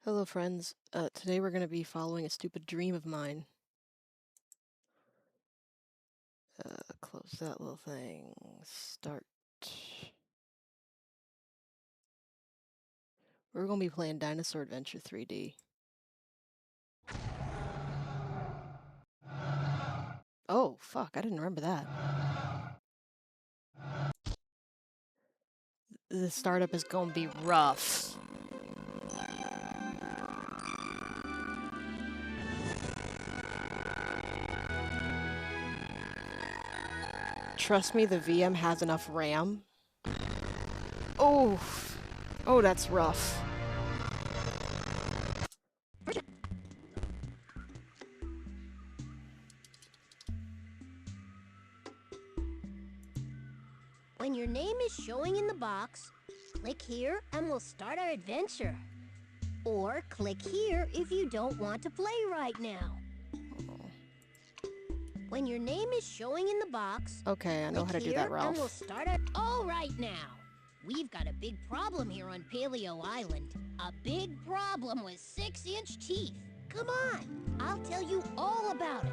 Hello friends, today we're going to be following a stupid dream of mine. Close that little thing. Start. We're going to be playing Dinosaur Adventure 3D. Oh, fuck, I didn't remember that. The startup is going to be rough. Trust me, the VM has enough RAM. Oh, oh, that's rough. When your name is showing in the box, click here and we'll start our adventure. Or click here if you don't want to play right now. When your name is showing in the box, Okay, I know how to do that, Ralph. and we'll start our... All right now. We've got a big problem here on Paleo Island. A big problem with 6-inch teeth. Come on, I'll tell you all about it.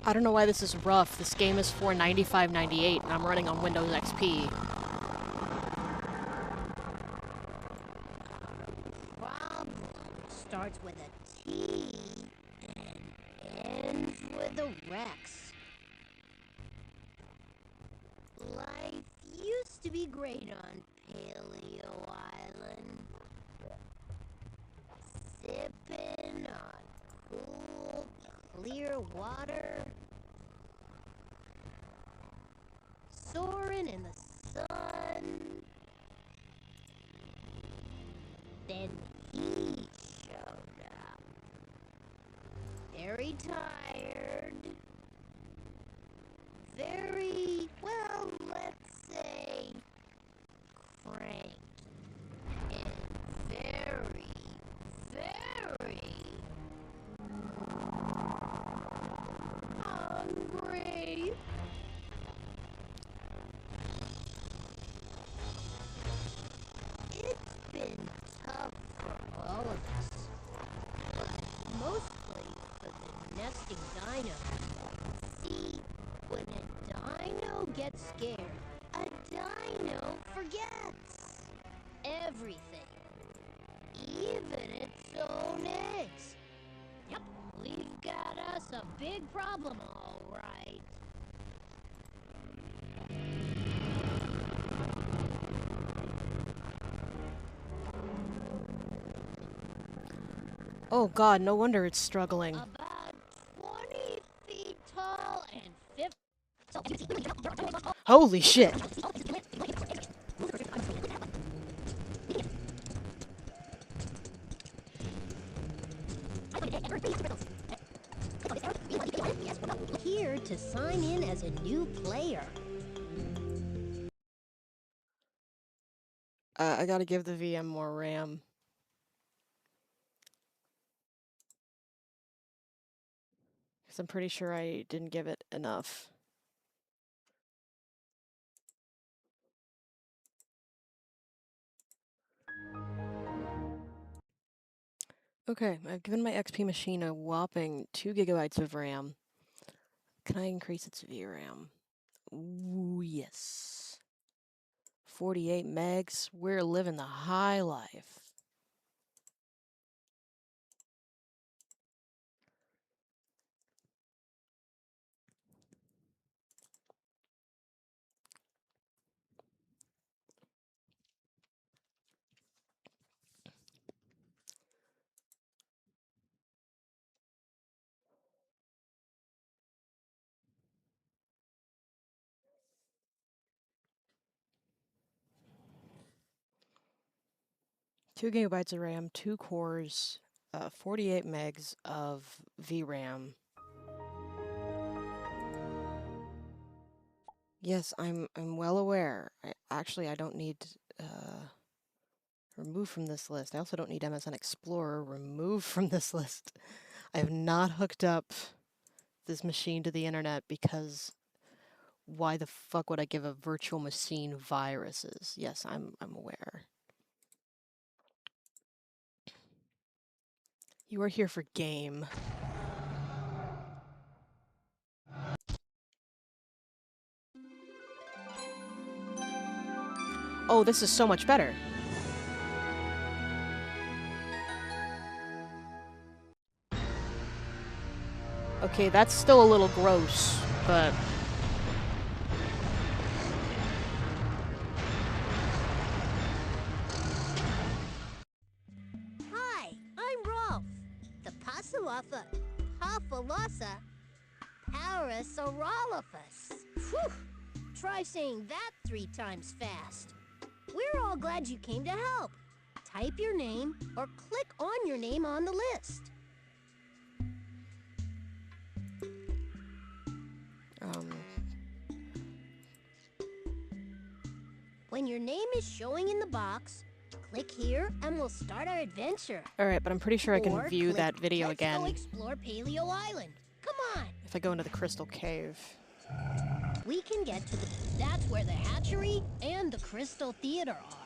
I don't know why this is rough. This game is for $95.98 and I'm running on Windows XP. Problem starts with a T and ends with a Rex. Life used to be great on Paleo Island. Sipping on cool, clear water. Soaring in the sun. Then he showed up. Very tired. Very, well, let's say, cranky. And very, very hungry. It's been tough for all of us, but mostly for the nesting dino. See, when a dino gets scared, a dino forgets everything, even its own eggs. Yep, we've got us a big problem, all right. Oh god, no wonder it's struggling. About 20 feet tall and 50... Holy shit! Here to sign in as a new player. I gotta give the VM more RAM. Because I'm pretty sure I didn't give it enough. Okay, I've given my XP machine a whopping 2 gigabytes of RAM. Can I increase its VRAM? Ooh, yes. 48 megs. We're living the high life. Two gigabytes of RAM, 2 cores, 48 megs of VRAM. Yes, I'm well aware. I don't need remove from this list. I also don't need MSN Explorer removed from this list. I have not hooked up this machine to the internet because why the fuck would I give a virtual machine viruses? Yes, I'm aware. You are here for game. Oh, this is so much better. Okay, that's still a little gross, but... Hi, I'm Rolf, the Passalasa Parasaurolophus. Whew! Try saying that 3 times fast. We're all glad you came to help. Type your name or click on your name on the list. When your name is showing in the box, click here and we'll start our adventure. Alright, but I'm pretty sure I can Or view click, that video Let's go again explore Paleo Island. Come on! if I go into the Crystal Cave. We can get to the... That's where the hatchery and the Crystal Theater are.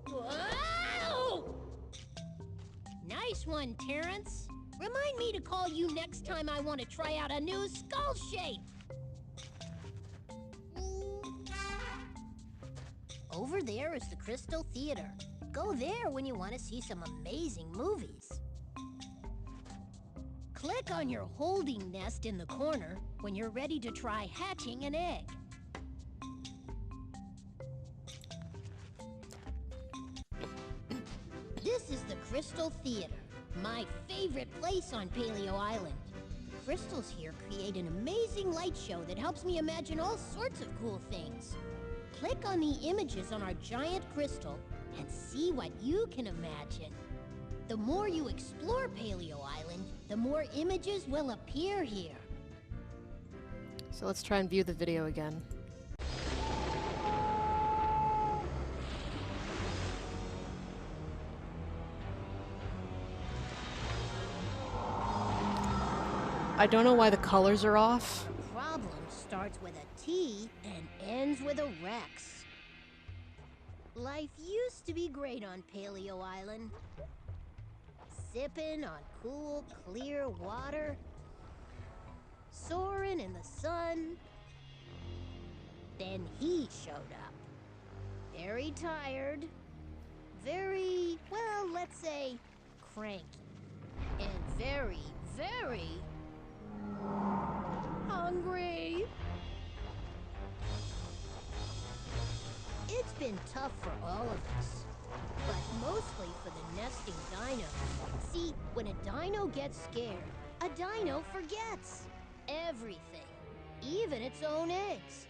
Whoa! Nice one, Terrence. Remind me to call you next time I want to try out a new skull shape. Over there is the Crystal Theater. Go there when you want to see some amazing movies. Click on your holding nest in the corner when you're ready to try hatching an egg. This is the Crystal Theater, my favorite place on Paleo Island. The crystals here create an amazing light show that helps me imagine all sorts of cool things. Click on the images on our giant crystal and see what you can imagine. The more you explore Paleo Island, the more images will appear here. So let's try and view the video again. I don't know why the colors are off. Problem starts with a T and ends with a Rex. Life used to be great on Paleo Island. Sipping on cool, clear water. Soaring in the sun. Then he showed up. Very tired. Very, well, let's say, cranky. And very, very hungry. It's been tough for all of us, but mostly for the nesting dino. See, when a dino gets scared, a dino forgets everything, even its own eggs.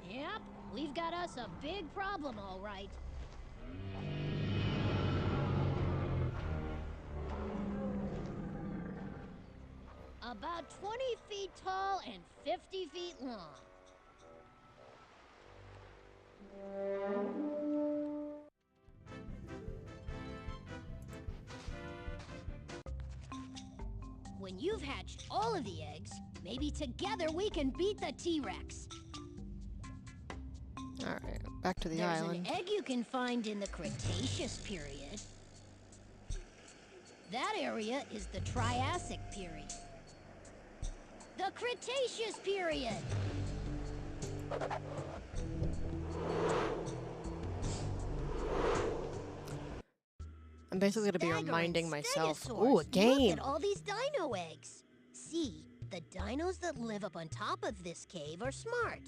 Yep, we've got us a big problem, all right. About 20 feet tall and 50 feet long. When you've hatched all of the eggs, maybe together we can beat the T-Rex. Alright, back to the There's island. an egg you can find in the Cretaceous period. That area is the Triassic period. The Cretaceous period! I'm basically going to be Staggering reminding myself. stegosaurs. Ooh, a game! Look at all these dino eggs. See, the dinos that live up on top of this cave are smart.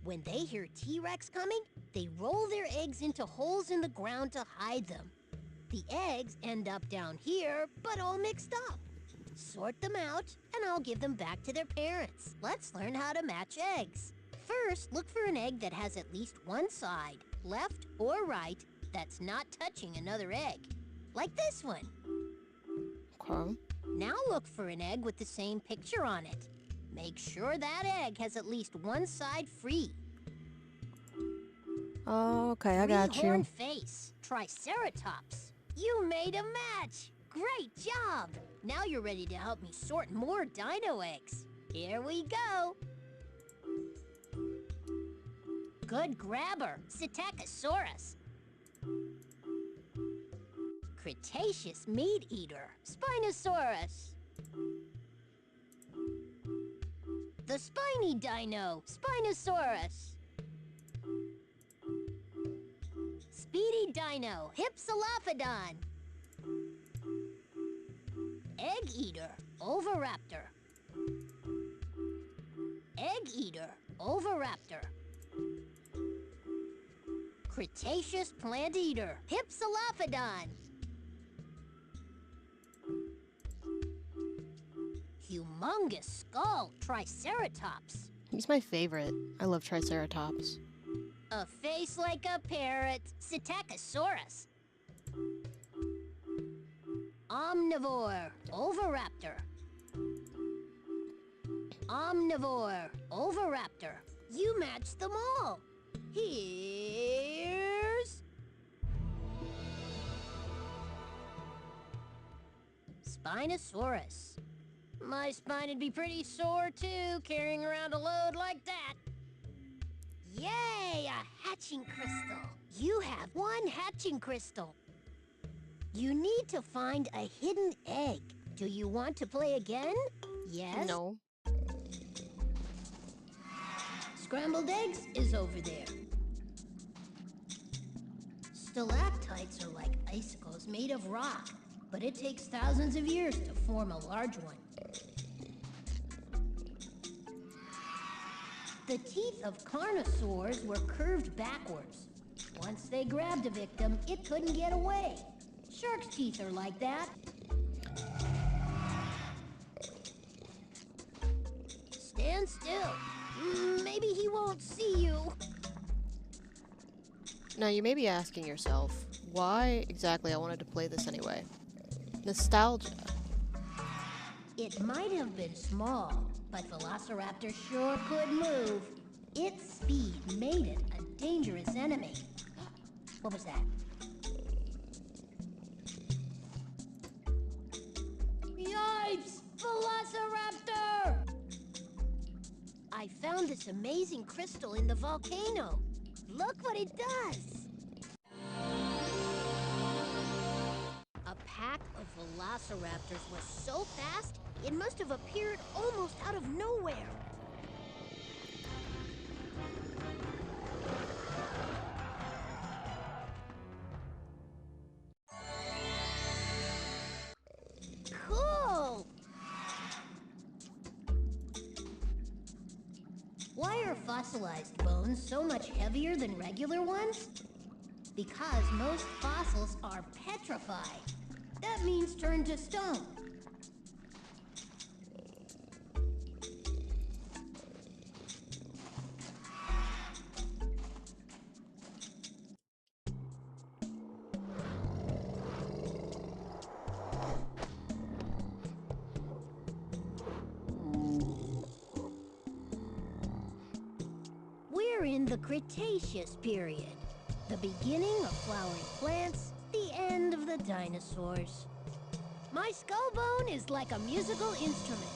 When they hear T-Rex coming, they roll their eggs into holes in the ground to hide them. The eggs end up down here, but all mixed up. Sort them out, and I'll give them back to their parents. Let's learn how to match eggs. First, look for an egg that has at least one side, left or right, that's not touching another egg. Like this one. Okay. Now look for an egg with the same picture on it. Make sure that egg has at least one side free. Okay, I got Three-horn you. face. Triceratops. You made a match! Great job! Now you're ready to help me sort more dino eggs. Here we go! Good grabber, Psittacosaurus. Cretaceous meat eater, Spinosaurus. The spiny dino, Spinosaurus. Speedy dino, Hypsilophodon. Egg eater, Oviraptor. Egg eater, Oviraptor. Cretaceous plant eater, Hypsilophodon. Humongous skull, Triceratops. He's my favorite. I love Triceratops. A face like a parrot, Psittacosaurus. Omnivore, Oviraptor. Omnivore, Oviraptor. You matched them all. Here's... Spinosaurus. My spine'd be pretty sore, too, carrying around a load like that. Yay, a hatching crystal. You have one hatching crystal. You need to find a hidden egg. Do you want to play again? Yes? No. Scrambled eggs is over there. Stalactites are like icicles made of rock, but it takes thousands of years to form a large one. The teeth of carnosaurs were curved backwards. Once they grabbed a victim, it couldn't get away. Shark's teeth are like that. Stand still. Maybe he won't see you. Now, you may be asking yourself, why exactly I wanted to play this anyway? Nostalgia. It might have been small, but Velociraptor sure could move. Its speed made it a dangerous enemy. What was that? Yipes! Velociraptor! I found this amazing crystal in the volcano. Look what it does! A pack of velociraptors was so fast, it must have appeared almost out of nowhere. Cool! Why are fossilized bones so much heavier than regular ones? Because most fossils are petrified. That means turned to stone. We're in the Cretaceous period. The beginning of flowering plants, the end of the dinosaurs. My skull bone is like a musical instrument.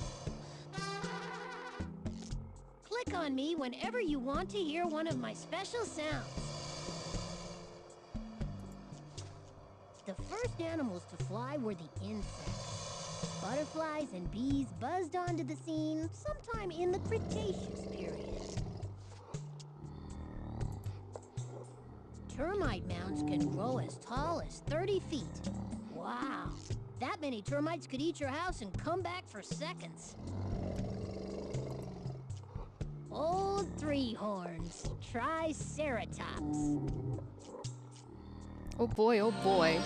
Click on me whenever you want to hear one of my special sounds. The first animals to fly were the insects. Butterflies and bees buzzed onto the scene sometime in the Cretaceous period. Termite mounds can grow as tall as 30 feet. Wow! That many termites could eat your house and come back for seconds. Old three horns, Triceratops. Oh boy, oh boy.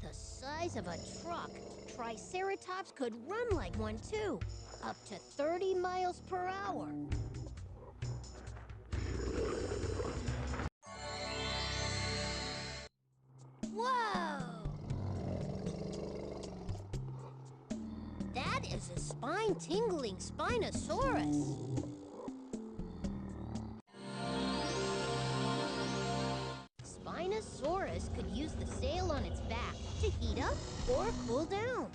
The size of a truck, Triceratops could run like one too, up to 30 miles per hour. Whoa! That is a spine-tingling Spinosaurus. Dinosaurus could use the sail on its back to heat up or cool down.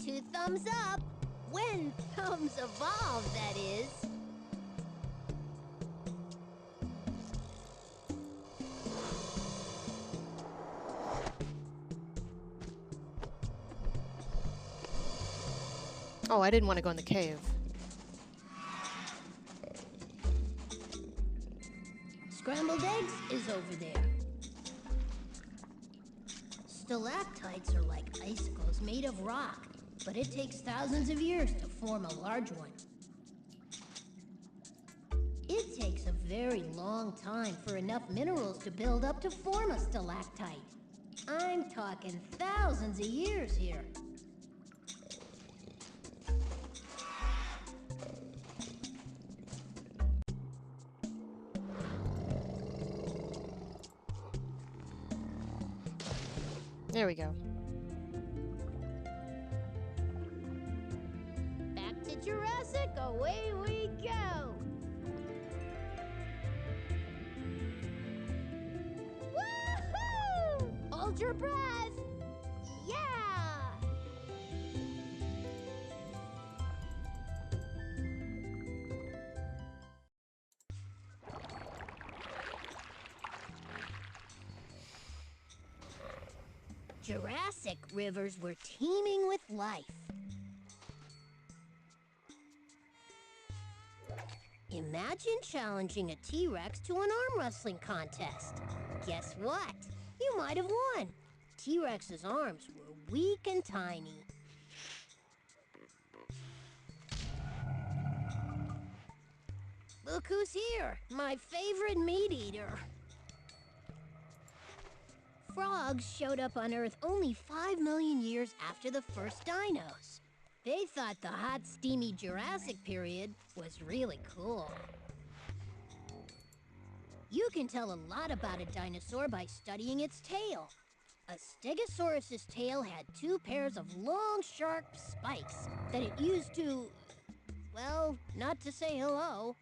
Two thumbs up. When thumbs evolve, that is. Oh, I didn't want to go in the cave. Scrambled eggs is over there. Stalactites are like icicles made of rock, but it takes thousands of years to form a large one. It takes a very long time for enough minerals to build up to form a stalactite. I'm talking thousands of years here. There we go. Back to Jurassic, away we go! Woohoo! Hold your breath! Yeah! Jurassic rivers were teeming with life. Imagine challenging a T-Rex to an arm wrestling contest. Guess what? You might have won. T-Rex's arms were weak and tiny. Look who's here, my favorite meat eater. Frogs showed up on Earth only 5 million years after the first dinos. They thought the hot, steamy Jurassic period was really cool. You can tell a lot about a dinosaur by studying its tail. A Stegosaurus's tail had 2 pairs of long, sharp spikes that it used to, well, not to say hello.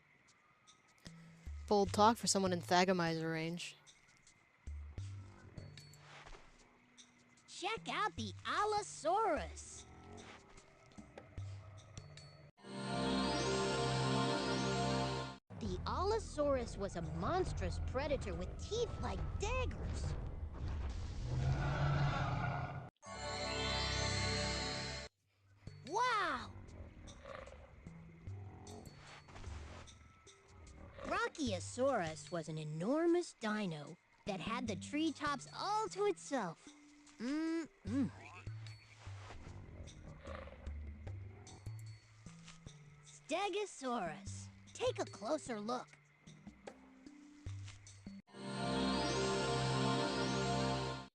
Bold talk for someone in Thagomizer range. Check out the Allosaurus. The Allosaurus was a monstrous predator with teeth like daggers. Wow! Brachiosaurus was an enormous dino that had the treetops all to itself. Stegosaurus. Take a closer look.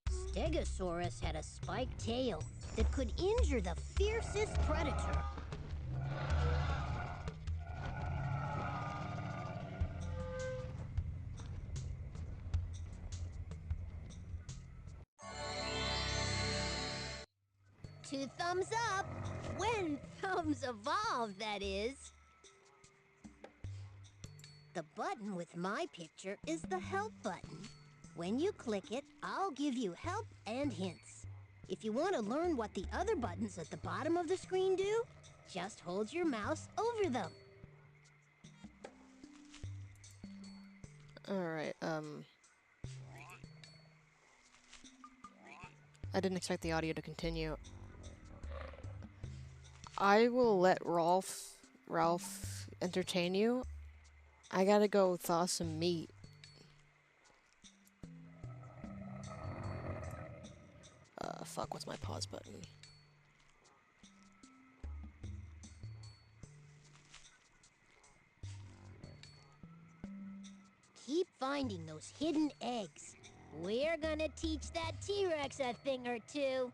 Stegosaurus had a spiked tail that could injure the fiercest predator. Two thumbs up. When thumbs evolve, that is. The button with my picture is the help button. When you click it, I'll give you help and hints. If you want to learn what the other buttons at the bottom of the screen do, just hold your mouse over them. Alright, I didn't expect the audio to continue. I will let Ralph entertain you. I gotta go thaw some meat. Fuck, what's my pause button? Keep finding those hidden eggs. We're gonna teach that T-Rex a thing or two.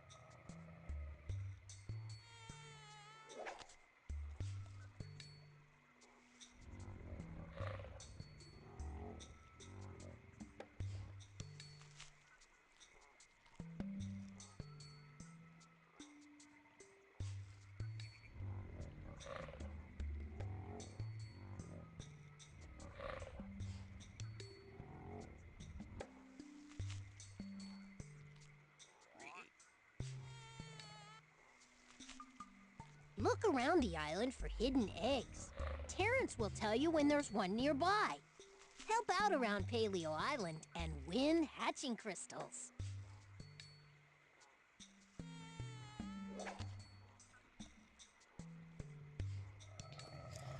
Look around the island for hidden eggs. Terrence will tell you when there's one nearby. Help out around Paleo Island and win hatching crystals.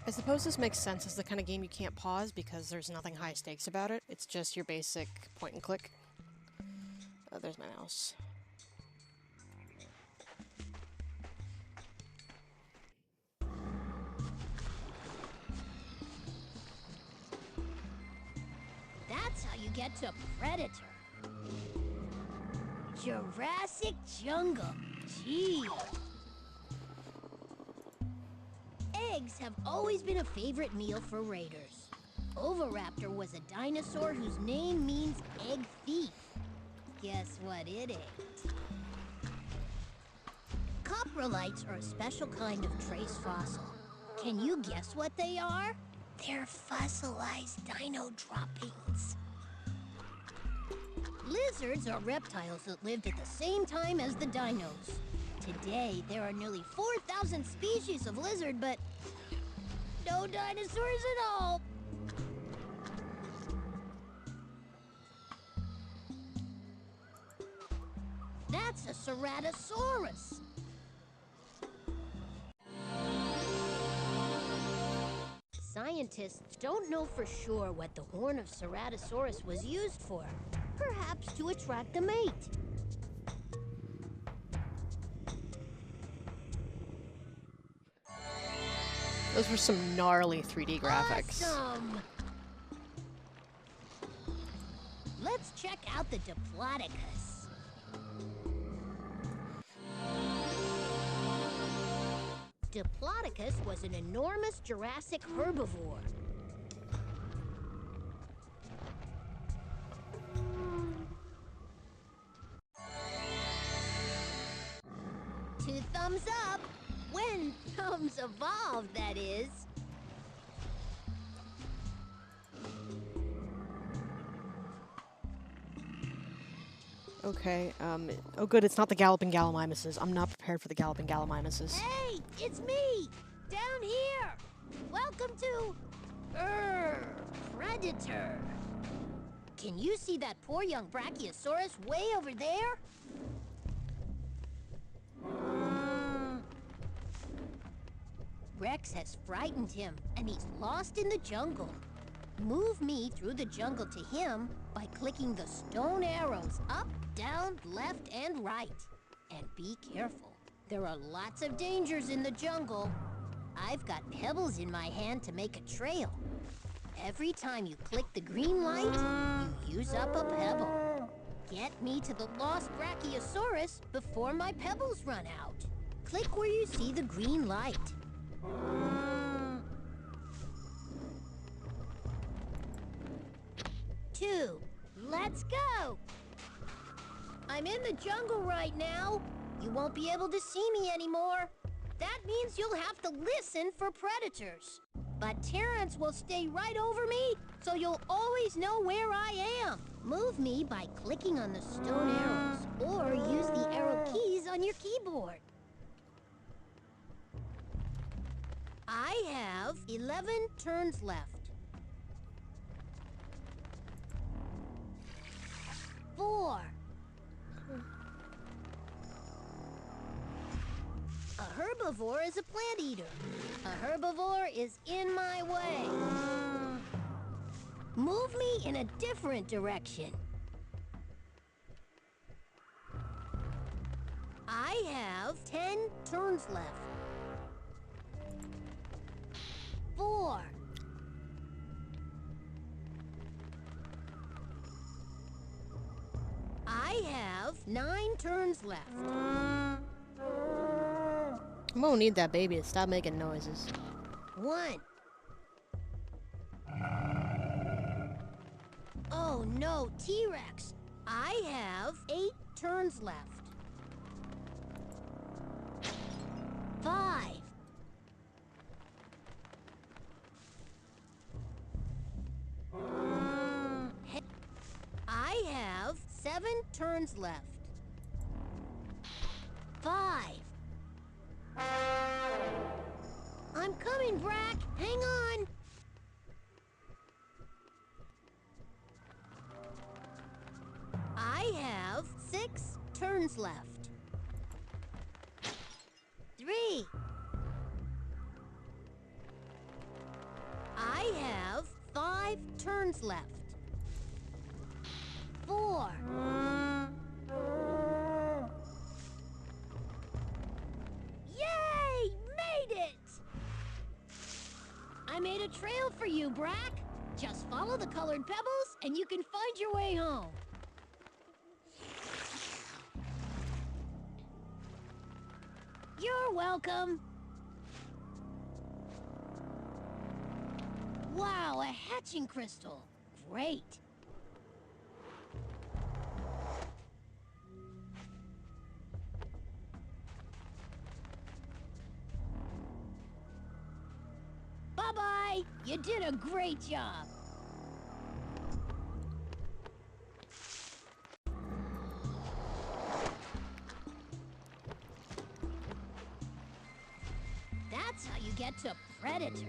I suppose this makes sense as the kind of game you can't pause because there's nothing high stakes about it. It's just your basic point and click. Oh, there's my mouse. That's how you get to Predator. Jurassic Jungle. Gee. Eggs have always been a favorite meal for raiders. Oviraptor was a dinosaur whose name means egg thief. Guess what it ate? Coprolites are a special kind of trace fossil. Can you guess what they are? They're fossilized dino droppings. Lizards are reptiles that lived at the same time as the dinos. Today, there are nearly 4,000 species of lizard, but no dinosaurs at all. That's a Ceratosaurus. Scientists don't know for sure what the horn of Ceratosaurus was used for. Perhaps to attract a mate. Those were some gnarly 3D graphics. Awesome! Let's check out the Diplodocus. Diplodocus was an enormous Jurassic herbivore. Two thumbs up. When thumbs evolve, that is. Okay, oh good, it's not the Galloping Gallimimuses. I'm not prepared for the Galloping Gallimimuses. Hey, it's me! Down here! Welcome to... Predator. Can you see that poor young Brachiosaurus way over there? Rex has frightened him, and he's lost in the jungle. Move me through the jungle to him by clicking the stone arrows up, down, left, and right. And be careful. There are lots of dangers in the jungle. I've got pebbles in my hand to make a trail. Every time you click the green light, you use up a pebble. Get me to the lost Brachiosaurus before my pebbles run out. Click where you see the green light. 2. Let's go! I'm in the jungle right now. You won't be able to see me anymore. That means you'll have to listen for predators. But Terrence will stay right over me, so you'll always know where I am. Move me by clicking on the stone arrows, or use the arrow keys on your keyboard. I have 11 turns left. 4. A herbivore is a plant eater. A herbivore is in my way. Move me in a different direction. I have 10 turns left. 4. I have 9 turns left. I'm gonna need that baby to stop making noises. 1. Oh no, T-Rex. I have 8 turns left. 5. I have 7 turns left. 5. back! Hang on! I have 6 turns left. 3. I have 5 turns left. 4. Yay! Made it! I made a trail for you, Brack. Just follow the colored pebbles and you can find your way home. You're welcome. Wow, a hatching crystal. Great. Bye-bye. You did a great job. That's how you get to Predator.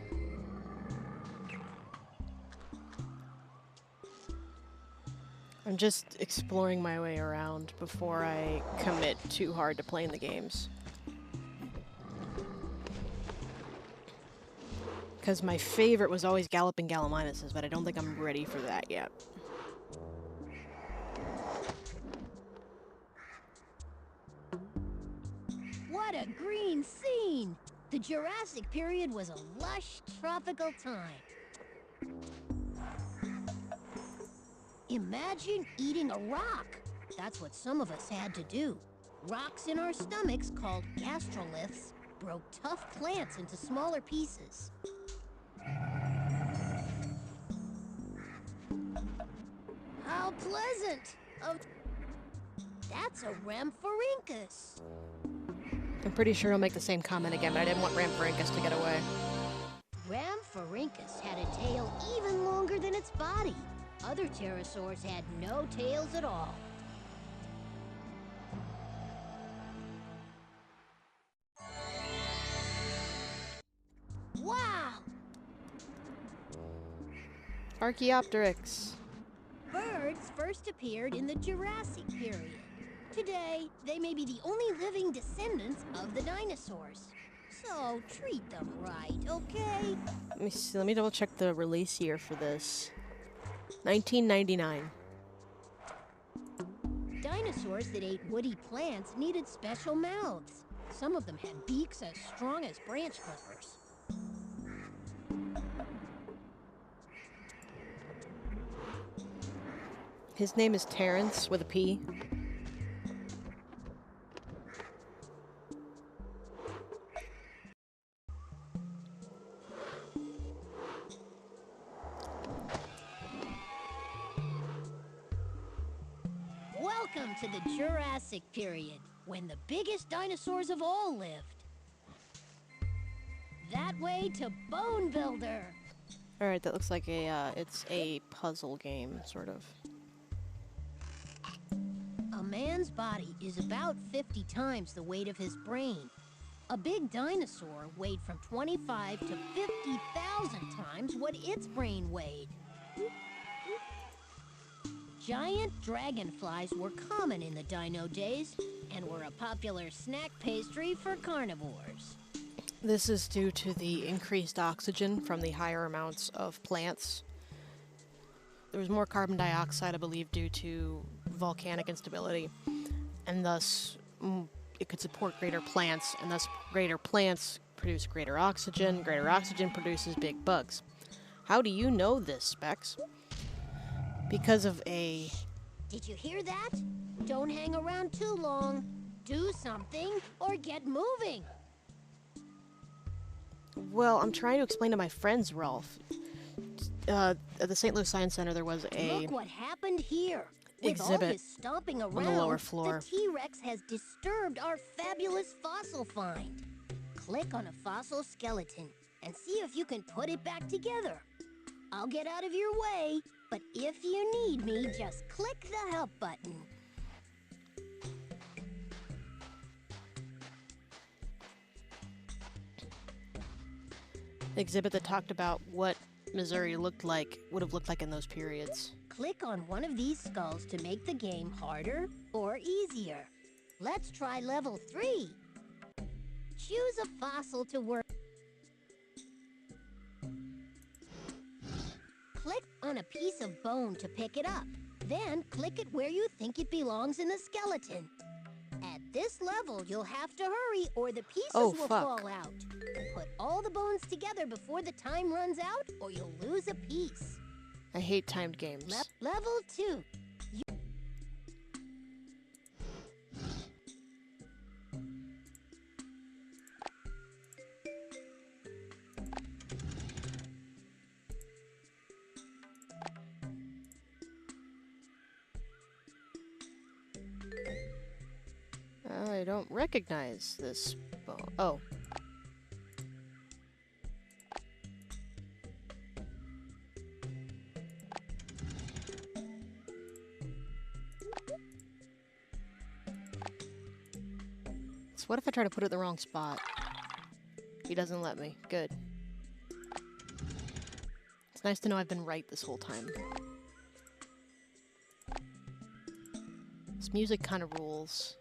I'm just exploring my way around before I commit too hard to playing the games. Because my favorite was always Galloping Gallimimuses, but I don't think I'm ready for that yet. What a green scene! The Jurassic period was a lush, tropical time. Imagine eating a rock. That's what some of us had to do. Rocks in our stomachs, called gastroliths, broke tough plants into smaller pieces. How pleasant! Oh, that's a Rhamphorhynchus. I'm pretty sure he'll make the same comment again, but I didn't want Rhamphorhynchus to get away. Rhamphorhynchus had a tail even longer than its body. Other pterosaurs had no tails at all. Wow! Archaeopteryx. Birds first appeared in the Jurassic period. Today, they may be the only living descendants of the dinosaurs. So treat them right, okay? Let me see, let me double check the release year for this. 1999. Dinosaurs that ate woody plants needed special mouths. Some of them had beaks as strong as branch clippers. His name is Terrence with a P. Welcome to the Jurassic period, when the biggest dinosaurs of all lived. That way to Bone Builder. Alright, that looks like it's a puzzle game, sort of. A man's body is about 50 times the weight of his brain. A big dinosaur weighed from 25 to 50,000 times what its brain weighed. Giant dragonflies were common in the dino days and were a popular snack pastry for carnivores. This is due to the increased oxygen from the higher amounts of plants. There was more carbon dioxide, I believe, due to volcanic instability, and thus it could support greater plants, and thus greater plants produce greater oxygen produces big bugs. How do you know this, Specs? Because of a... Did you hear that? Don't hang around too long. Do something or get moving. Well, I'm trying to explain to my friends, Rolf. At the St. Louis Science Center, there was a Look what happened here. With all exhibit his stomping around, on the lower floor. the T-Rex has disturbed our fabulous fossil find. Click on a fossil skeleton and see if you can put it back together. I'll get out of your way, but if you need me, just click the help button. exhibit that talked about what Missouri would have looked like in those periods. Click on one of these skulls to make the game harder or easier. Let's try level 3. Choose a fossil to work. Click on a piece of bone to pick it up. Then click it where you think it belongs in the skeleton. At this level, you'll have to hurry or the pieces will fall out. Put all the bones together before the time runs out or you'll lose a piece. I hate timed games. Level 2. I don't recognize this bone. Oh. So what if I try to put it in the wrong spot? He doesn't let me. Good. It's nice to know I've been right this whole time. This music kind of rules.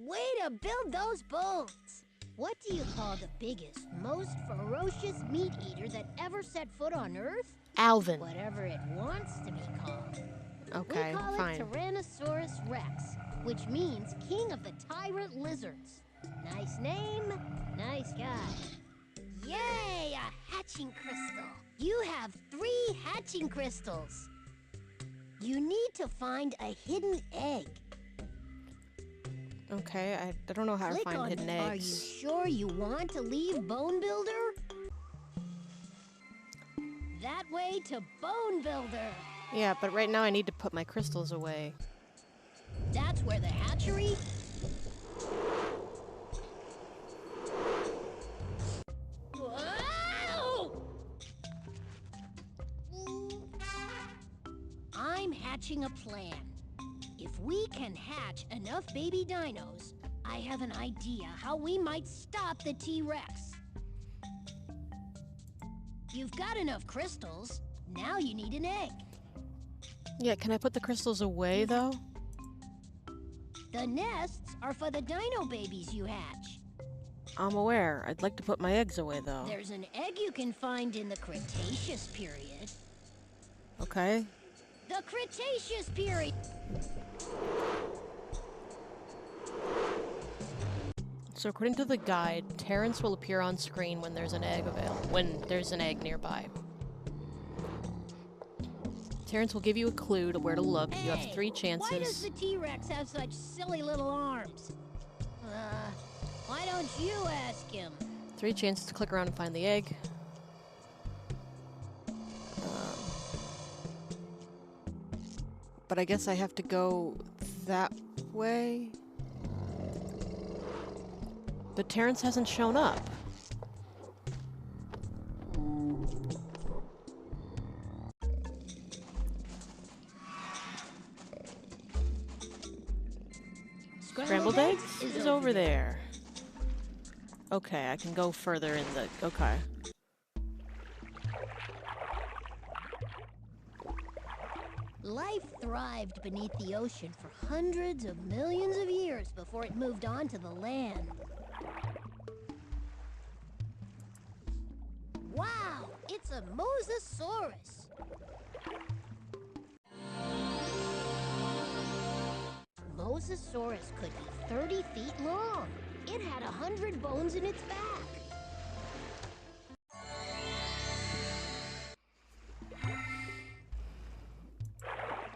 Way to build those bones! What do you call the biggest, most ferocious meat eater that ever set foot on Earth? Alvin. Whatever it wants to be called. Okay, we call fine. it Tyrannosaurus Rex, which means King of the Tyrant Lizards. Nice name, nice guy. Yay, a hatching crystal. You have 3 hatching crystals. You need to find a hidden egg. Okay, I don't know how to find hidden eggs. Are you sure you want to leave Bone Builder? That way to Bone Builder. Yeah, but right now I need to put my crystals away. That's where the hatchery... Whoa! I'm hatching a plan. If we can hatch enough baby dinos, I have an idea how we might stop the T-Rex. You've got enough crystals. Now you need an egg. Yeah, can I put the crystals away, though? The nests are for the dino babies you hatch. I'm aware. I'd like to put my eggs away, though. There's an egg you can find in the Cretaceous period. Okay. The Cretaceous period! So according to the guide, Terrence will appear on screen when there's an egg nearby. Terrence will give you a clue to where to look. Hey, you have 3 chances. Why does the T-Rex have such silly little arms? Why don't you ask him? 3 chances to click around and find the egg. But I guess I have to go that way. But Terrence hasn't shown up. Scrambled eggs is over there. Okay, I can go further in the... Okay. Life thrived beneath the ocean for hundreds of millions of years before it moved on to the land. Wow, it's a Mosasaurus. Mosasaurus could be 30 feet long. It had 100 bones in its back.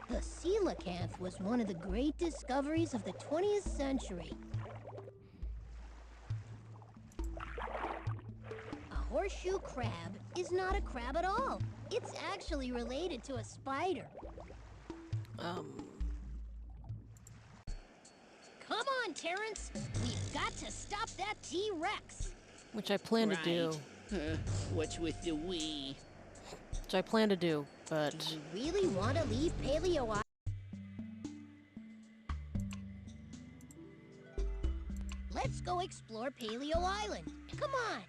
The coelacanth was one of the great discoveries of the 20th century. A horseshoe crab is not a crab at all. It's actually related to a spider. Come on, Terrence. We've got to stop that T-Rex. Which I plan to do. What's with the we? Which I plan to do, but... Do you really want to leave Paleo Let's go explore Paleo Island. Come on.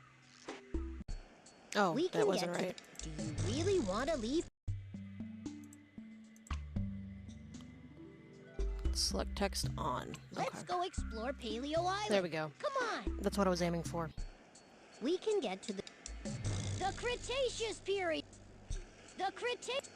Oh, We that can wasn't get right. to. Do you really want to leave? Select text on. Let's Okay. go explore Paleo Island. There we go. Come on. That's what I was aiming for. We can get to the Cretaceous period. The Cretaceous.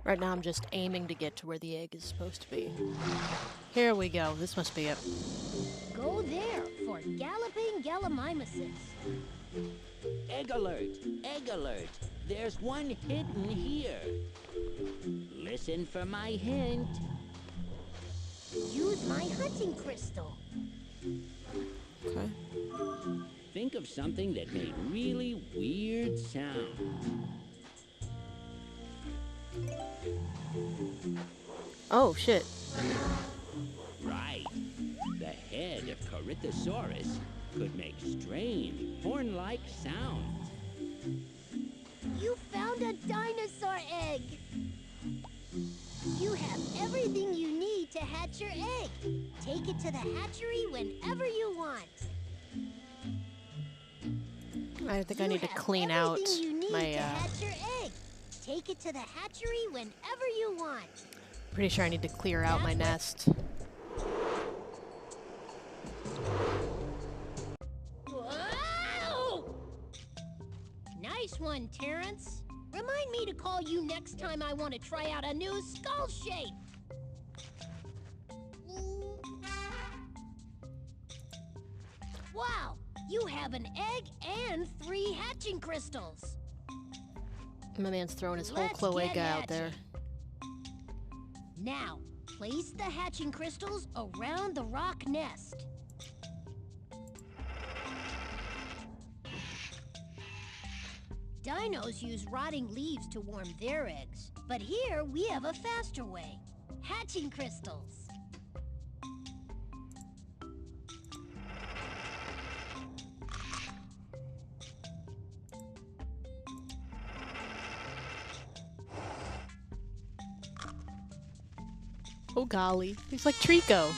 Right now I'm just aiming to get to where the egg is supposed to be. Here we go. This must be it. Go there for galloping gallimimuses. Egg alert! Egg alert! There's one hidden here. Listen for my hint. Use my hunting crystal. Okay. Think of something that made really weird sound. Oh, shit. Right. The head of Corythosaurus could make strange, horn-like sounds. You found a dinosaur egg. You have everything you need to hatch your egg. Take it to the hatchery whenever you want. I think I You need to have clean out everything you need my, to hatch your egg. Take it to the hatchery whenever you want. pretty sure I need to clear out my That's nest. Whoa! Nice one, Terrence. Remind me to call you next time I want to try out a new skull shape. Wow, you have an egg and 3 hatching crystals. My man's throwing his whole Let's cloaca get out there. Now, place the hatching crystals around the rock nest. Dinos use rotting leaves to warm their eggs, but here we have a faster way. Hatching crystals. Oh golly, he's like Trico.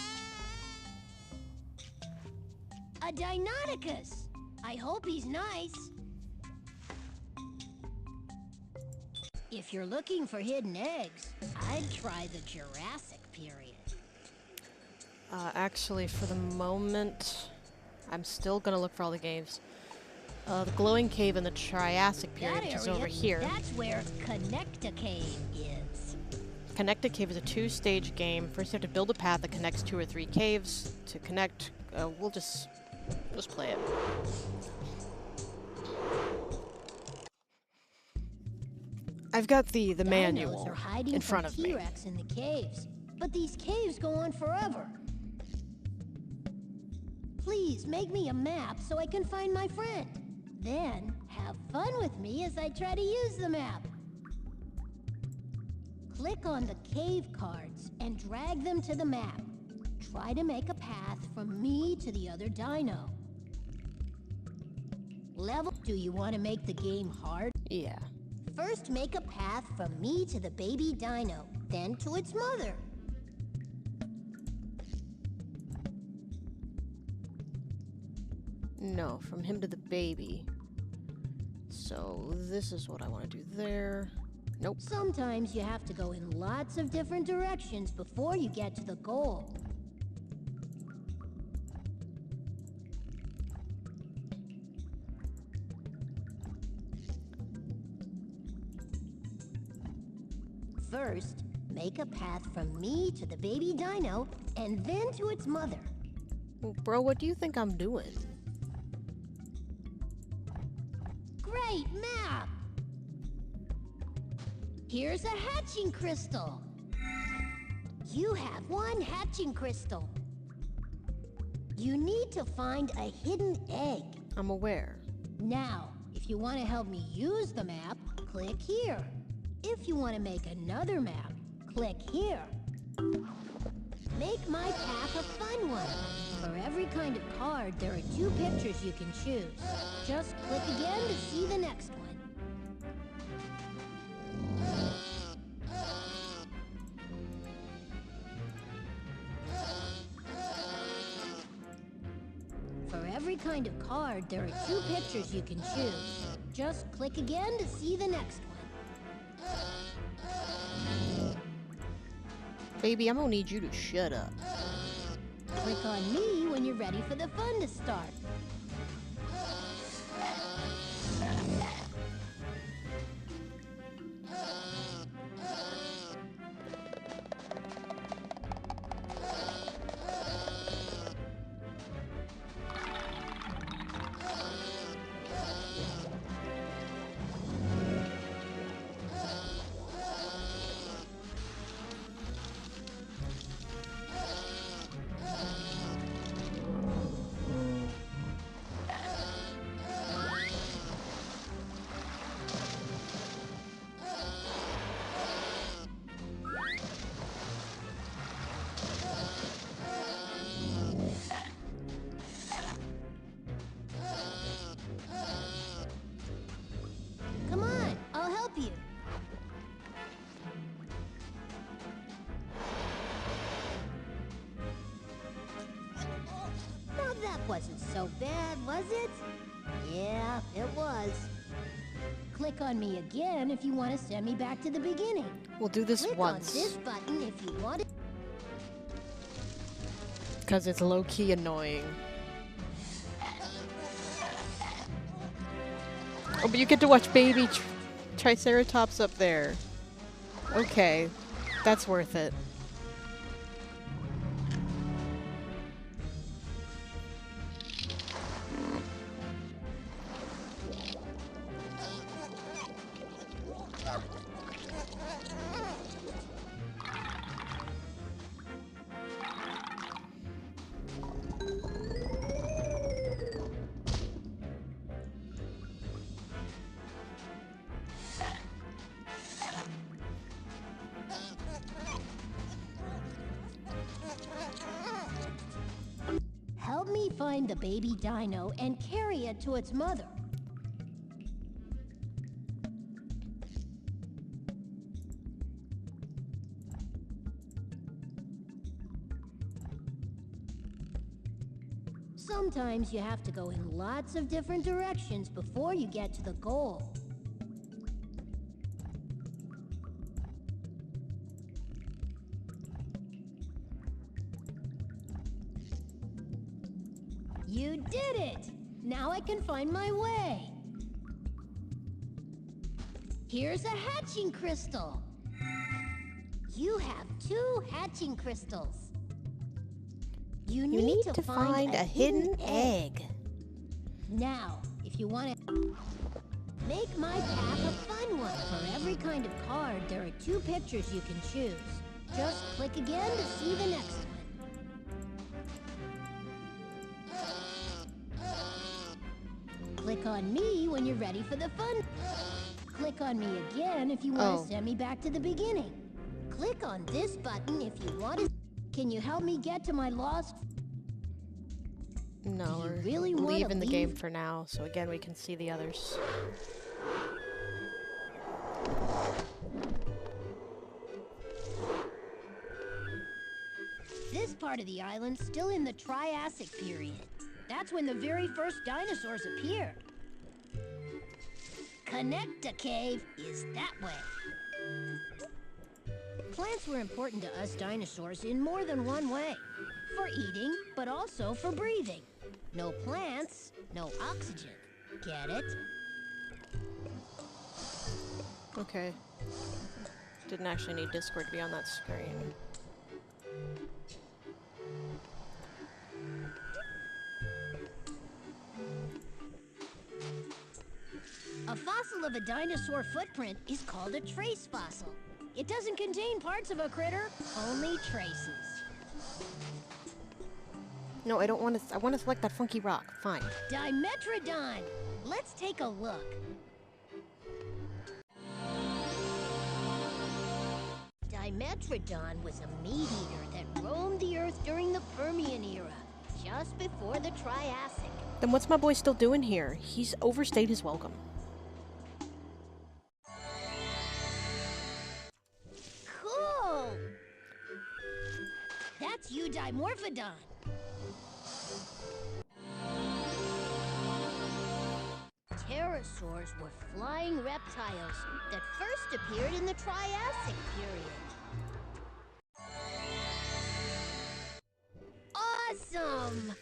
A Deinonychus. I hope he's nice. If you're looking for hidden eggs, I'd try the Jurassic period. Actually, for the moment, I'm still gonna look for all the caves. The glowing cave in the Triassic period, which is over here. That's where Connecta Cave is. Connecta Cave is a 2-stage game. First, you have to build a path that connects 2 or 3 caves. To connect, we'll just play it. I've got the Dinos manual are hiding in front from of me. T-Rex in the caves, but these caves go on forever. Please make me a map so I can find my friend. Then have fun with me as I try to use the map. Click on the cave cards and drag them to the map. Try to make a path from me to the other dino. Level. Do you want to make the game hard? Yeah. First, make a path from me to the baby dino, then to its mother. No, from him to the baby. So this is what I want to do there. Nope. Sometimes you have to go in lots of different directions before you get to the goal. First, make a path from me to the baby dino, and then to its mother. Bro, what do you think I'm doing? Great map! Here's a hatching crystal. You have 1 hatching crystal. You need to find a hidden egg. I'm aware. Now, if you want to help me use the map, click here. If you want to make another map, Click here. Make my path a fun one. For every kind of card, there are 2 pictures you can choose. Just click again to see the next one. For every kind of card, there are 2 pictures you can choose. Just click again to see the next one. Baby, I'm gonna need you to shut up. Click on me when you're ready for the fun to start. Come on, I'll help you. Now that wasn't so bad, was it? Yeah, it was. Click on me again if you want to send me back to the beginning. We'll do this Click once. on this button if you want it. Because it's low-key annoying. Oh, but you get to watch baby Triceratops up there. Okay, that's worth it. Help me find the baby dino and carry it to its mother. Sometimes you have to go in lots of different directions before you get to the goal. You did it! Now I can find my way. Here's a hatching crystal. You have 2 hatching crystals. You You need to find find a hidden egg. Now, if you want to make my path a fun one. For every kind of card, there are 2 pictures you can choose. Just click again to see the next one. Click on me when you're ready for the fun. Click on me again if you want to send me back to the beginning. Click on this button if you want to. Can you help me get to my lost? No, Do you we're really wanna leaving the game leave? for now, so again we can see the others. This part of the island's still in the Triassic period. That's when the very first dinosaurs appeared. Connecta Cave is that way. Plants were important to us dinosaurs in more than one way. For eating, but also for breathing. No plants, no oxygen. Get it? Okay. Didn't actually need Discord to be on that screen. A fossil of a dinosaur footprint is called a trace fossil. It doesn't contain parts of a critter, only traces. No, I don't want to. I want to select that funky rock. Fine. Dimetrodon! Let's take a look. Dimetrodon was a meat eater that roamed the Earth during the Permian era, just before the Triassic. Then what's my boy still doing here? He's overstayed his welcome. Cool! That's Eudimorphodon. Pterosaurs were flying reptiles that first appeared in the Triassic period. Awesome!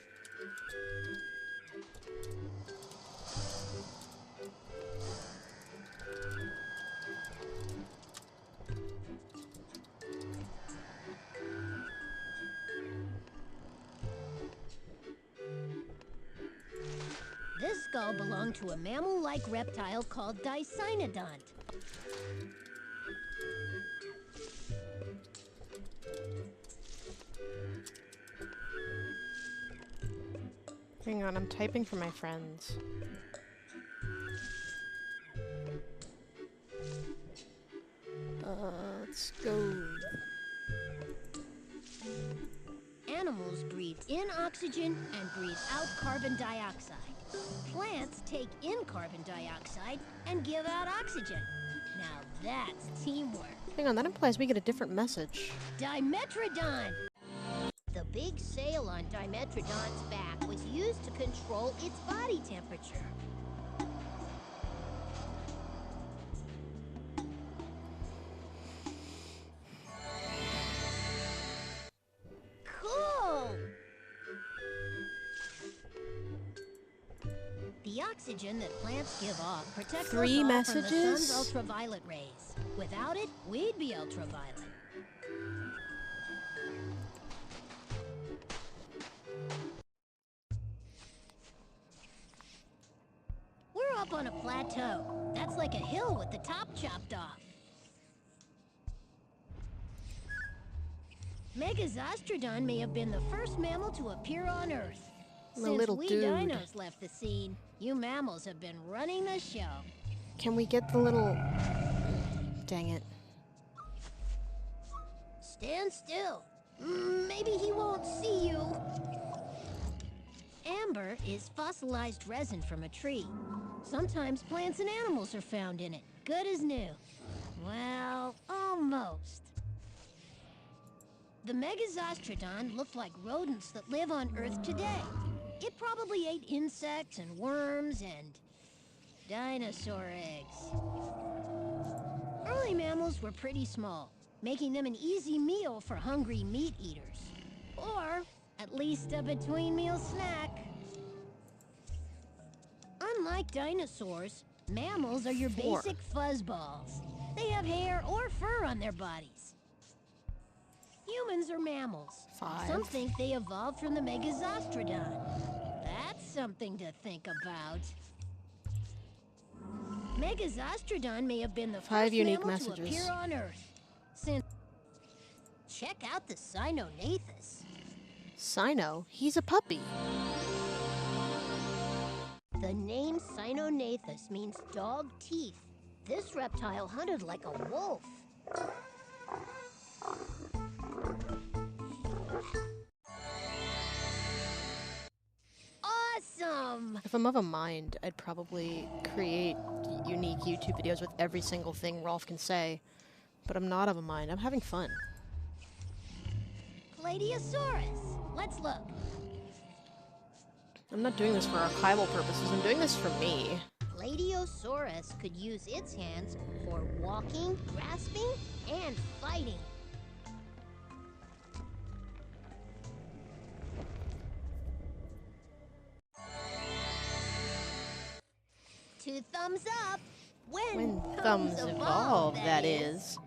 This skull belonged to a mammal-like reptile called Dicynodont. Hang on, I'm typing for my friends. Let's go. Animals breathe in oxygen and breathe out carbon dioxide. Plants take in carbon dioxide and give out oxygen. Now that's teamwork. Hang on, that implies we get a different message. Dimetrodon! The big sail on Dimetrodon's back was used to control its body temperature. Cool! The oxygen that plants give off protects Three us all messages? from the sun's ultraviolet rays. Without it, we'd be ultraviolet. We're up on a plateau. That's like a hill with the top chopped off. Megazostrodon may have been the first mammal to appear on Earth. The Since little we dude. dinos left the scene, you mammals have been running the show. Can we get the little... Dang it. Stand still. Maybe he won't see you. Amber is fossilized resin from a tree. Sometimes plants and animals are found in it. Good as new. Well, almost. The Megazostrodon looked like rodents that live on Earth today. It probably ate insects and worms and dinosaur eggs. Early mammals were pretty small, making them an easy meal for hungry meat eaters. Or at least a between-meal snack. Unlike dinosaurs, mammals are your Four. basic fuzzballs. They have hair or fur on their bodies. Humans are mammals. Five. Some think they evolved from the Megazostrodon. That's something to think about. Megazostrodon may have been the Five first unique mammal to messages. appear on Earth. Since check out the Cynonathus. Sino? He's a puppy. The name Cynonathus means dog teeth. This reptile hunted like a wolf. Awesome! If I'm of a mind, I'd probably create unique YouTube videos with every single thing Rolf can say. But I'm not of a mind. I'm having fun. Pladiosaurus. Let's look. I'm not doing this for archival purposes. I'm doing this for me. Pladiosaurus could use its hands for walking, grasping, and fighting. Two thumbs up. When thumbs evolve, that is.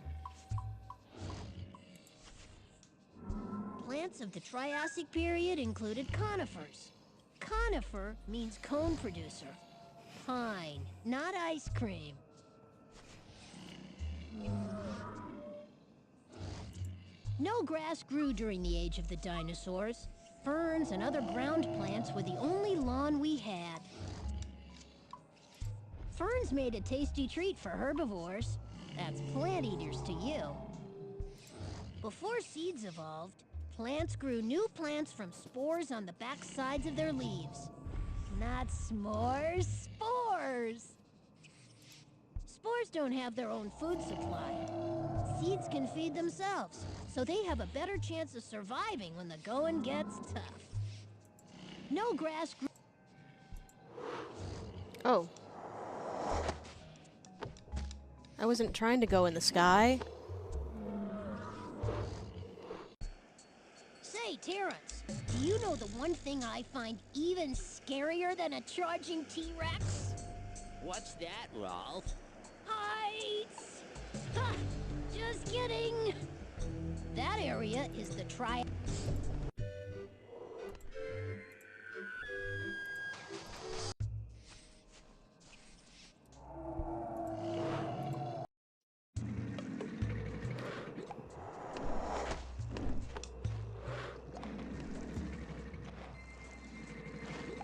Plants of the Triassic period included conifers. Conifer means cone producer. Pine, not ice cream. No grass grew during the age of the dinosaurs. Ferns and other ground plants were the only lawn we had. Ferns made a tasty treat for herbivores. That's plant eaters to you. Before seeds evolved, plants grew new plants from spores on the back sides of their leaves. Not s'mores, spores! Spores don't have their own food supply. Seeds can feed themselves, so they have a better chance of surviving when the going gets tough. No grass grew. Oh. I wasn't trying to go in the sky. Say, Terrence, do you know the one thing I find even scarier than a charging T-Rex? What's that, Rolf? Heights! Ha! Just kidding! That area is the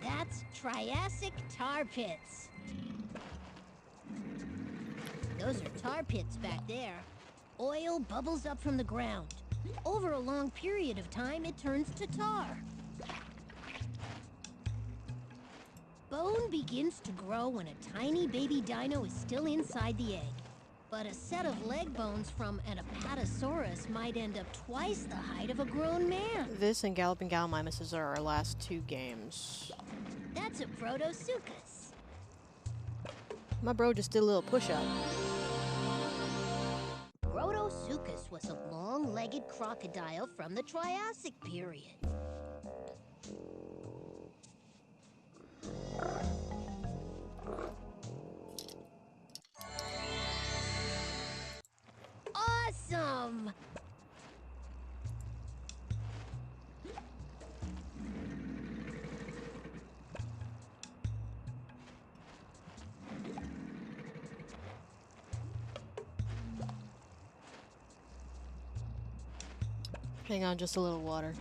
That's Triassic tar pits. Those are tar pits back there. Oil bubbles up from the ground. Over a long period of time, it turns to tar. Bone begins to grow when a tiny baby dino is still inside the egg. But a set of leg bones from an Apatosaurus might end up twice the height of a grown man. This and Galloping Gallimimuses are our last two games. That's a Protosuchus. My bro just did a little push-up. Protosuchus was a long-legged crocodile from the Triassic period. Awesome! Hang on, just a little water.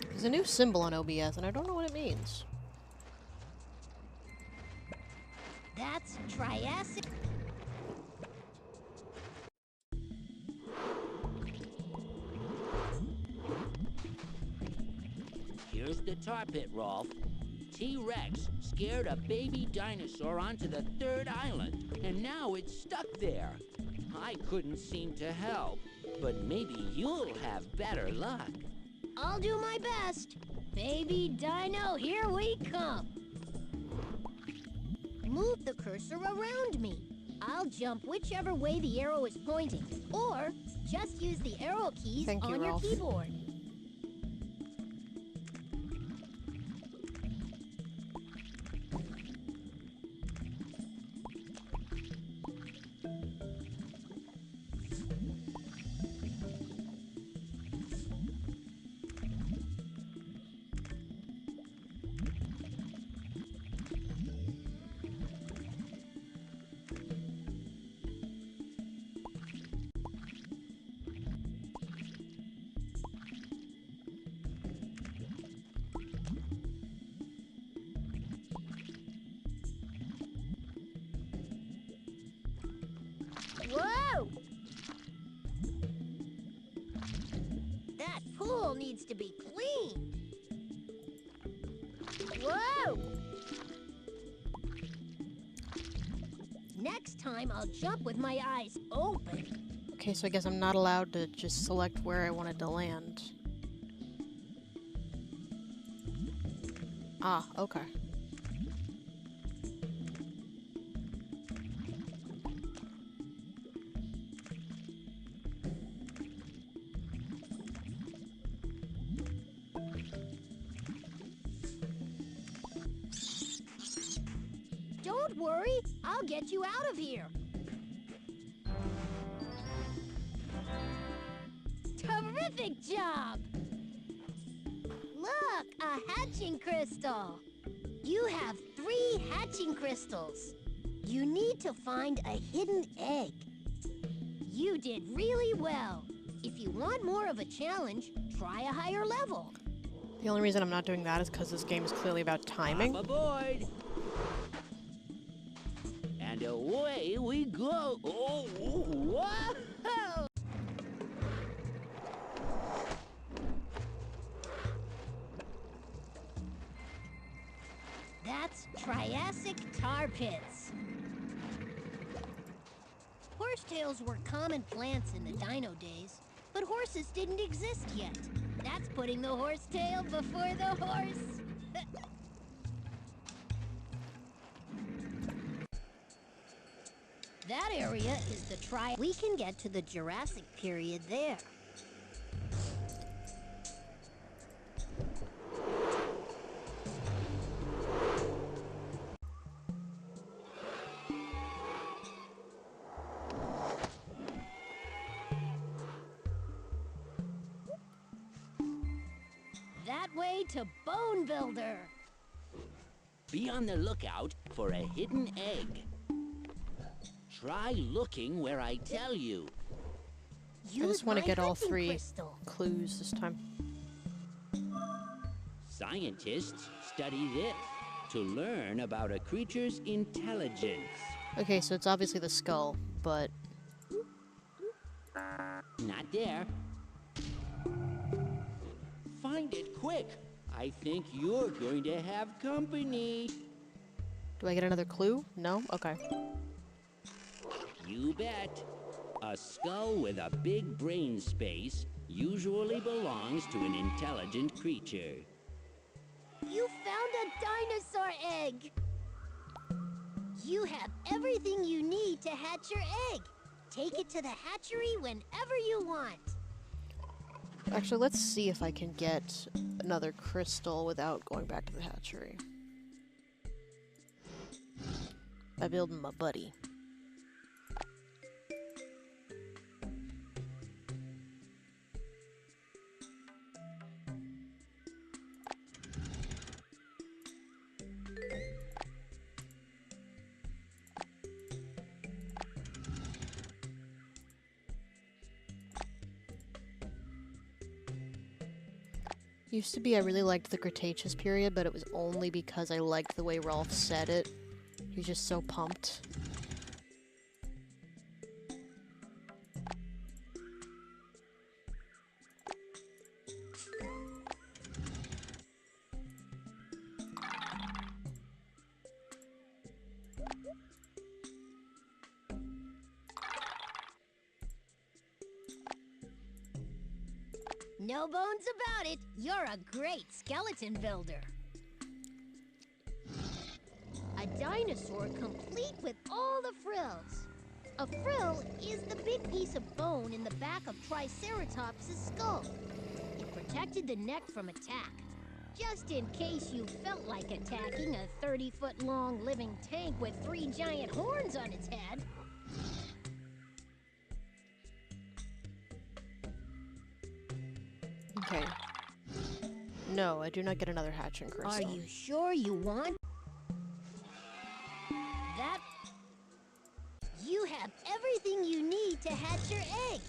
There's a new symbol on OBS, and I don't know what it means. That's Triassic. Here's the tar pit, Rolf. T-Rex scared a baby dinosaur onto the third island, and now it's stuck there. I couldn't seem to help, but maybe you'll have better luck. I'll do my best. Baby dino, here we come. Move the cursor around me. I'll jump whichever way the arrow is pointing, or just use the arrow keys Thank you, on your Rolf. keyboard. Whoa! That pool needs to be cleaned. Whoa! Next time, I'll jump with my eyes open. Okay, so I guess I'm not allowed to just select where I wanted to land. Ah, okay. Don't worry, I'll get you out of here. Terrific job! Look, a hatching crystal. You have 3 hatching crystals. You need to find a hidden egg. You did really well. If you want more of a challenge, try a higher level. The only reason I'm not doing that is because this game is clearly about timing. Hop aboard. And away we go. Oh, whoa! That's Triassic tar pits. Horsetails were common plants in the dino days, but horses didn't exist yet. That's putting the horsetail before the horse. That area is the We can get to the Jurassic period there. That way to Bone Builder. Be on the lookout for a hidden egg. Try looking where I tell you. I just want to get all 3 crystal. clues this time. Scientists study this to learn about a creature's intelligence. Okay, so it's obviously the skull, but... Not there. Find it quick. I think you're going to have company. Do I get another clue? No? Okay. You bet. A skull with a big brain space usually belongs to an intelligent creature. You found a dinosaur egg! You have everything you need to hatch your egg. Take it to the hatchery whenever you want. Actually, let's see if I can get another crystal without going back to the hatchery. By building my buddy. Used to be I really liked the Cretaceous period, but it was only because I liked the way Rolf said it. He was just so pumped. No bones about it. You're a great skeleton builder. A dinosaur complete with all the frills. A frill is the big piece of bone in the back of Triceratops' skull. It protected the neck from attack, just in case you felt like attacking a 30-foot-long living tank with 3 giant horns on its head. Okay. No, I do not get another hatching crystal. Are you sure you want that? You have everything you need to hatch your egg.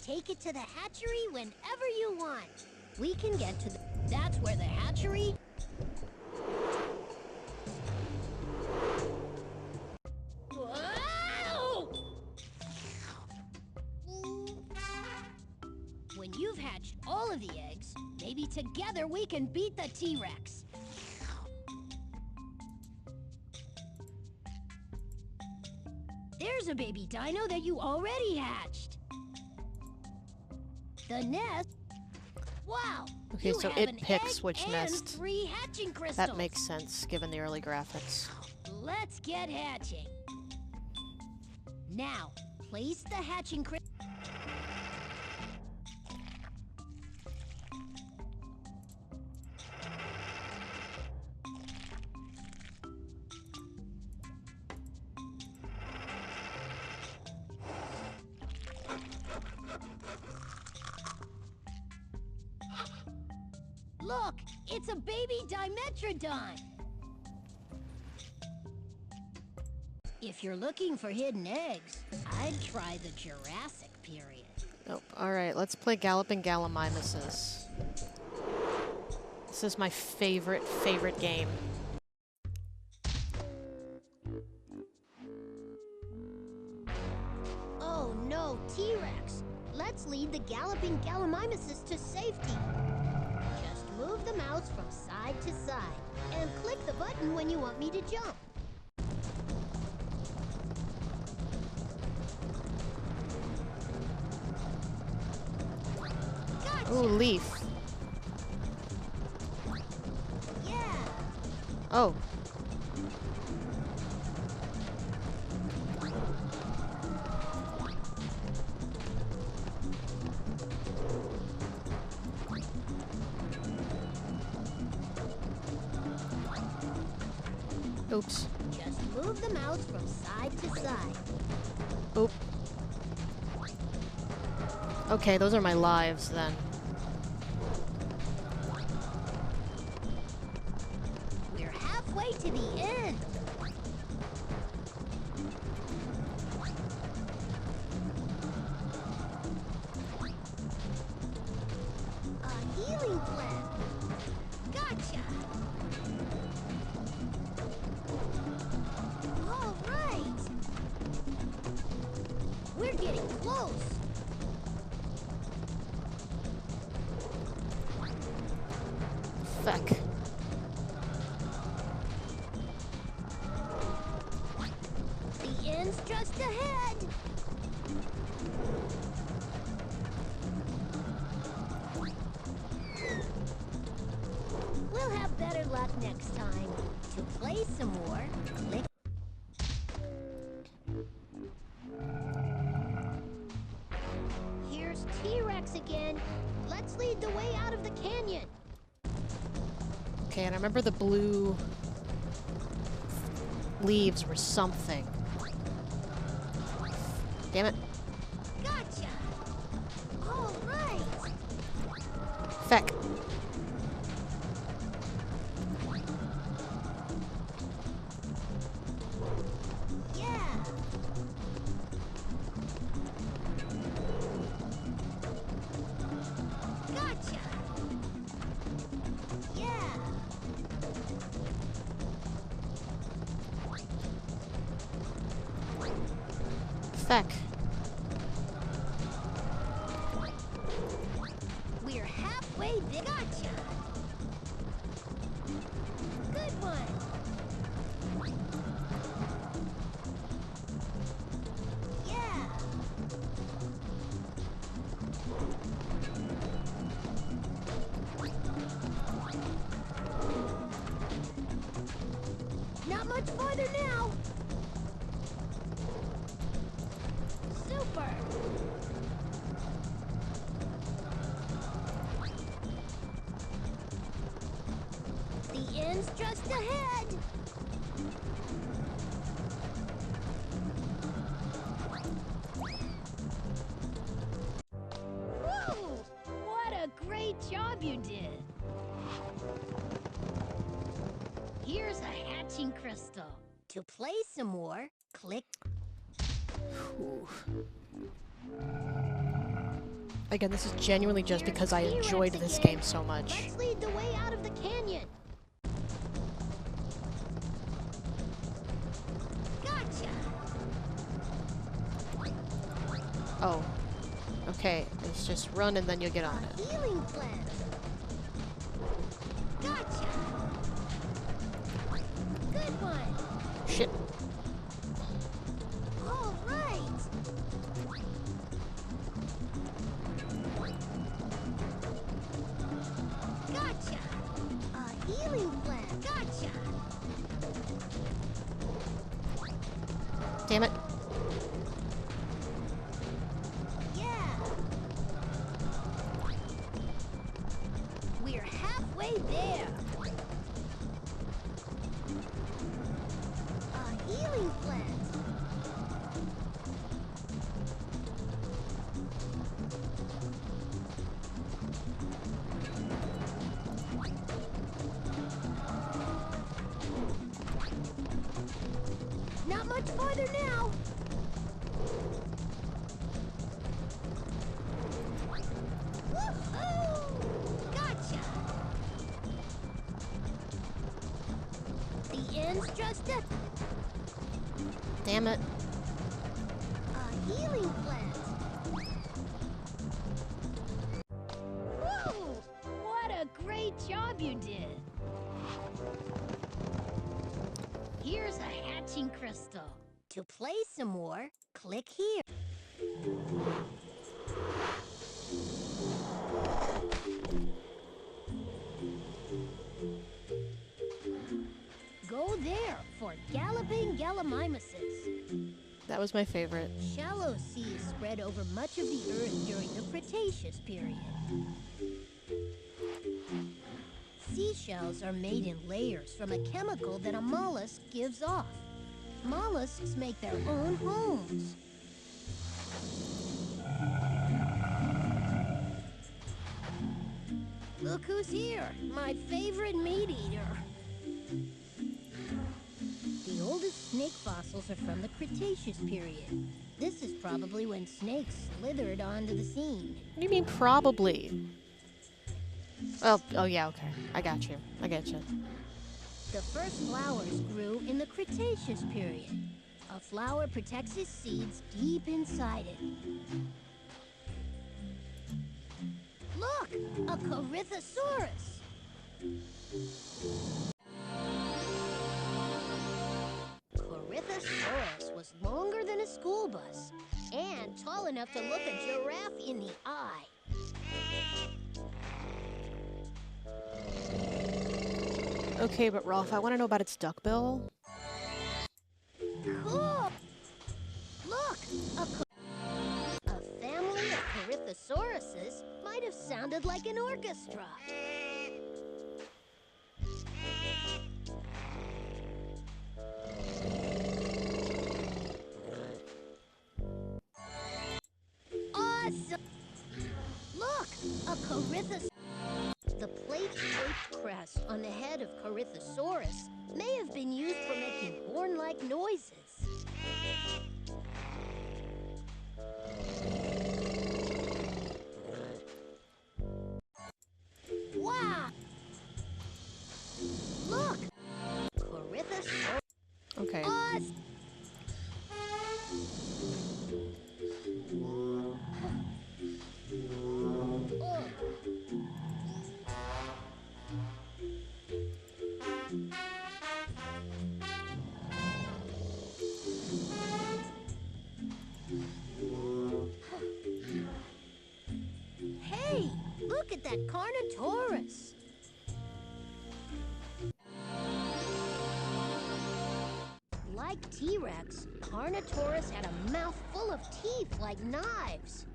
Take it to the hatchery whenever you want. We can get to the... That's where the hatchery... Whoa! When you've hatched all of the eggs, maybe together we can beat the T-Rex. There's a baby dino that you already hatched. The nest... Wow! Okay, you so have it an picks egg which and nest. 3 hatching crystals. That makes sense, given the early graphics. Let's get hatching. Now, place the hatching crystal... Look, it's a baby Dimetrodon. If you're looking for hidden eggs, I'd try the Jurassic period. Nope. Alright, let's play Galloping Gallimimuses. This is my favorite game. Oh no, T-Rex! Let's lead the galloping Gallimimuses to safety. Just move the mouse from side to side and click the button when you want me to jump. Gotcha! Ooh, leaf. Yeah! Oh. Oops. Just move the mouse from side to side. Oop. Okay, those are my lives then. We're halfway to the end. A healing plant. Gotcha. All right. We're getting close. Feck. The end's just ahead. We'll have better luck next time. To play some more, click. Here's T-Rex again. Let's lead the way out of the canyon. Okay, and I remember the blue leaves were something. Damn it. Gotcha. All right. Feck. Yeah. Gotcha. Yeah. Feck. We're halfway there. Gotcha. Good one. Yeah. Not much farther now. Super. The end's just ahead. Whoa! What a great job you did. Here's a hatching crystal. To play some more, click. Ooh. Again, this is genuinely just Here's because I T-Rex enjoyed this again. game so much. Let's lead the way out of the canyon. Gotcha. Oh. Okay, it's just run and then you'll get on A it. healing plant. Gotcha. Good one. Shit. All right. Gotcha. A healing plant. Gotcha. Damn it. Yeah. We're halfway there. A healing plant. Not much farther now. Woohoo! Gotcha. Hands just a Damn it. healing plant. Whoa! What a great job you did. Here's a hatching crystal. To play some more, click here. Go there for galloping gallimimuses. That was my favorite. Shallow seas spread over much of the Earth during the Cretaceous period. Seashells are made in layers from a chemical that a mollusk gives off. Mollusks make their own homes. Look who's here, my favorite meat eater. The oldest snake fossils are from the Cretaceous period. This is probably when snakes slithered onto the scene. What do you mean probably? Oh yeah, okay. I got you. I get you. The first flowers grew in the Cretaceous period. A flower protects its seeds deep inside it. Look, a Corythosaurus. Corythosaurus was longer than a school bus and tall enough to look a giraffe in the eye. Okay, but Rolf, I want to know about its duckbill. Cool! Look, a family of Corythosauruses might have sounded like an orchestra. Awesome! Look, a Corythosaurus. The plate-shaped crest on the head of Corythosaurus may have been used for making horn-like noises. Wow! Look! Corythosaurus. Okay. Awesome! Hey, look at that Carnotaurus. Like T-Rex, Carnotaurus had a mouth full of teeth like knives.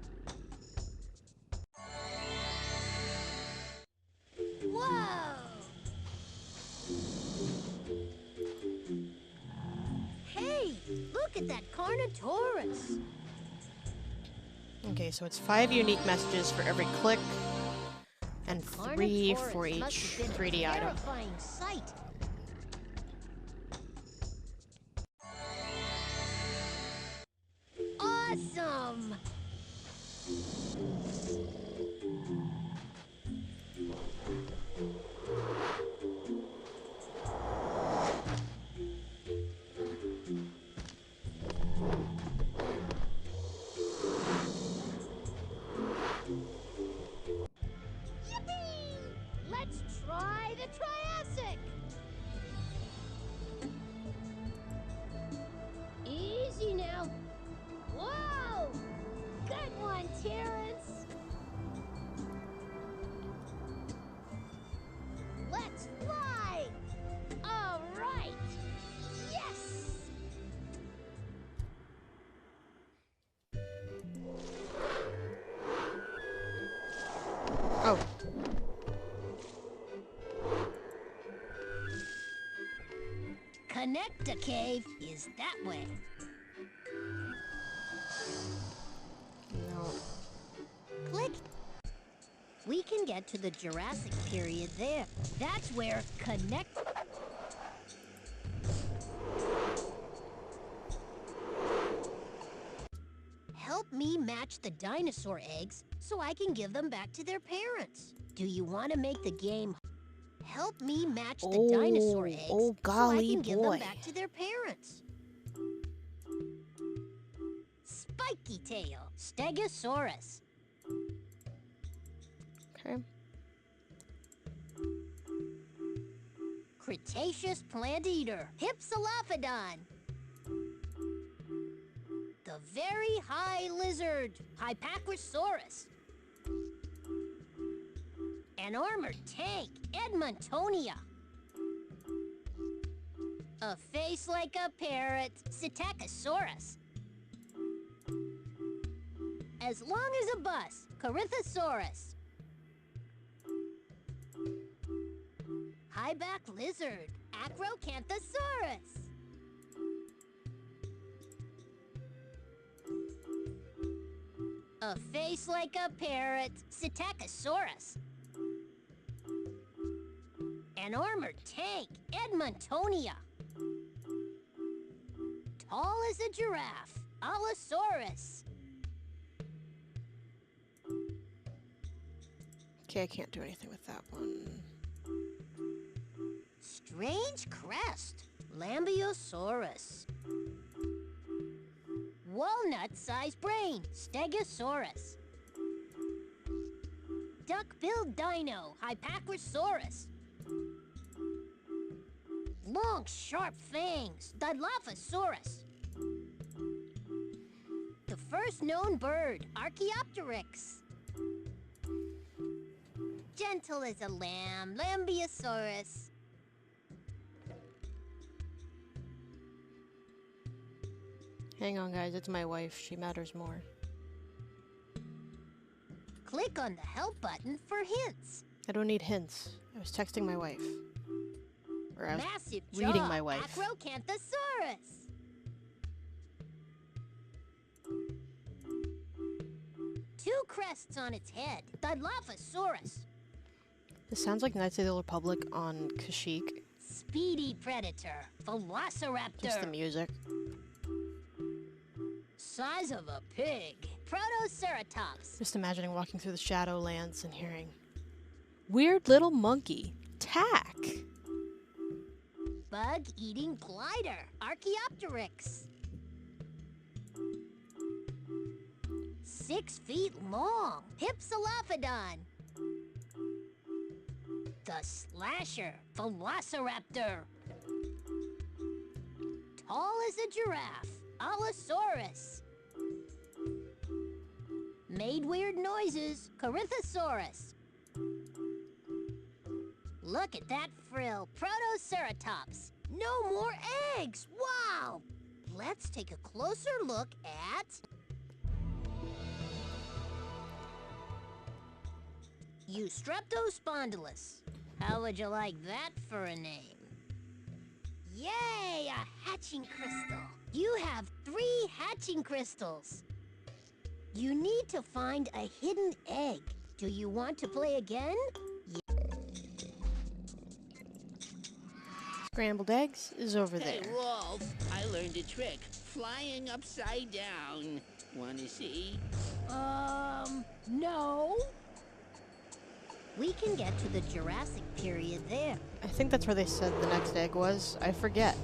Whoa! Hey, look at that Carnotaurus. Okay, so it's 5 unique messages for every click, and 3 for Carnotaurus must each have been a 3D item. terrifying sight. Awesome! Yippee! Let's try the Triassic! Easy now. Whoa! Good one, Terrence! Let's fly! All right! Yes! Oh, Connect a cave is that way. no. Click. We can get to the Jurassic period there. That's where connect. Help me match the dinosaur eggs so I can give them back to their parents. Do you want to make the game? Help help me match the dinosaur eggs oh, so I golly can give boy. them back to their parents. Spiky tail, Stegosaurus. Okay. Cretaceous plant eater, Hypsilophodon. The very high lizard, Hypacrosaurus. An armored tank, Edmontonia. A face like a parrot, Psittacosaurus. As long as a bus, Corythosaurus. High-back lizard, Acrocanthosaurus. A face like a parrot, Psittacosaurus. An armored tank, Edmontonia. Tall as a giraffe, Allosaurus. Okay, I can't do anything with that one. Strange crest, Lambeosaurus. Walnut-sized brain, Stegosaurus. Duck-billed dino, Hypacrosaurus. Long, sharp fangs, Dilophosaurus. The first known bird, Archaeopteryx. Gentle as a lamb, Lambeosaurus. Hang on, guys. It's my wife. She matters more. Click on the help button for hints. I don't need hints. I was texting my wife. Or I was Massive reading jaw, my wife. Acrocanthosaurus. Two crests on its head, Dilophosaurus. This sounds like Knights of the Old Republic on Kashyyyk. Speedy predator, Velociraptor. Just the music. Size of a pig, Protoceratops. Just imagining walking through the Shadowlands and hearing weird little monkey. Tack. Bug-eating glider, Archaeopteryx. 6 feet long, Hypsilophodon. The slasher, Velociraptor. Tall as a giraffe, Allosaurus. Made weird noises, Corythosaurus. Look at that frill, Protoceratops. No more eggs, wow! Let's take a closer look at... Eustreptospondylus. How would you like that for a name? Yay, a hatching crystal. You have 3 hatching crystals. You need to find a hidden egg. Do you want to play again? Scrambled eggs is over Hey, there. Rolf, I learned a trick. Flying upside down. Wanna see? No. We can get to the Jurassic period there. I think that's where they said the next egg was. I forget.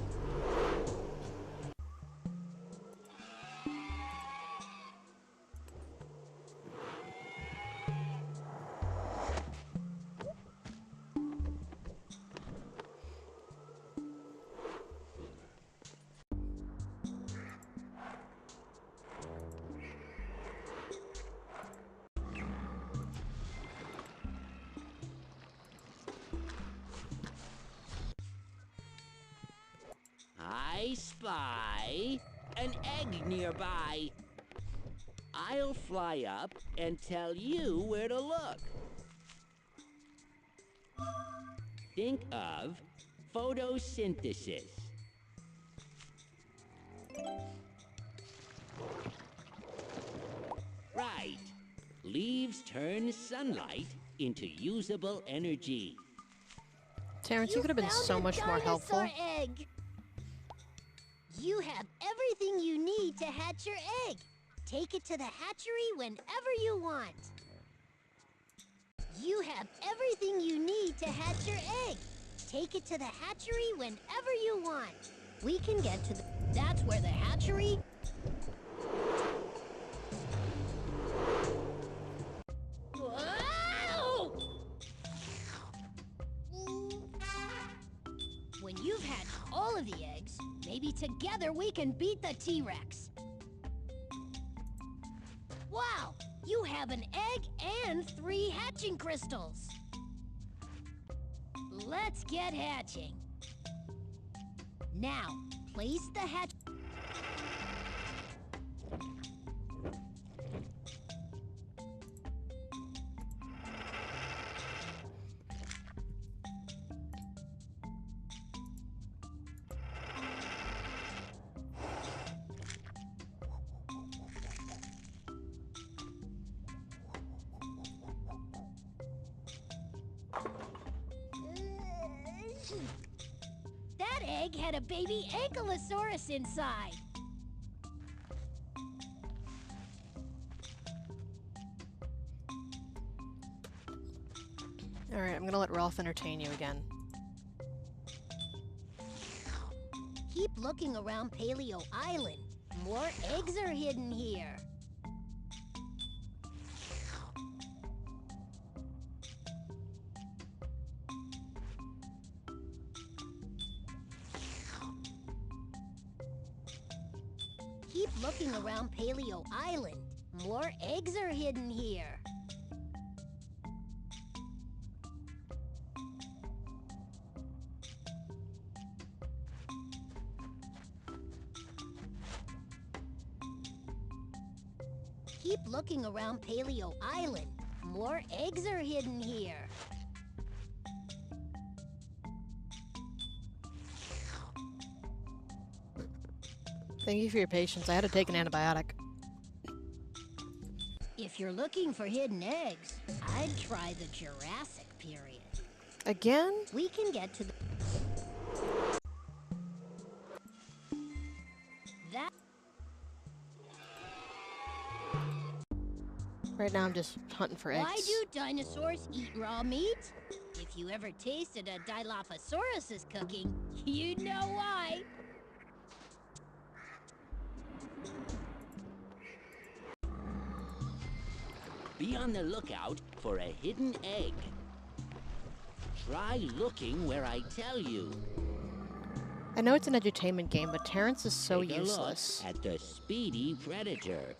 I spy an egg nearby. I'll fly up and tell you where to look. Think of photosynthesis. Right. Leaves turn sunlight into usable energy. Terrence, you could have been found so a much more helpful. dinosaur egg. You have everything you need to hatch your egg. Take it to the hatchery whenever you want. You have everything you need to hatch your egg. Take it to the hatchery whenever you want. We can get to the... That's where the hatchery... Whoa! When you've hatched all of the eggs, maybe together we can beat the T-Rex. Wow! You have an egg and 3 hatching crystals. Let's get hatching. Now, place the hatch... That egg had a baby ankylosaurus inside. Alright, I'm gonna let Rolf entertain you again. Keep looking around Paleo Island. More eggs are hidden here. Keep looking around Paleo Island. More eggs are hidden here. Keep looking around Paleo Island. More eggs are hidden here. Thank you for your patience. I had to take an antibiotic. If you're looking for hidden eggs, I'd try the Jurassic period. Again? We can get to the... That... Right now I'm just hunting for eggs. Why do dinosaurs eat raw meat? If you ever tasted a Dilophosaurus's cooking, you'd know why. Be on the lookout for a hidden egg. Try looking where I tell you. I know it's an edutainment game, but Terrence is so Take useless. a look at the speedy predator.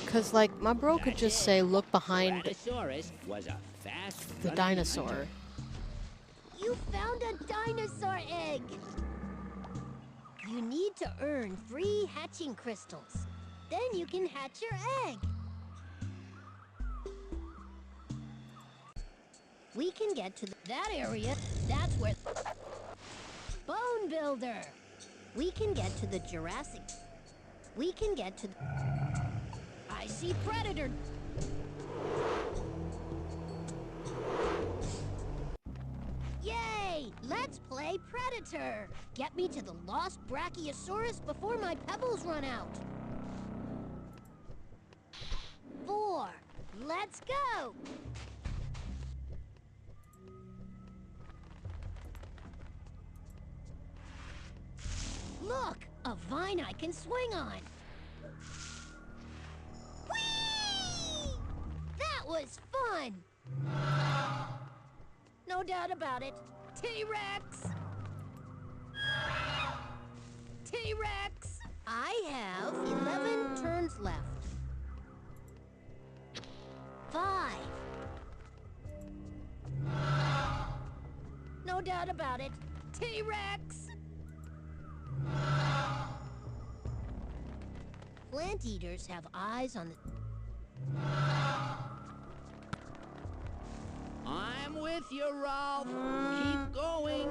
Cause like, my bro could That's just it. say, look behind Tyrannosaurus was a fast the dinosaur. You found a dinosaur egg! You need to earn 3 hatching crystals. Then you can hatch your egg. We can get to that area. That's where... Bone Builder! We can get to the Jurassic... We can get to... I see Predator! Yay! Let's play Predator! Get me to the lost Brachiosaurus before my pebbles run out. 4. Let's go! Look! A vine I can swing on! Whee! That was fun! No doubt about it. T-Rex! T-Rex! I have 11 turns left. 5. No doubt about it. T-Rex! Plant eaters have eyes on the... I'm with you, Rolf. Keep going.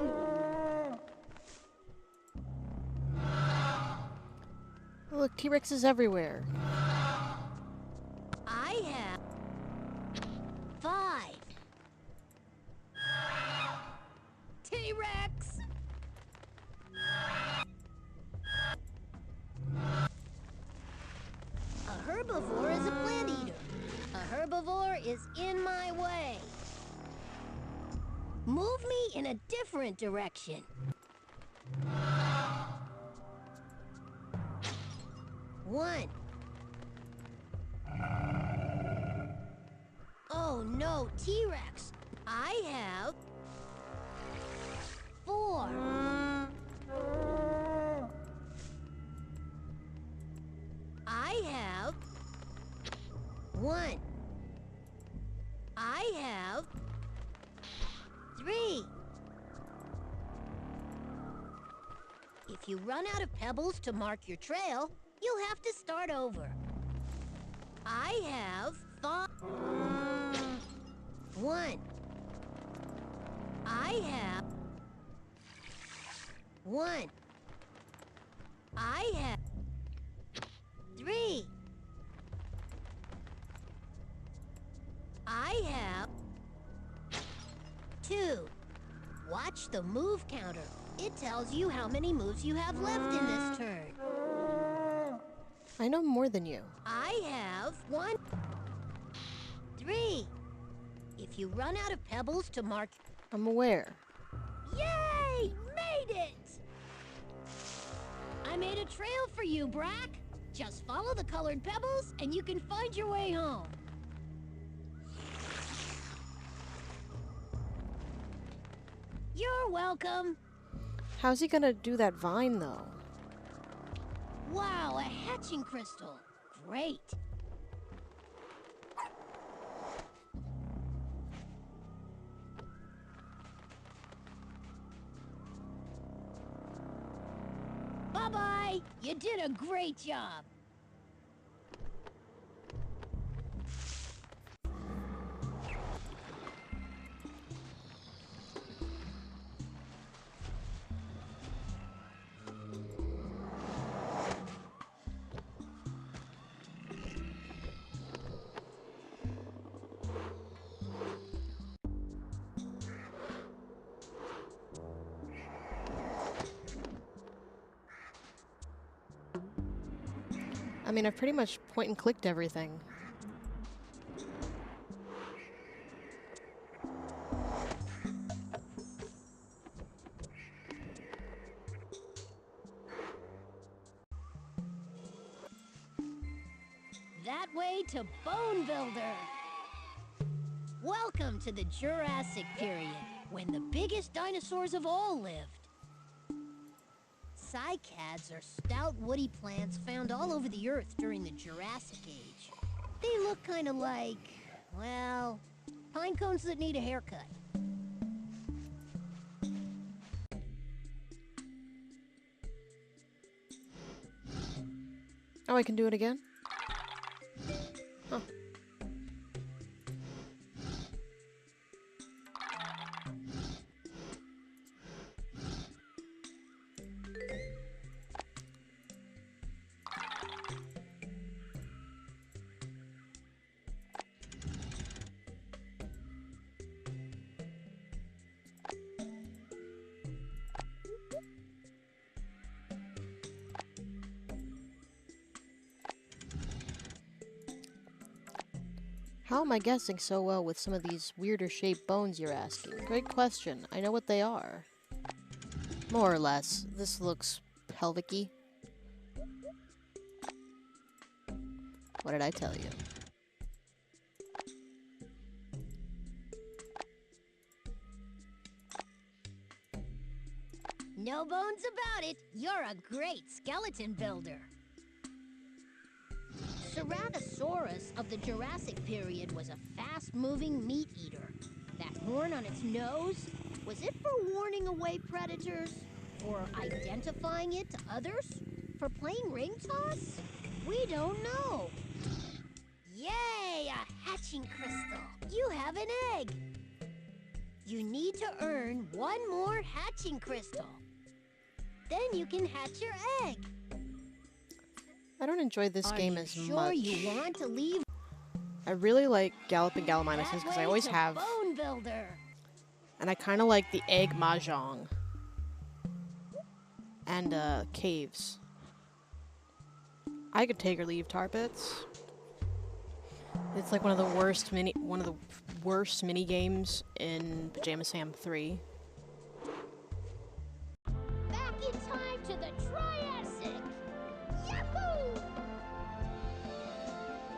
Look, T-Rex is everywhere. I have 5. T-Rex! is in my way. Move me in a different direction. One. Oh no, T-Rex. I have 4. I have 1. I have 3. If you run out of pebbles to mark your trail, you'll have to start over. I have 5. 1. I have 1. I have 3. I have 2. Watch the move counter. It tells you how many moves you have left in this turn. I know more than you. I have 1, 3. If you run out of pebbles to mark... I'm aware. Yay! Made it! I made a trail for you, Brack. Just follow the colored pebbles and you can find your way home. You're welcome. How's he gonna do that vine, though? Wow, a hatching crystal. Great. Bye-bye. You did a great job. I mean, I've pretty much point and clicked everything. That way to Bone Builder. Welcome to the Jurassic period, when the biggest dinosaurs of all lived. Cycads are stout woody plants found all over the Earth during the Jurassic Age. They look kind of like, well, pine cones that need a haircut. Oh, I can do it again? Huh. How am I guessing so well with some of these weirder shaped bones you're asking? Great question. I know what they are. More or less. This looks pelvic-y. What did I tell you? No bones about it. You're a great skeleton builder. Ceratosaurus of the Jurassic period was a fast-moving meat eater. That horn on its nose, was it for warning away predators? For identifying it to others? For playing ring toss? We don't know. Yay, a hatching crystal. You have an egg. You need to earn 1 more hatching crystal. Then you can hatch your egg. I don't enjoy this game as Are you sure much. you want to leave? I really like Galloping Galliminuses because I always have. Bone Builder. And I kind of like the egg mahjong. And caves. I could take or leave tar pits. It's like one of the worst mini games in Pajama Sam 3. Back in time to the Triassic! Yahoo!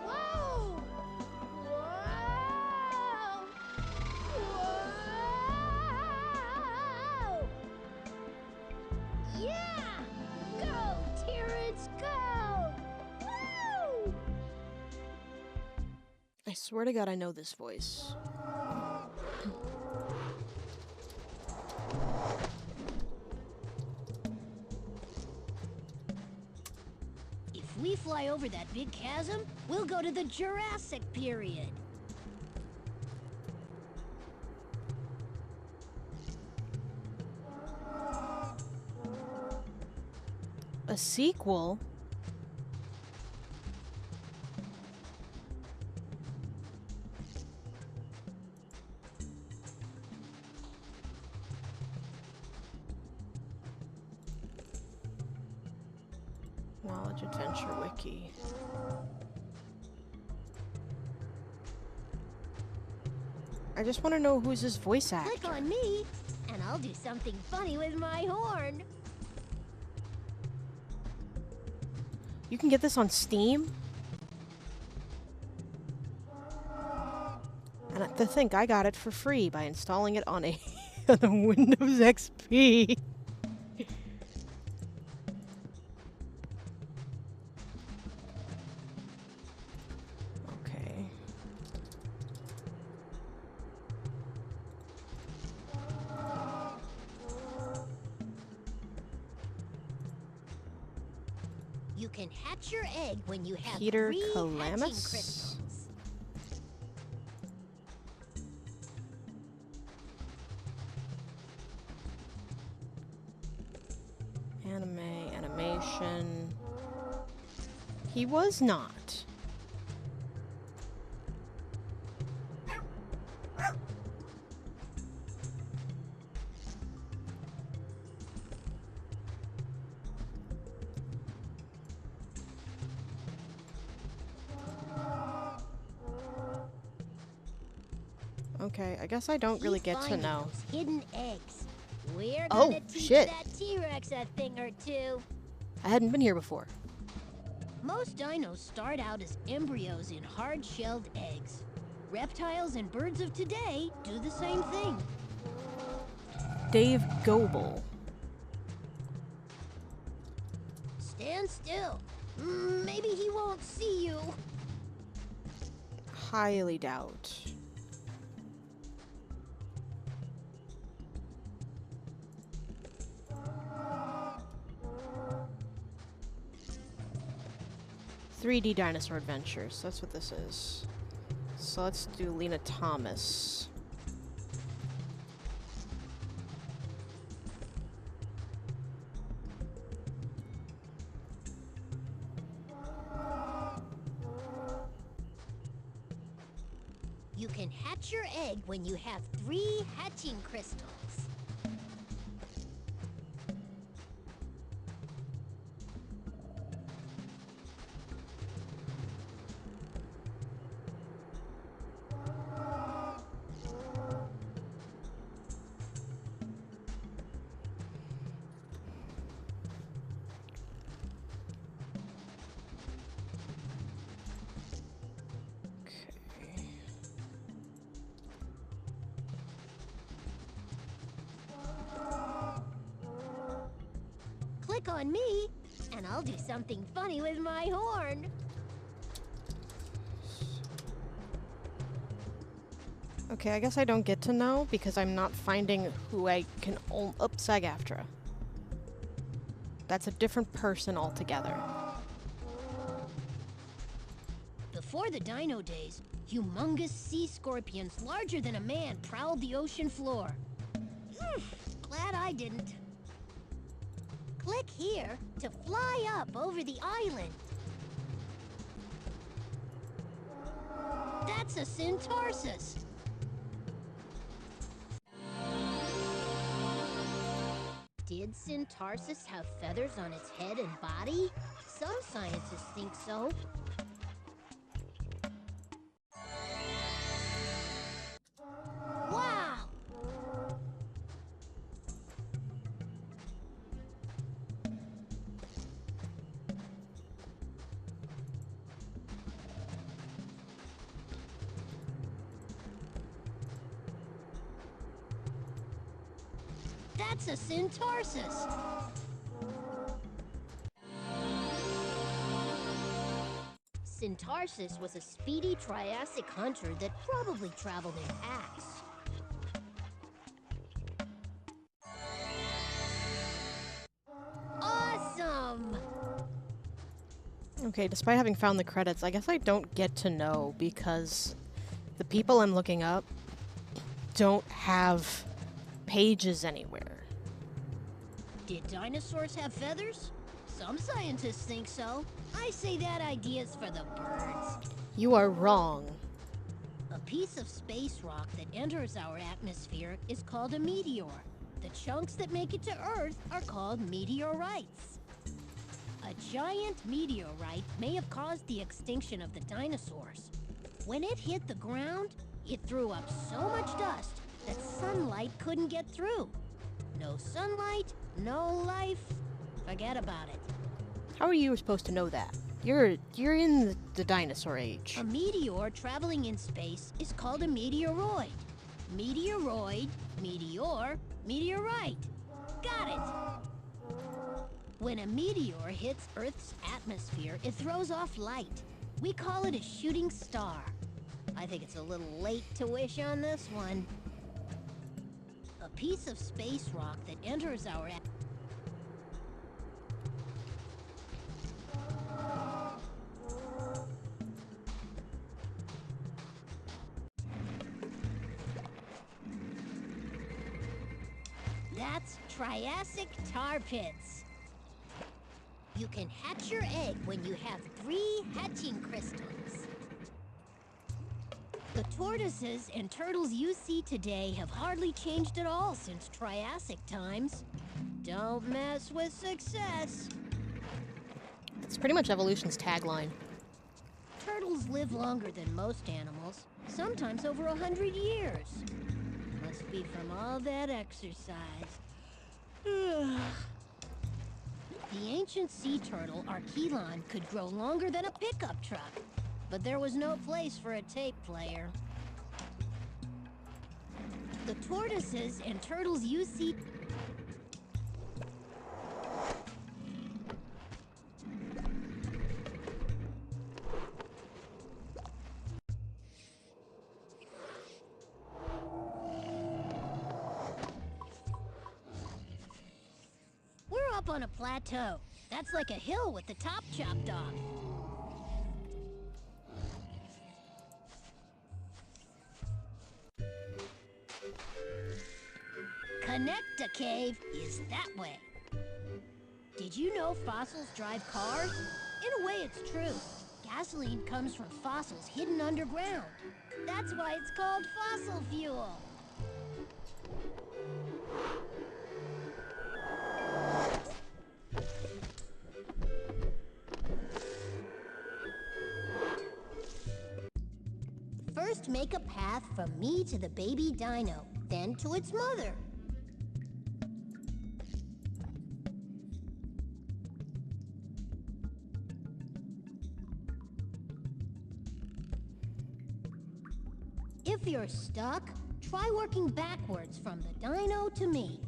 Whoa! Whoa! Whoa! Yeah! Go, Terrence, go! Woo! I swear to God, I know this voice. If we fly over that big chasm, we'll go to the Jurassic period. A sequel? Knowledge Adventure Wiki. I just want to know who's his voice actor. Click on me, and I'll do something funny with my horn. You can get this on Steam? And to think I got it for free by installing it on a on the Windows XP. Okay. You can hatch your egg when you have Peter 3 hatching Calamus? crystals. Animation. He was not. Okay, I guess I don't really Keep get to finding know. those hidden eggs. We're Oh, gonna teach shit. that T-Rex a thing or two. I hadn't been here before. Most dinos start out as embryos in hard-shelled eggs. Reptiles and birds of today do the same thing. Dave Goebel. Stand still. Maybe he won't see you. Highly doubt. "3D Dinosaur Adventures." That's what this is. So let's do Lena Thomas. You can hatch your egg when you have 3 hatching crystals. Okay. Click on me, and I'll do something funny with my horn. Okay, I guess I don't get to know because I'm not finding who I can SAG-AFTRA. That's a different person altogether. Before the dino days, humongous sea scorpions larger than a man prowled the ocean floor. Glad I didn't. Click here to fly up over the island. That's a Centaurssus. Did Centaurssus have feathers on its head and body? Some scientists think so. That's a Syntarsis. Syntarsis was a speedy Triassic hunter that probably traveled in packs. Awesome! Okay, despite having found the credits, I guess I don't get to know because the people I'm looking up don't have pages anywhere. Did dinosaurs have feathers? Some scientists think so. I say that idea's for the birds. You are wrong. A piece of space rock that enters our atmosphere is called a meteor. The chunks that make it to Earth are called meteorites. A giant meteorite may have caused the extinction of the dinosaurs. When it hit the ground, it threw up so much dust that sunlight couldn't get through. No sunlight, no life. Forget about it. How are you supposed to know that? You're in the dinosaur age. A meteor traveling in space is called a meteoroid. Meteoroid, meteor, meteorite. Got it! When a meteor hits Earth's atmosphere, it throws off light. We call it a shooting star. I think it's a little late to wish on this one. A piece of space rock that enters our That's Triassic tar pits. You can hatch your egg when you have 3 hatching crystals. The tortoises and turtles you see today have hardly changed at all since Triassic times. Don't mess with success. It's pretty much evolution's tagline. Turtles live longer than most animals, sometimes over 100 years. Must be from all that exercise. The ancient sea turtle, Archelon, could grow longer than a pickup truck, but there was no place for a tape player. The tortoises and turtles you see... We're up on a plateau. That's like a hill with the top chopped off. Connecta Cave is that way. Did you know fossils drive cars? In a way, it's true. Gasoline comes from fossils hidden underground. That's why it's called fossil fuel. First, make a path from me to the baby dino, then to its mother. If you're stuck, try working backwards from the dino to me.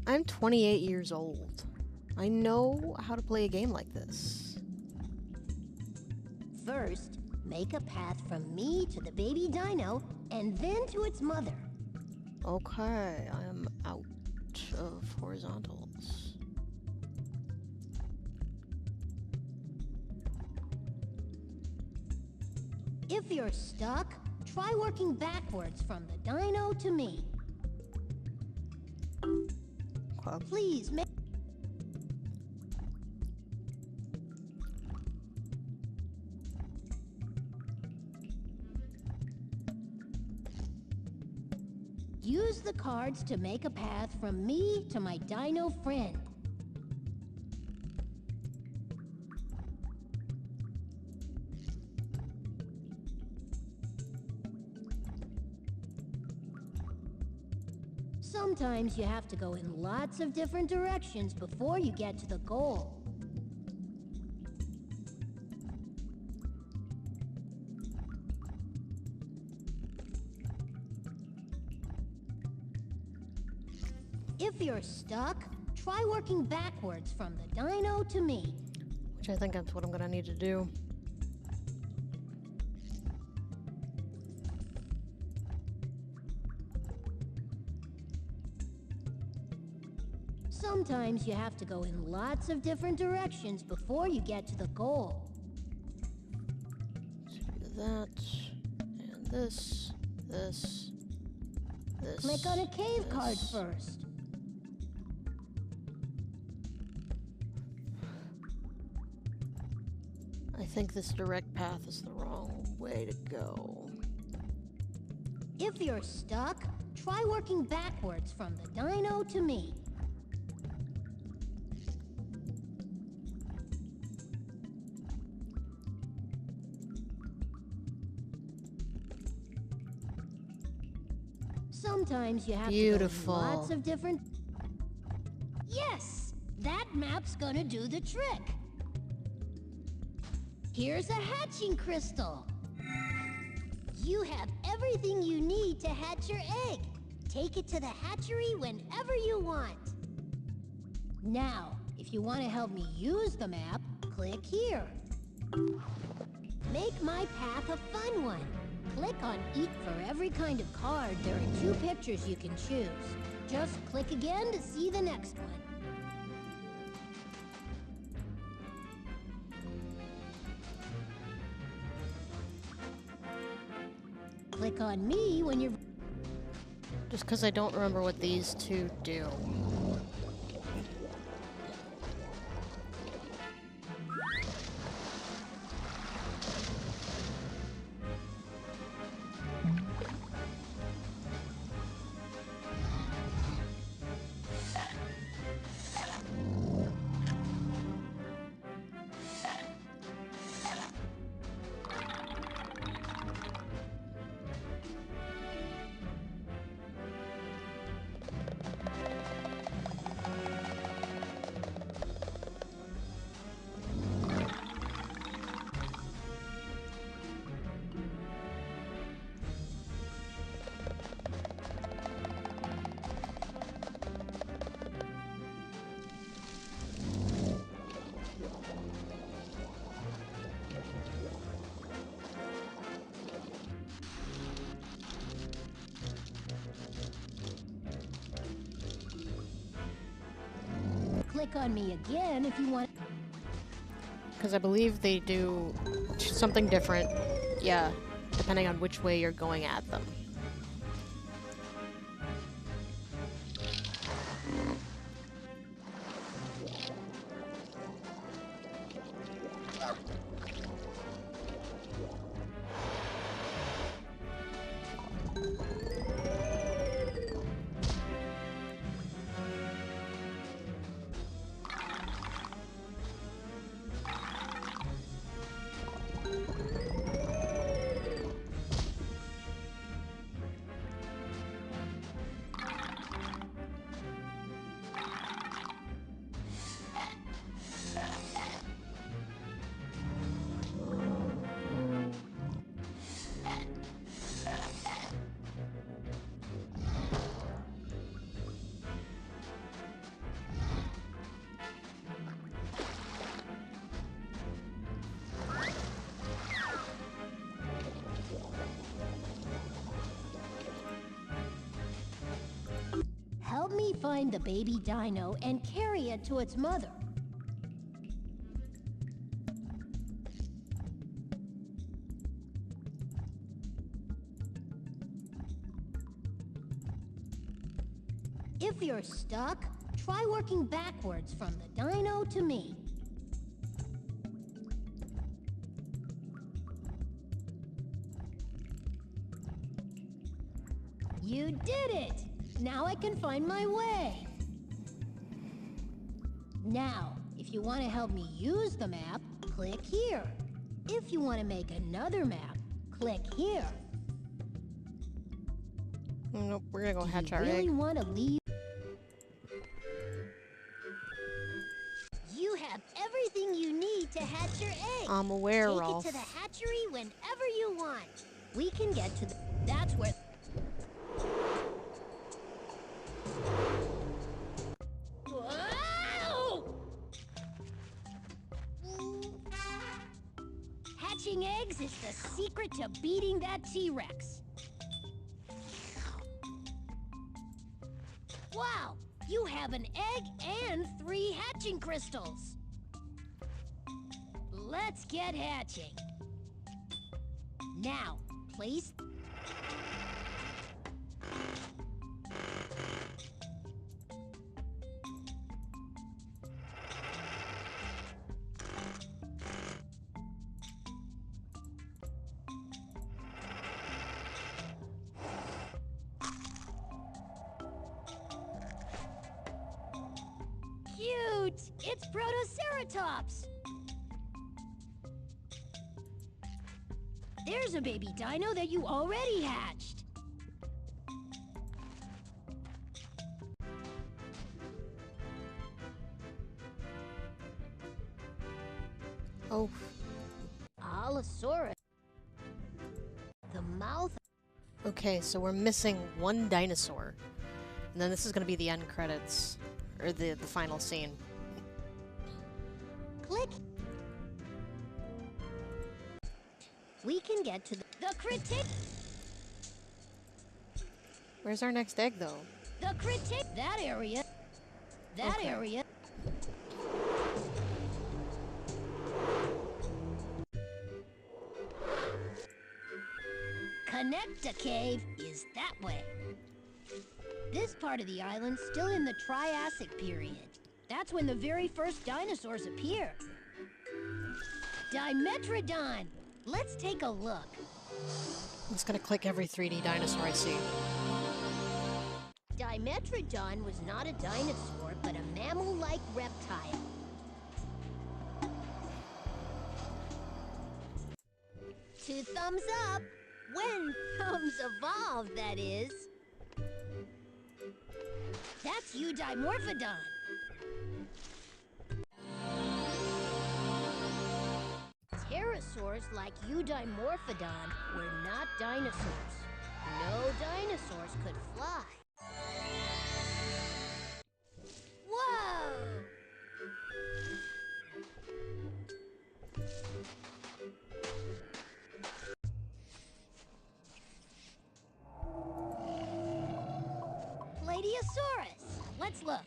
I'm 28 years old. I know how to play a game like this. First, make a path from me to the baby dino, and then to its mother. Okay, I'm out of horizontals. If you're stuck, try working backwards from the dino to me. Okay. Please make... Use the cards to make a path from me to my dino friend. Sometimes you have to go in lots of different directions before you get to the goal. If you're stuck, try working backwards from the dino to me. Which I think that's what I'm gonna need to do. Sometimes you have to go in lots of different directions before you get to the goal. So do that, and this. Click on a cave card first. I think this direct path is the wrong way to go. If you're stuck, try working backwards from the dino to me. Sometimes you have Beautiful. to go in lots of different... Yes! That map's gonna do the trick. Here's a hatching crystal. You have everything you need to hatch your egg. Take it to the hatchery whenever you want. Now, if you want to help me use the map, click here. Make my path a fun one. Click on eat for every kind of card. There are 2 pictures you can choose. Just click again to see the next one. Click on me when you're... Just because I don't remember what these two do. Click on me again if you want... Because I believe they do something different, yeah, depending on which way you're going at them. Help me find the baby dino and carry it to its mother. If you're stuck, try working backwards from the dino to me. You did it! Now I can find my way. Now, if you want to help me use the map, click here. If you want to make another map, click here. Nope, we're gonna go hatch You our really egg. want to leave? You have everything you need to hatch your egg. I'm aware, Take Rolf. it to the hatchery whenever you want. We can get to the... That's where... secret to beating that T-Rex. Wow, you have an egg and 3 hatching crystals. Let's get hatching. Now, place... Cute! It's Protoceratops! There's a baby dino that you already hatched. Oh, Allosaurus. The mouth... okay, so we're missing one dinosaur. And then this is gonna be the end credits. Or the final scene. Click. We can get to the critic. Where's our next egg, though? The critic. That area. That Okay. area. Connecta Cave is that way. This part of the island's still in the Triassic period. That's when the very first dinosaurs appear. Dimetrodon. Let's take a look. I'm just gonna click every 3D dinosaur I see. Dimetrodon was not a dinosaur, but a mammal-like reptile. Two thumbs up. When thumbs evolve, that is. That's Eudimorphodon. Pterosaurs like Eudimorphodon were not dinosaurs. No dinosaurs could fly. Whoa! Plateosaurus. Let's look.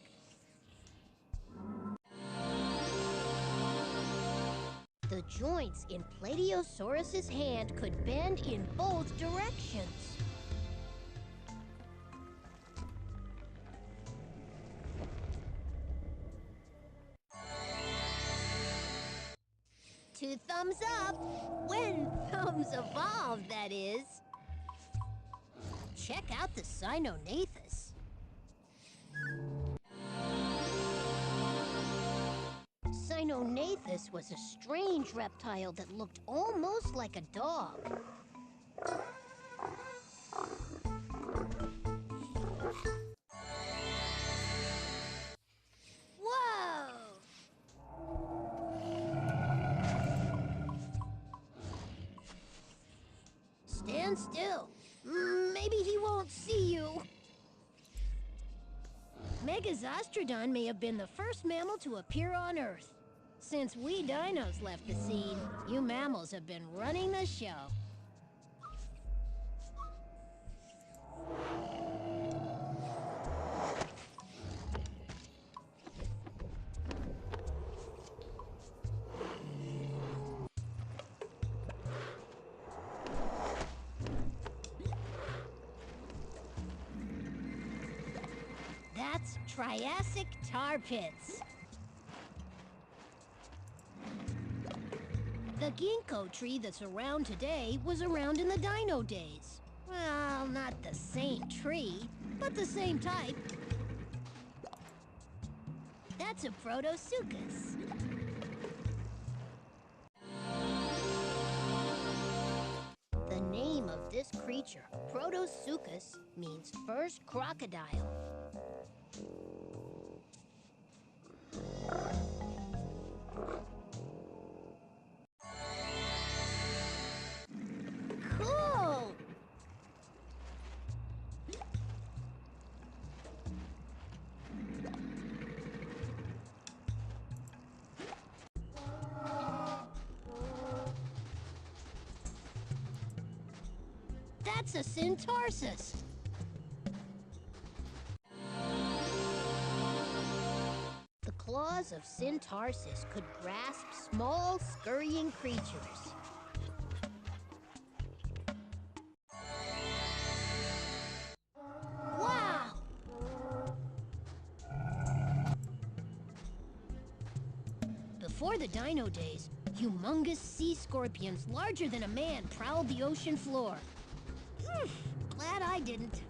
The joints in Plateosaurus's hand could bend in both directions. Two thumbs up. When thumbs evolve, that is. Check out the Cynonathus. Cynonathus was a strange reptile that looked almost like a dog. Whoa! Stand still. Maybe he won't see you. Megazostrodon may have been the first mammal to appear on Earth. Since we dinos left the scene, you mammals have been running the show. That's Triassic tar pits. The ginkgo tree that's around today was around in the dino days. Well, not the same tree, but the same type. That's a Protosuchus. The name of this creature, Protosuchus, means first crocodile. Cool! That's a Syntarsis. The claws of Syntarsis could grasp small, scurrying creatures. Wow! Before the dino days, humongous sea scorpions larger than a man prowled the ocean floor. Glad I didn't.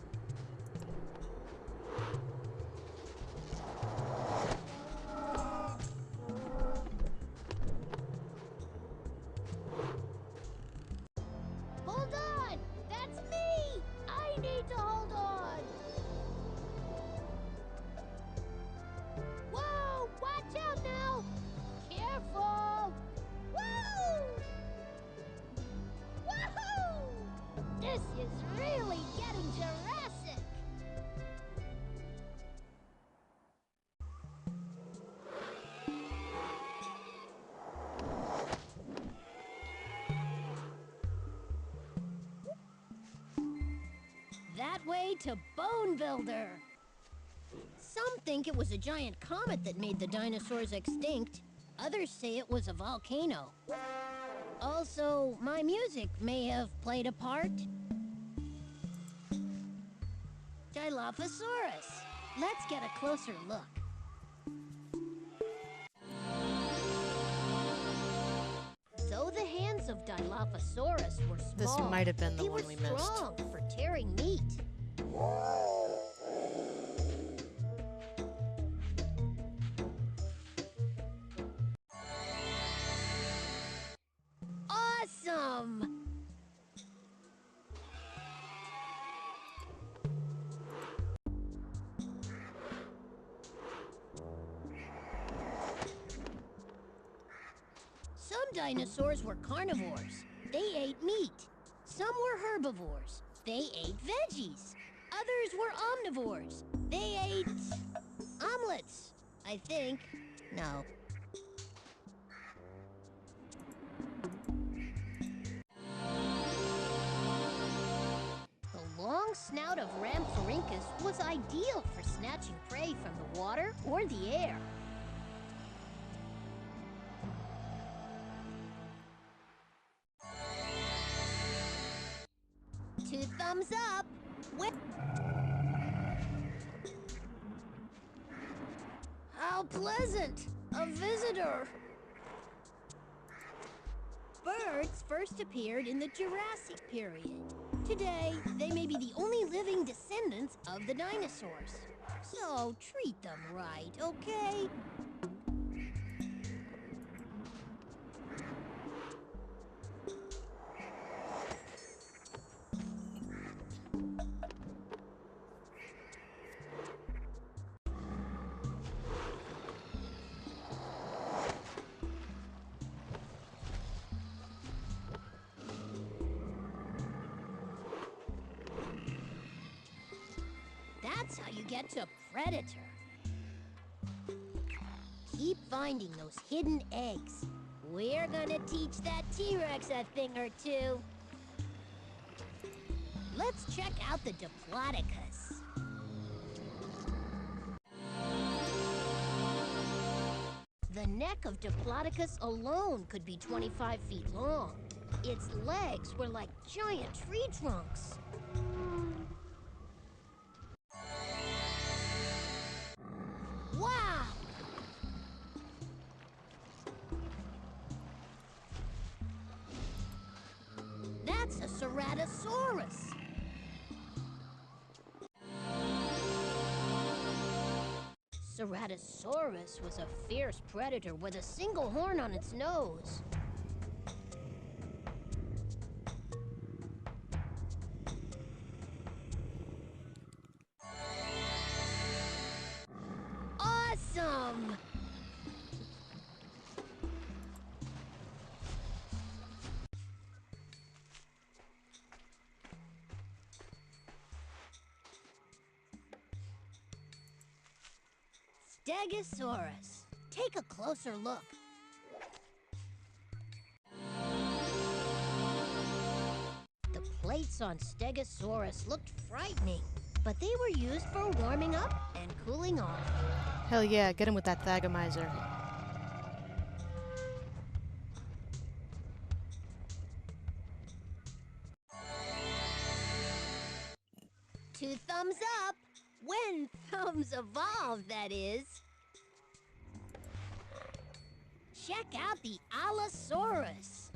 Hold on! That's me! I need to hold on! Whoa! Watch out now! Careful! Woo! Woohoo! This is really getting Jurassic! That way to Bone Builder! Some think it was a giant comet that made the dinosaurs extinct. Others say it was a volcano. Also, my music may have played a part. Dilophosaurus. Let's get a closer look. Though the hands of Dilophosaurus were small, This might have been the they one were we missed. strong for tearing meat. Awesome! Some dinosaurs were carnivores. They ate meat. Some were herbivores. They ate veggies. Others were omnivores. They ate omelets, I think. No. The long snout of Rhamphorhynchus was ideal for snatching prey from the water or the air. 2 thumbs up. How pleasant! A visitor! Birds first appeared in the Jurassic period. Today, they may be the only living descendants of the dinosaurs. So treat them right, okay? That's how you get to Predator. Keep finding those hidden eggs. We're gonna teach that T-Rex a thing or two. Let's check out the Diplodocus. The neck of Diplodocus alone could be 25 feet long. Its legs were like giant tree trunks. Wow! That's a Ceratosaurus. Ceratosaurus was a fierce predator with a single horn on its nose. Awesome! Stegosaurus. Take a closer look. The plates on Stegosaurus looked frightening, but they were used for warming up and cooling off. Hell yeah, get him with that Thagomizer. Two thumbs up. When thumbs evolve, that is. Check out the Allosaurus.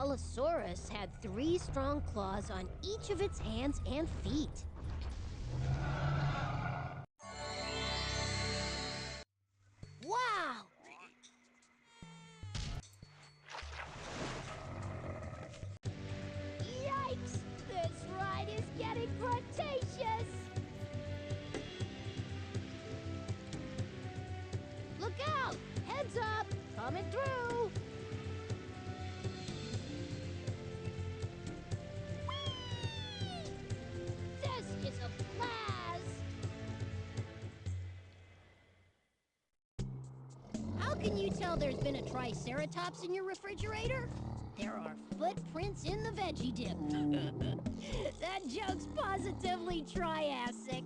Allosaurus had 3 strong claws on each of its hands and feet. Wow! Yikes! This ride is getting cretaceous! Look out! Heads up! Coming through! Whee! This is a blast! How can you tell there's been a Triceratops in your refrigerator? There are footprints in the veggie dip. That joke's positively Triassic.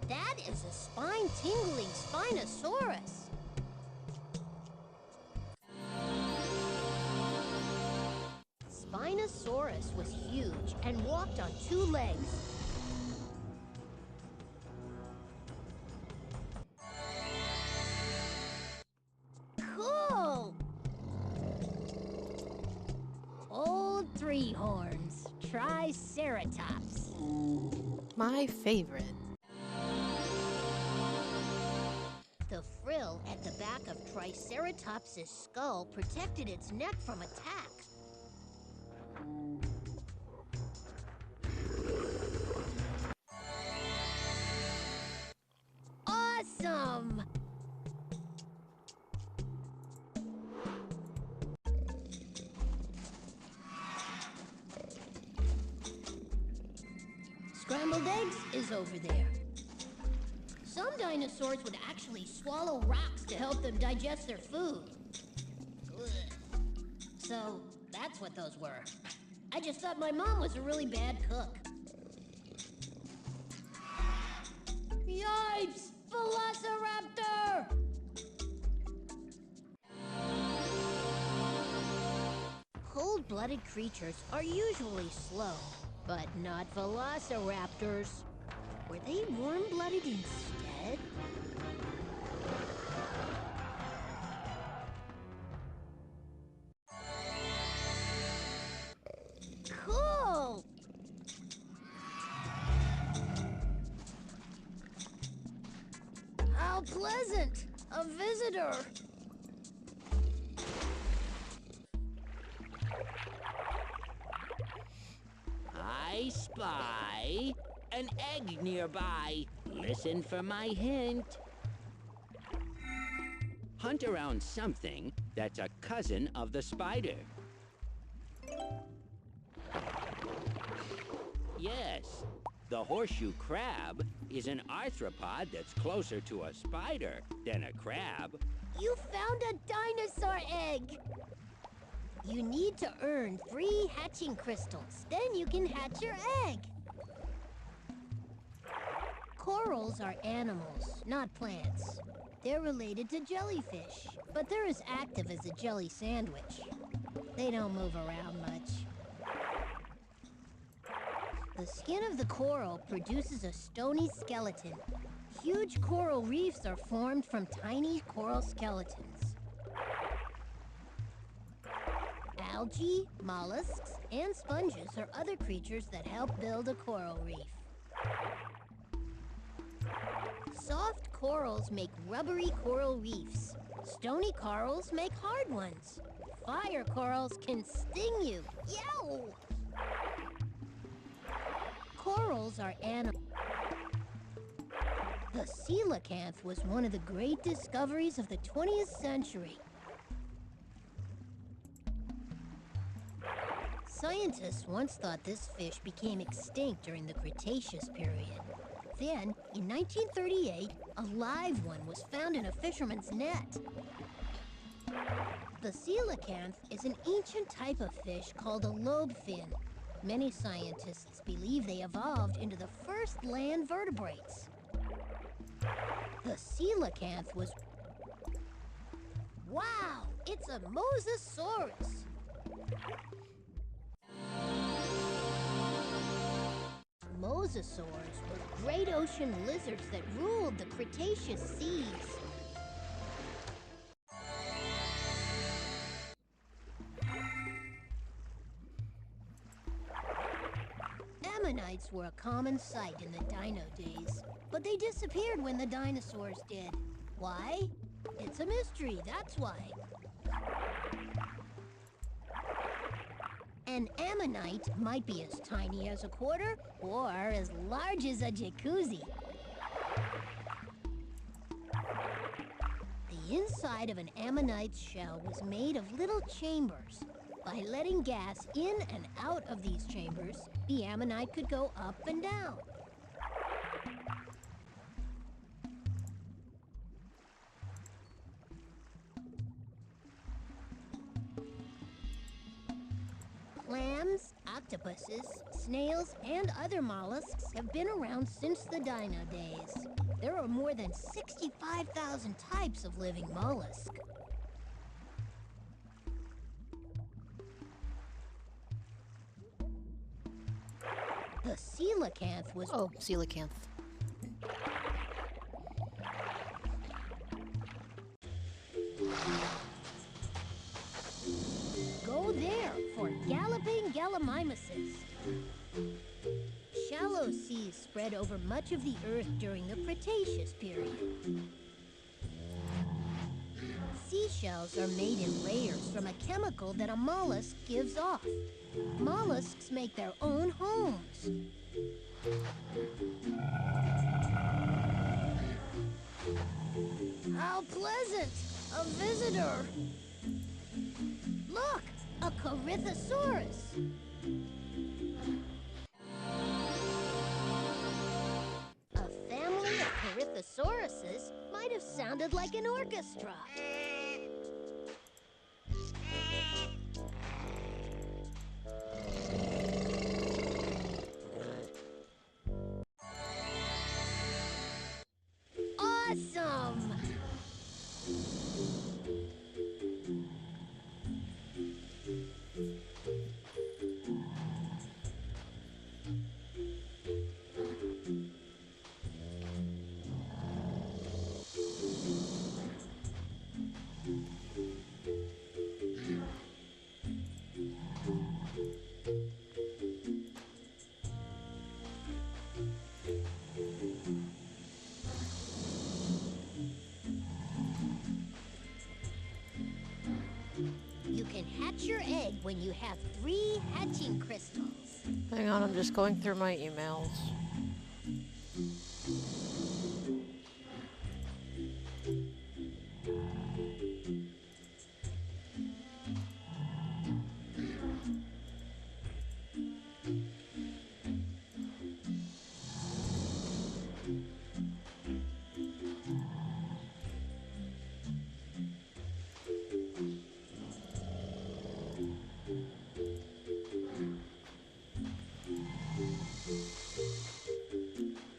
That is a spine-tingling Spinosaurus. Spinosaurus was huge and walked on 2 legs. Cool! Old 3 horns, Triceratops. My favorite. The frill at the back of Triceratops's skull protected its neck from attack. Awesome! Scrambled eggs is over there. Some dinosaurs would actually swallow rocks to help them digest their food. Ugh. So, that's what those were. I just thought my mom was a really bad cook. Yipes! Velociraptor! Cold-blooded creatures are usually slow, but not velociraptors. Were they warm-blooded instead? Cool! How pleasant! A visitor! I spy an egg nearby. Listen for my hint. Hunt around something that's a cousin of the spider. Yes, the horseshoe crab is an arthropod that's closer to a spider than a crab. You found a dinosaur egg! You need to earn 3 hatching crystals. Then you can hatch your egg. Corals are animals, not plants. They're related to jellyfish, but they're as active as a jelly sandwich. They don't move around much. The skin of the coral produces a stony skeleton. Huge coral reefs are formed from tiny coral skeletons. Algae, mollusks, and sponges are other creatures that help build a coral reef. Soft corals make rubbery coral reefs. Stony corals make hard ones. Fire corals can sting you. Yow! Corals are animals. The coelacanth was one of the great discoveries of the 20th century. Scientists once thought this fish became extinct during the Cretaceous period. Then, in 1938, a live one was found in a fisherman's net. The coelacanth is an ancient type of fish called a lobefin. Many scientists believe they evolved into the first land vertebrates. The coelacanth was... Wow! It's a mosasaurus! Mosasaurs were great ocean lizards that ruled the Cretaceous seas. Ammonites were a common sight in the dino days, but they disappeared when the dinosaurs did. Why? It's a mystery, that's why. An ammonite might be as tiny as a quarter or as large as a jacuzzi. The inside of an ammonite's shell was made of little chambers. By letting gas in and out of these chambers, the ammonite could go up and down. Clams, octopuses, snails, and other mollusks have been around since the dino days. There are more than 65,000 types of living mollusk. The coelacanth was... Oh, coelacanth. Go there for galloping gallimimuses. Shallow seas spread over much of the Earth during the Cretaceous period. Seashells are made in layers from a chemical that a mollusk gives off. Mollusks make their own homes. How pleasant! A visitor! Look! A Corythosaurus! A family of Corythosauruses might have sounded like an orchestra. Awesome! You can hatch your egg when you have 3 hatching crystals. Hang on, I'm just going through my emails.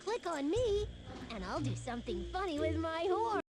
Click on me, and I'll do something funny with my horn.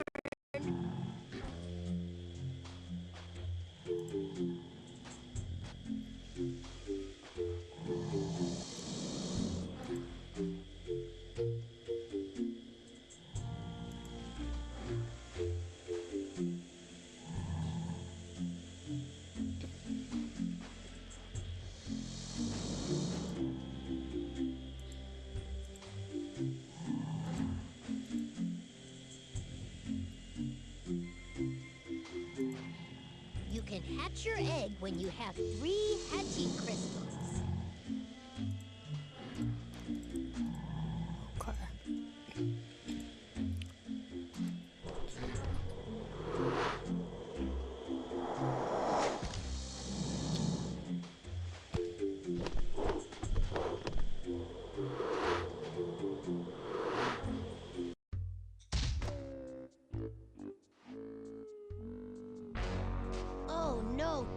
You can hatch your egg when you have 3 hatching crystals. Okay.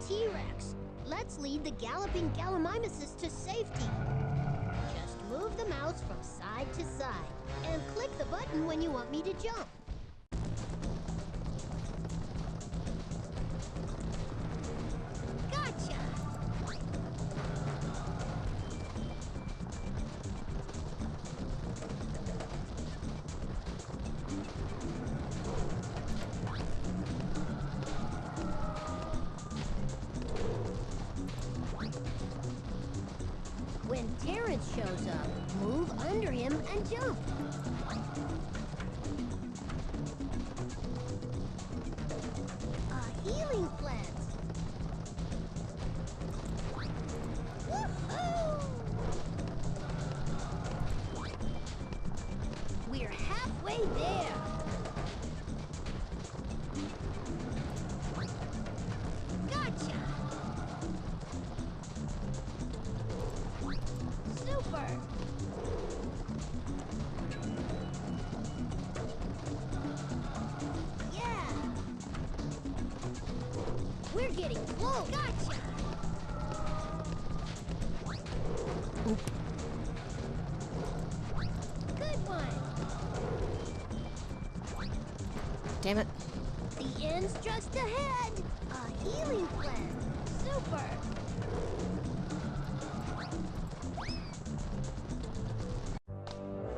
T-Rex. Let's lead the galloping Gallimimuses to safety. Just move the mouse from side to side and click the button when you want me to jump. Gotcha! When Terrence shows up, move under him and jump. A healing plant. Woohoo! We're halfway there. Gotcha! Super! Yeah! We're getting close! Gotcha! Oop. Good one! Damn it. The end's just ahead! A healing plant! Super!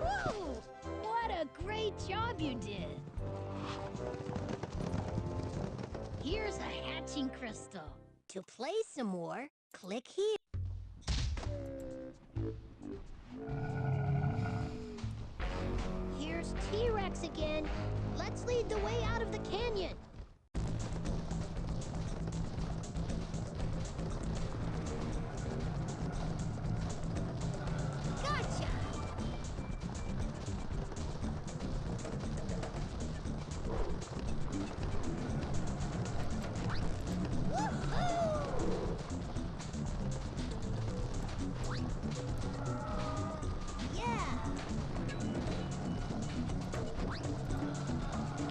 Whoa! What a great job you did! Here's a hatching crystal. To play some more, click here. Here's T-Rex again. Let's lead the way out of the canyon. Gotcha! Woohoo! Yeah!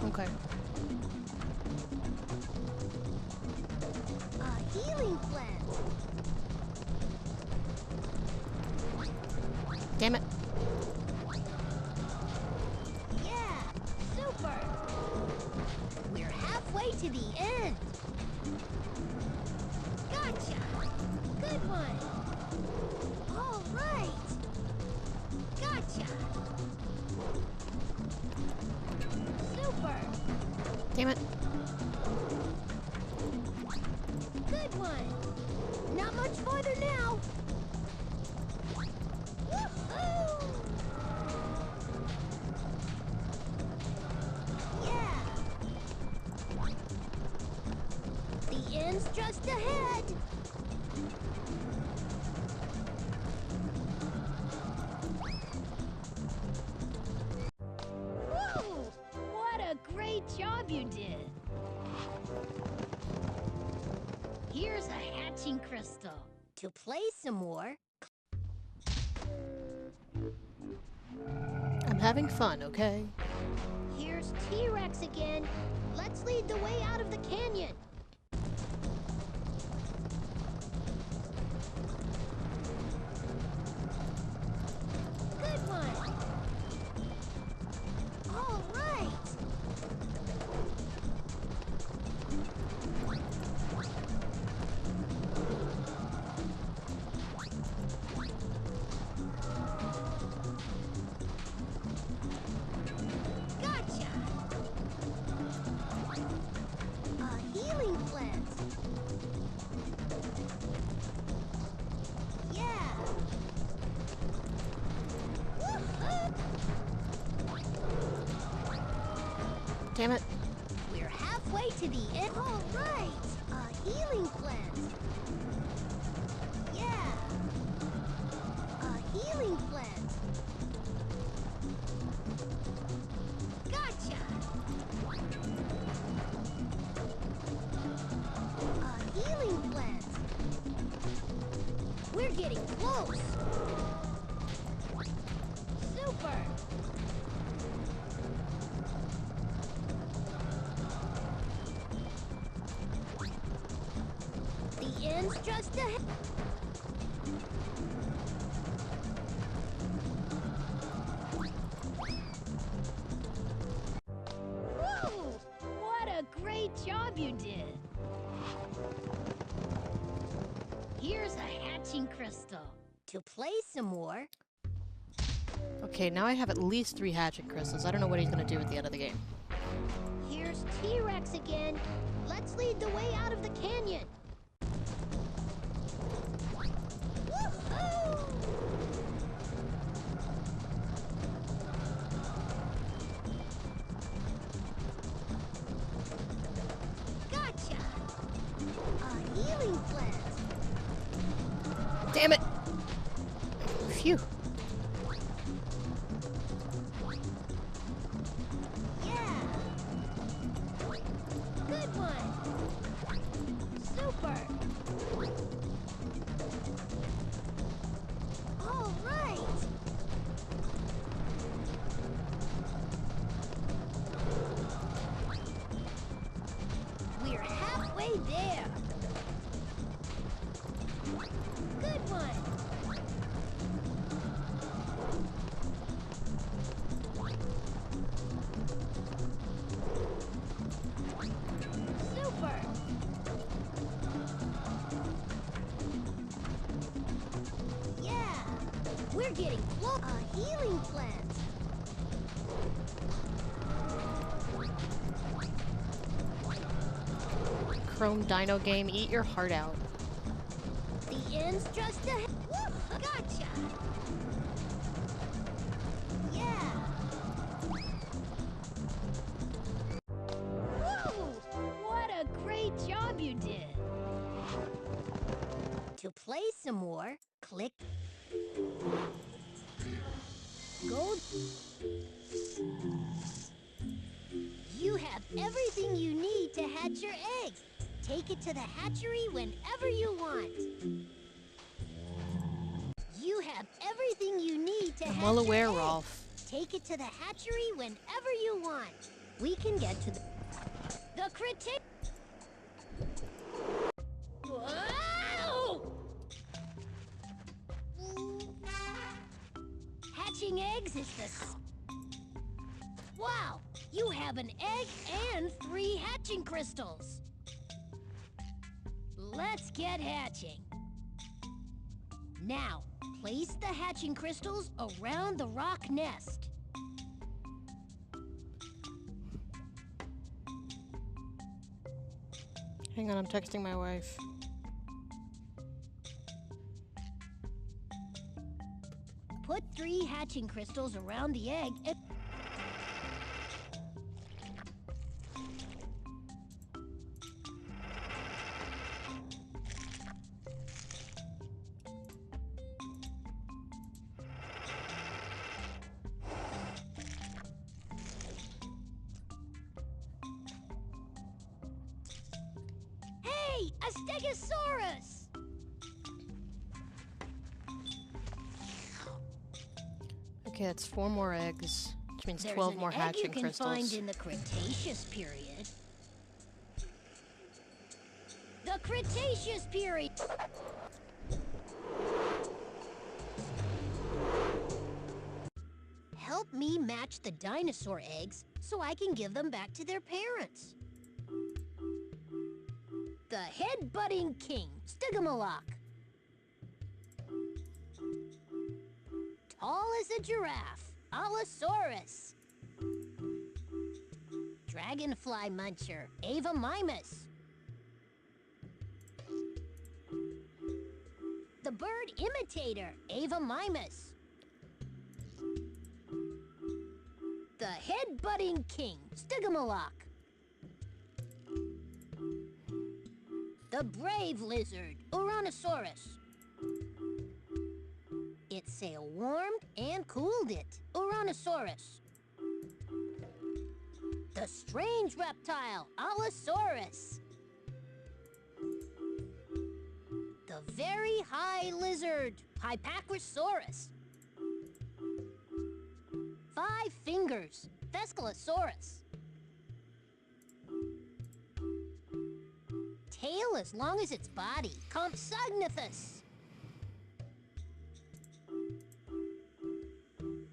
Okay. A healing plant. Damn it. Yeah! Super! We're halfway to the end. Gotcha! Good one! All right! Gotcha! Super! Damn it. Good one! Not much farther now! Woohoo! Yeah! The end's just ahead! Whoa! What a great job you did! Here's a hatching crystal. To play some more, I'm having fun, okay? here's T-Rex again. Let's lead the way out of the canyon. Good one. All right. Gotcha. A healing plant. Yeah. Woohoo! Damn it. We're halfway to the end. All right. A healing plant. Yeah. A healing plant. Gotcha. A healing plant. We're getting close. Super. end's just ahead. Whoa! What a great job you did! Here's a hatching crystal. To play some more, Okay, now I have at least 3 hatching crystals. I don't know what he's gonna do at the end of the game. here's T-Rex again. Let's lead the way out of the canyon. Woohoo! Gotcha! A healing plant. Damn it! Phew. Yeah! Good one! Super! All right! We're halfway there! Good one! Super! Yeah! We're getting close. A healing plant. Chrome Dino game, eat your heart out. The end's just ahead. Woo! Gotcha! Yeah! Whoa! What a great job you did! To play some more, click gold. You have everything you need to hatch your eggs. Take it to the hatchery whenever you want. You have everything you need to I'm hatch well your aware, eggs. Rolf. Take it to the hatchery whenever you want. We can get to the critic. Whoa! Hatching eggs is wow! You have an egg and 3 hatching crystals. Let's get hatching. Now, place the hatching crystals around the rock nest. Hang on, I'm texting my wife. Put 3 hatching crystals around the egg and hey, a stegosaurus! Okay, that's 4 more eggs, which means There's 12 an more egg hatching you can crystals. find in the Cretaceous period. The Cretaceous period! Help me match the dinosaur eggs so I can give them back to their parents. The head-butting king, Stygimoloch. Tall as a giraffe, Allosaurus. Dragonfly muncher, Ava Mimus. The bird imitator, Ava Mimus. The head-butting king, Stygimoloch. The brave lizard, Urannosaurus. It sail warmed and cooled it, Urannosaurus. The strange reptile, Allosaurus. The very high lizard, Hypacrosaurus. 5 fingers, Thescelosaurus. Tail as long as its body. Compsognathus.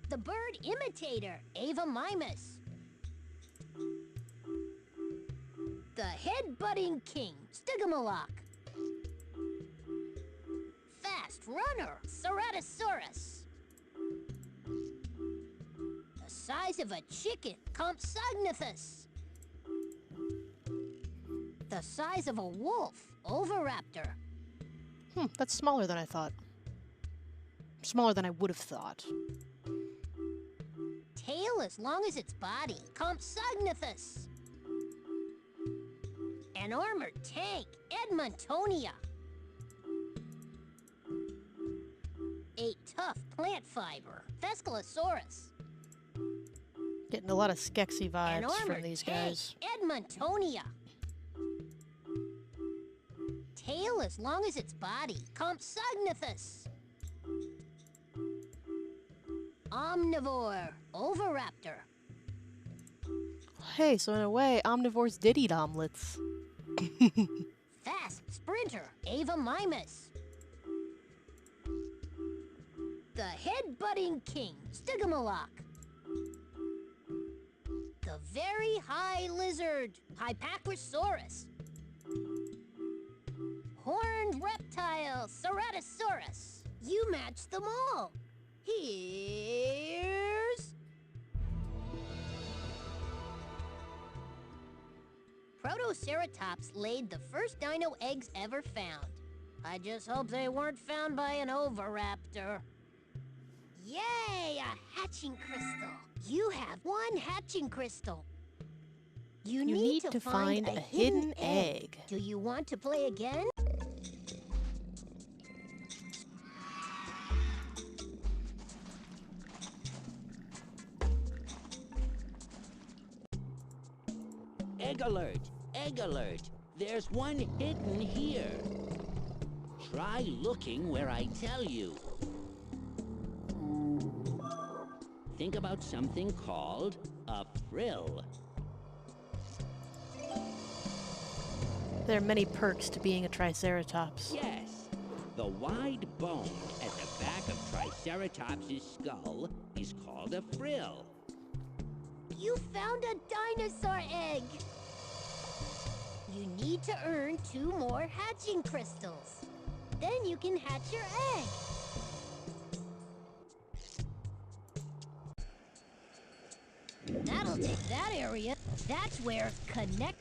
The bird imitator. Ava Mimus. The head-butting king. Stygimoloch. Fast runner. Ceratosaurus. The size of a chicken. Compsognathus. The size of a wolf. Oviraptor. That's smaller than I thought. Smaller than I would have thought. Tail as long as its body. Compsognathus. An armored tank. Edmontonia. A tough plant fiber. Thescalosaurus. Getting a lot of Skexy An vibes from armored these tank. guys. Edmontonia. Tail as long as its body. Compsognathus. Omnivore. Oviraptor. Hey, so in a way, omnivores did eat omelets. Fast sprinter. Ava Mimus. The head-butting king. Stygimoloch. The very high lizard. Hypacrosaurus. Horned reptile. Ceratosaurus. You matched them all. Here's... Protoceratops laid the first dino eggs ever found. I just hope they weren't found by an oviraptor. Yay, a hatching crystal. You have one hatching crystal. You need to find a hidden egg. Do you want to play again? Egg alert! Egg alert! There's one hidden here. Try looking where I tell you. Think about something called a frill. There are many perks to being a Triceratops. Yes, the wide bone at the back of Triceratops' skull is called a frill. You found a dinosaur egg. You need to earn 2 more hatching crystals. Then you can hatch your egg. That'll take that area. That's where connect.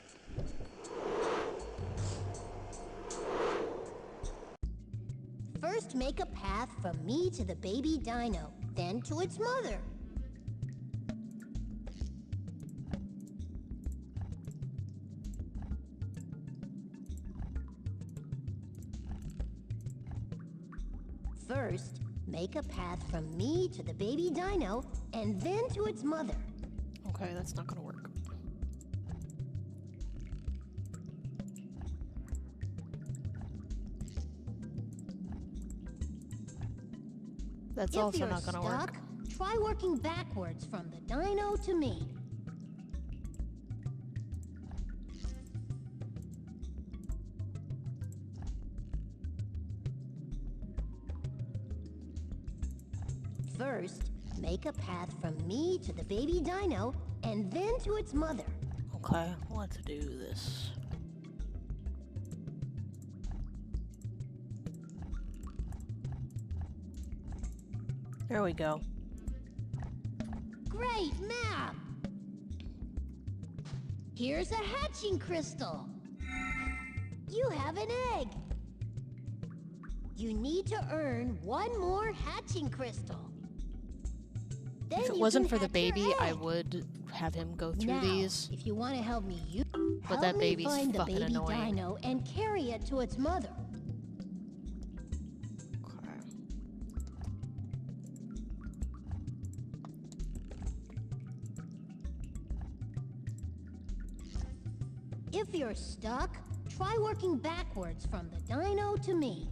First, make a path from me to the baby dino, then to its mother. First, make a path from me to the baby dino, and then to its mother. Okay, that's not gonna work. That's If also you're not gonna stuck, work. try working backwards from the dino to me. First, make a path from me to the baby dino, and then to its mother. Okay, let's do this. There we go. Great map! Here's a hatching crystal. You have an egg. You need to earn 1 more hatching crystal. Then If it you wasn't can for the hatch your baby, I egg. would have him go through Now, these. if you want to help me, But help that me baby's find the fucking baby annoying. dino and carry it to its mother. Okay. If you're stuck, try working backwards from the dino to me.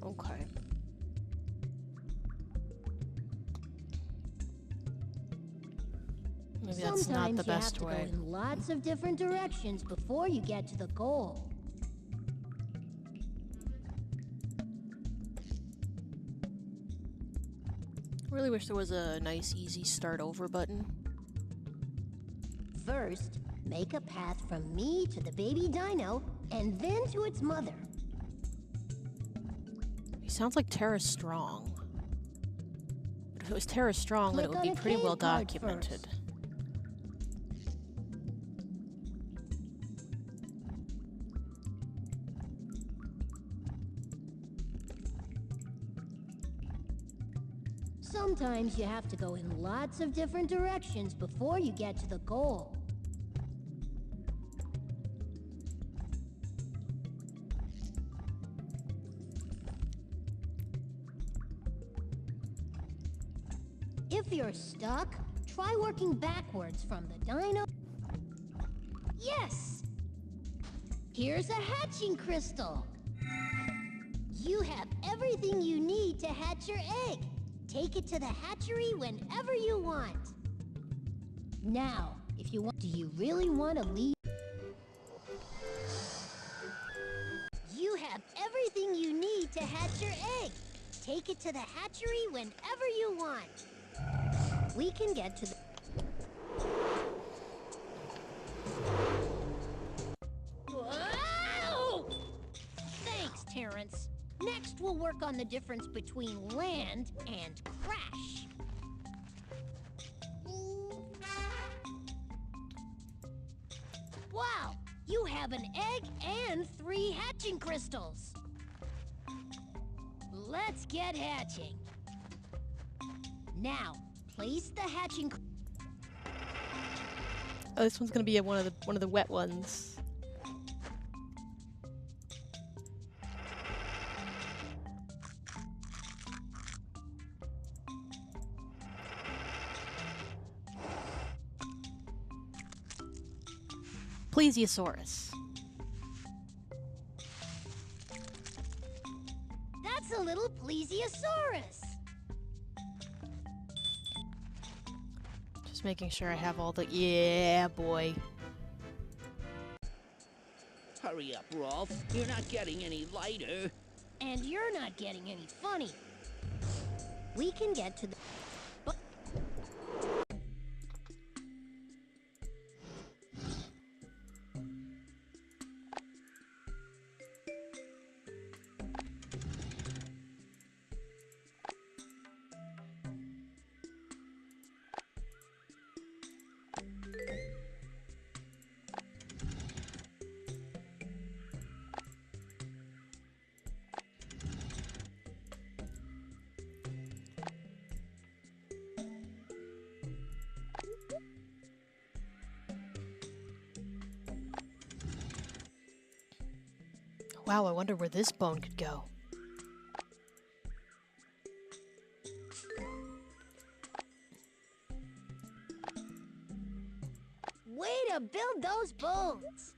Okay. Maybe that's not the Sometimes you have best to go way. in lots of different directions before you get to the goal. Really wish there was a nice, easy start over button. First, make a path from me to the baby dino, and then to its mother. He sounds like Tara Strong. But if it was Tara Strong, then it Click would on be a pretty cave well card documented. first. Sometimes you have to go in lots of different directions before you get to the goal. If you're stuck, try working backwards from the dino. Yes! Here's a hatching crystal. You have everything you need to hatch your egg. Take it to the hatchery whenever you want. Now, if you want, do you really want to leave? You have everything you need to hatch your egg. Take it to the hatchery whenever you want. We can get to the... Whoa! Thanks, Terrence. Next, we'll work on the difference between land and crash. Wow! You have an egg and 3 hatching crystals. Let's get hatching. Now, place the hatching... Oh, this one's gonna be one of the wet ones. Plesiosaurus. That's a little plesiosaurus. Just making sure I have all the... Yeah, boy. Hurry up, Rolf. You're not getting any lighter. And you're not getting any funny. We can get to the... Wow, I wonder where this bone could go. Way to build those bones!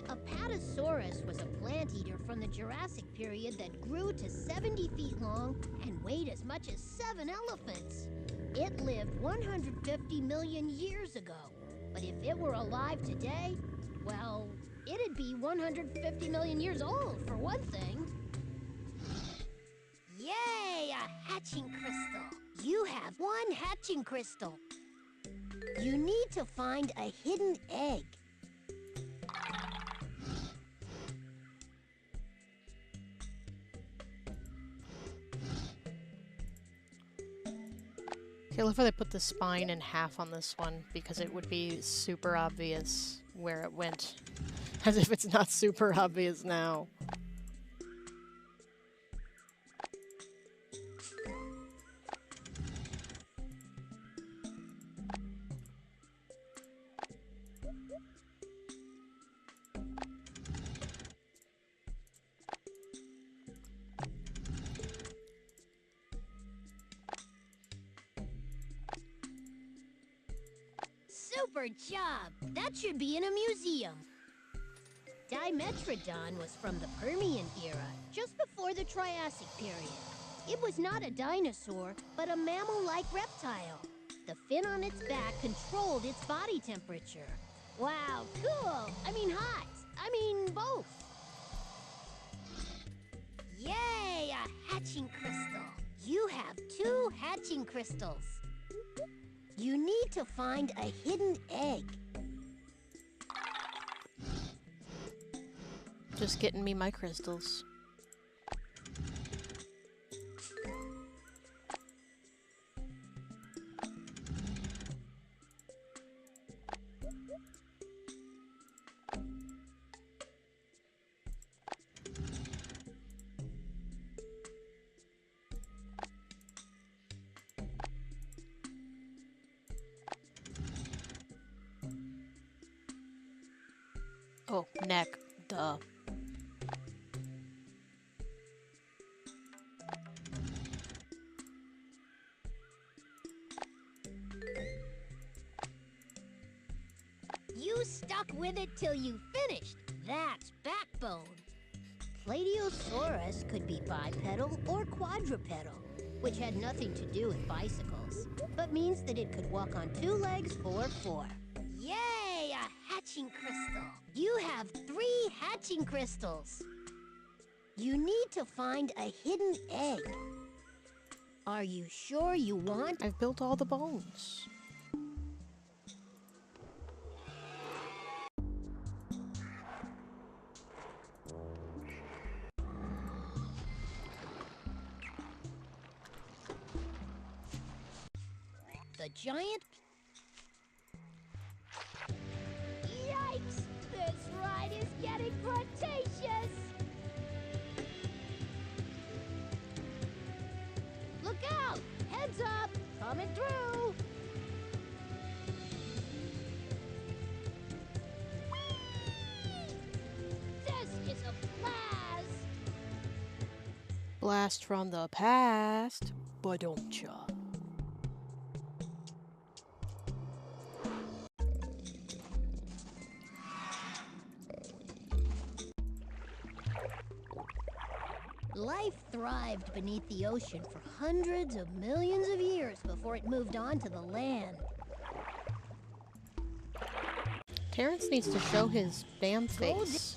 Apatosaurus was a plant eater from the Jurassic period that grew to 70 feet long and weighed as much as 7 elephants. It lived 150 million years ago. But if it were alive today, well, it'd be 150 million years old, for one thing. Yay, a hatching crystal! You have 1 hatching crystal. You need to find a hidden egg. Okay, I love how they put the spine in half on this one, because it would be super obvious where it went. As if it's not super obvious now. Super job! That should be in a museum. Dimetrodon was from the Permian era, just before the Triassic period. It was not a dinosaur, but a mammal-like reptile. The fin on its back controlled its body temperature. Wow, cool! I mean hot! I mean both! Yay, a hatching crystal! You have 2 hatching crystals. You need to find a hidden egg. Just getting me my crystals. Oh, neck. Duh. You stuck with it till you finished. That's backbone. Platyosaurus could be bipedal or quadrupedal, which had nothing to do with bicycles, but means that it could walk on 2 legs or 4. Yay, a hatching crystal! You have 3 hatching crystals. You need to find a hidden egg. Are you sure you want? I've built all the bones. The giant... Yikes! This ride is getting cretaceous! Look out! Heads up! Coming through! Whee! This is a blast! Blast from the past. Ba-dum-cha. Life thrived beneath the ocean for hundreds of millions of years before it moved on to the land. Terrence needs to show his damn face.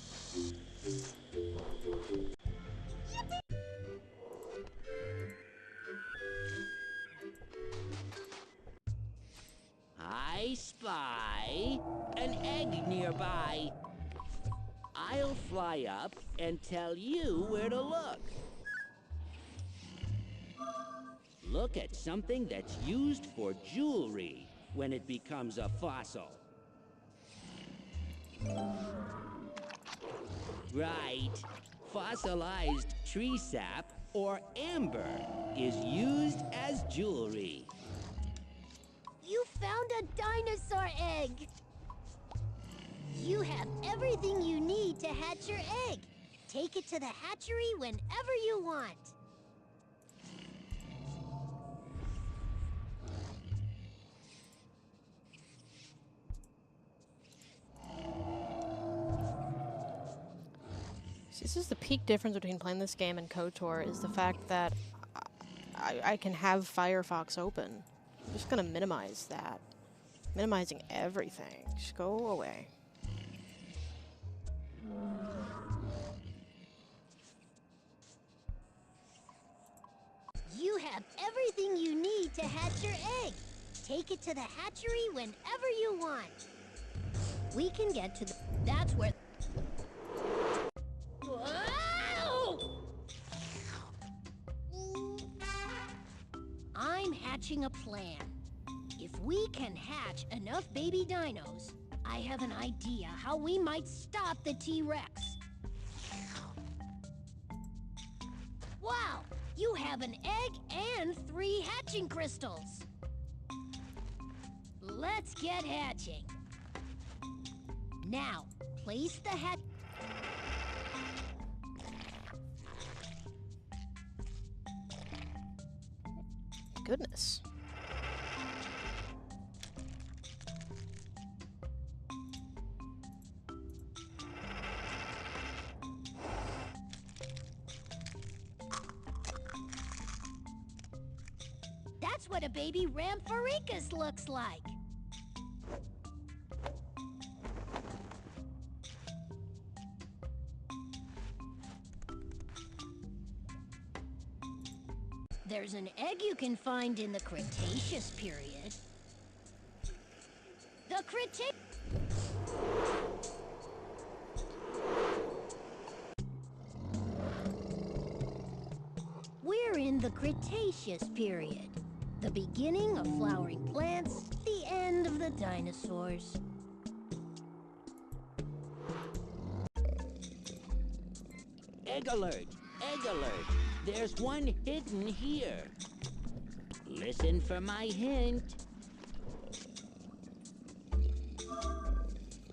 I spy an egg nearby. I'll fly up and tell you where to look. Look at something that's used for jewelry when it becomes a fossil. Right. Fossilized tree sap, or amber, is used as jewelry. You found a dinosaur egg! You have everything you need to hatch your egg. Take it to the hatchery whenever you want. This is the peak difference between playing this game and KOTOR, is the fact that I can have Firefox open. I'm just gonna minimize that. Minimizing everything. Just go away. You have everything you need to hatch your egg. Take it to the hatchery whenever you want. We can get to the... That's where... Whoa! I'm hatching a plan. If we can hatch enough baby dinos, I have an idea how we might stop the T-Rex. Wow! You have an egg and 3 hatching crystals. Let's get hatching. Now, place the hatch... Goodness. That's That's what a baby Ramphorhynchus looks like. There's an egg you can find in the Cretaceous period. The Cretaceous... We're in the Cretaceous period. The beginning of flowering plants, the end of the dinosaurs. Egg alert! Egg alert! There's one hidden here. Listen for my hint.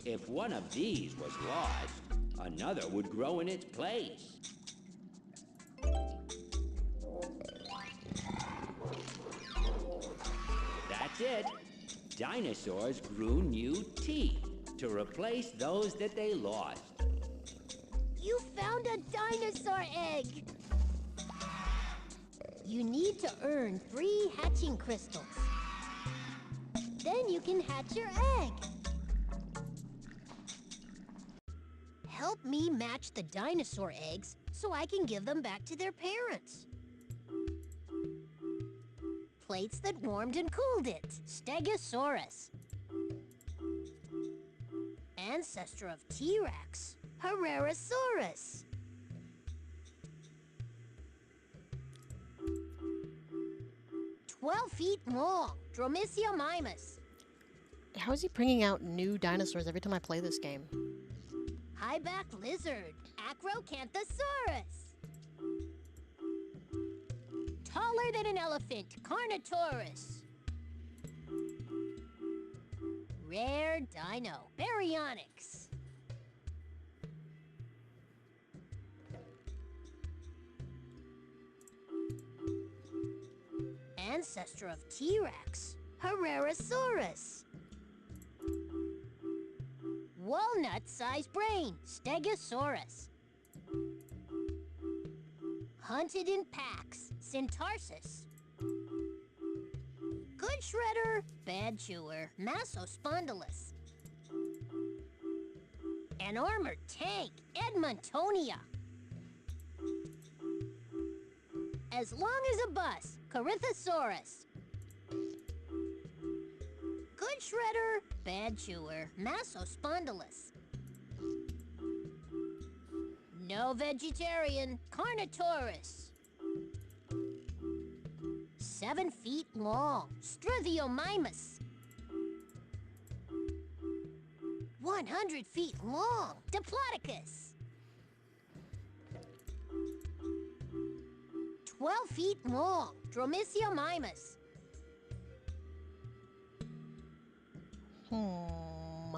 If one of these was lost, another would grow in its place. That's it. Dinosaurs grew new teeth to replace those that they lost. You found a dinosaur egg! You need to earn 3 hatching crystals. Then you can hatch your egg. Help me match the dinosaur eggs so I can give them back to their parents. Plates that warmed and cooled it. Stegosaurus. Ancestor of T-Rex. Herrerasaurus. "12 feet long, Dromiceomimus. How is he bringing out new dinosaurs every time I play this game? High-back lizard, Acrocanthosaurus. Taller than an elephant, Carnotaurus. Rare dino, Baryonyx. Ancestor of T-Rex, Herrerasaurus. Walnut-sized brain, Stegosaurus. Hunted in packs, Syntarsis. Good shredder, bad chewer, Massospondylus. An armored tank, Edmontonia. As long as a bus, Corythosaurus. Good shredder, bad chewer, Massospondylus. No vegetarian, Carnotaurus. 7 feet long, Struthiomimus. 100 feet long, Diplodocus. 12 feet long, Dromiceomimus. Hmm.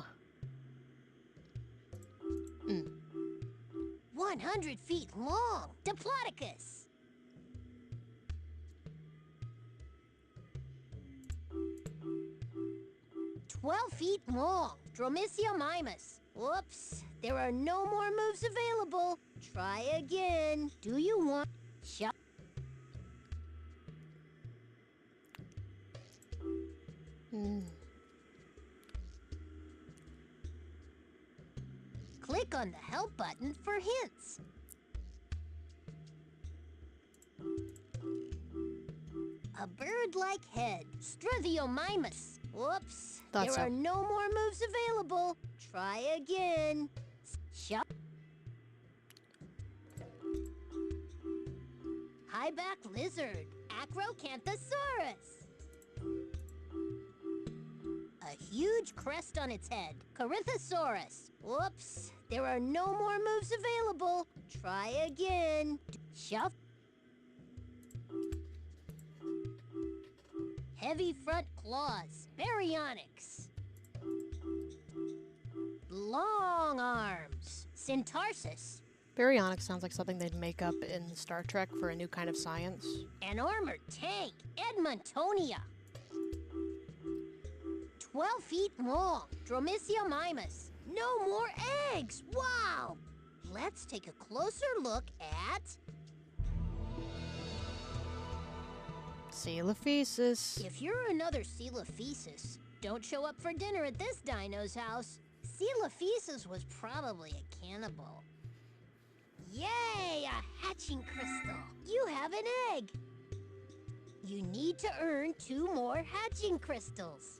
100 feet long, Diplodocus. 12 feet long, Dromiceomimus. Whoops, there are no more moves available. Try again. Do you want... Shut... Click on the help button for hints. A bird-like head, Struthiomimus. Whoops, Thought there so. are no more moves available. Try again. Shut. High-back lizard, Acrocanthosaurus. A huge crest on its head, Corythosaurus. Whoops, there are no more moves available. Try again. Shuff. Heavy front claws, Baryonyx. Long arms, Syntarsis. Baryonyx sounds like something they'd make up in Star Trek for a new kind of science. An armored tank, Edmontonia. 12 feet long, Dromiceomimus. No more eggs! Wow! Let's take a closer look at... Coelophysis. If you're another Coelophysis, don't show up for dinner at this dino's house. Coelophysis was probably a cannibal. Yay, a hatching crystal. You have an egg. You need to earn 2 more hatching crystals.